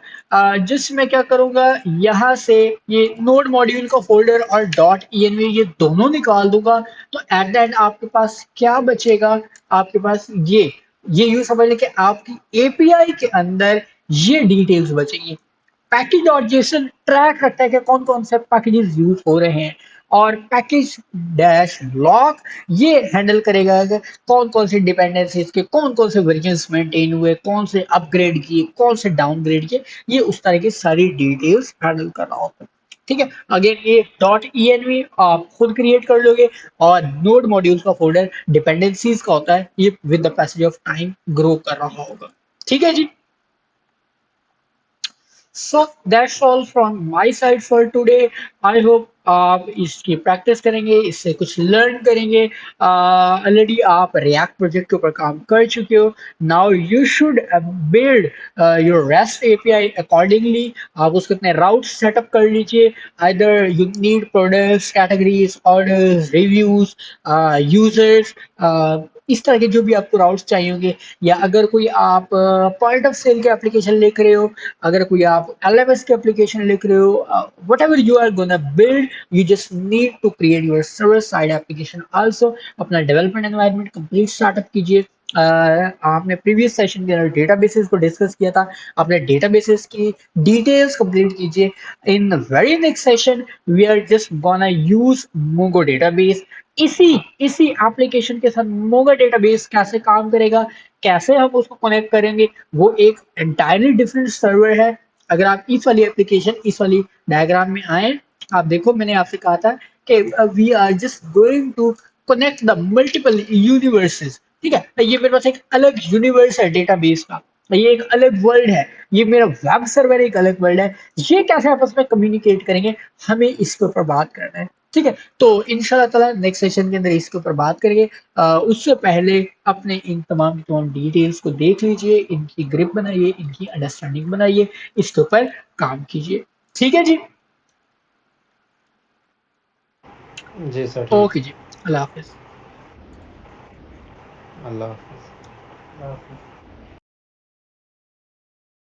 जिस मैं क्या करूंगा, यहाँ से ये नोड मॉड्यूल का फोल्डर और डॉट env ये दोनों निकाल दूंगा। तो एट द एंड आपके पास क्या बचेगा, आपके पास ये यूं समझ लें कि आपकी एपीआई के अंदर ये डिटेल्स बचेगी। पैकेज और जेसन ट्रैक रखता है कि कौन कौन से पैकेजेस यूज हो रहे हैं, और पैकेज डैश लॉक ये हैंडल करेगा कि कौन कौन से डिपेंडेंसीज के कौन कौन से वर्जन मेंटेन हुए, कौन से अपग्रेड किए, कौन से डाउनग्रेड किए, ये उस तरह की सारी डिटेल्स हैंडल कर रहा होता है। ठीक है, अगेन ये डॉट env आप खुद क्रिएट कर लोगे, और नोड मॉड्यूल्स का फोल्डर डिपेंडेंसीज का होता है, ये with the passage of time grow कर रहा होगा। ठीक है जी। So that's all from my side for today. I hope आप इसकी प्रैक्टिस करेंगे, इससे कुछ लर्न करेंगे। ऑलरेडी आप रिएक्ट प्रोजेक्ट के ऊपर काम कर चुके हो। Now you should build your rest API accordingly. आप उसके अपने राउट सेटअप कर लीजिए। Either you need products, categories, orders, reviews, users, इस तरह के जो भी आपको राउट्स चाहिए होंगे, या अगर कोई आप पॉइंट ऑफ सेल के एप्लीकेशन लिख रहे हो, अगर कोई आप LMS के एप्लीकेशन लिख रहे हो, whatever you are gonna build, you just need to create your server side application also। अपना डेवलपमेंट एनवायरनमेंट कंप्लीट स्टार्टअप कीजिए। आपने प्रीवियस सेशन के अंदर डेटाबेसेस को डिस्कस किया था, अपने डेटाबेसेस की डिटेल्स कंप्लीट कीजिए। In very next session we are just gonna use Mongo database. इसी इसी एप्लीकेशन के साथ मोंगो डेटाबेस कैसे काम करेगा, कैसे हम उसको कनेक्ट करेंगे, वो एक एंटायरली डिफरेंट सर्वर है। अगर आप इस वाली एप्लीकेशन, इस वाली डायग्राम में आए, आप देखो मैंने आपसे कहा था कि we are just going to connect the multiple universes. ठीक है, ये मेरे पास एक अलग यूनिवर्स है डेटाबेस का, ये एक अलग वर्ल्ड है, ये मेरा वेब सर्वर एक अलग वर्ल्ड है। ये कैसे आपस में कम्युनिकेट करेंगे, हमें इसके ऊपर बात करना है। ठीक है, तो इंशाल्लाह ताला नेक्स्ट सेशन के अंदर इसके ऊपर बात करेंगे। उससे पहले अपने इन तमाम डिटेल्स को देख लीजिए, इनकी ग्रिप बनाइए, इनकी अंडरस्टैंडिंग बनाइए, इसके ऊपर काम कीजिए। ठीक है जी। जी सर, ठीक ओके है। जी। अल्लाह हाफिज। अल्लाह हाफिज़। अल्लाह हाफिज।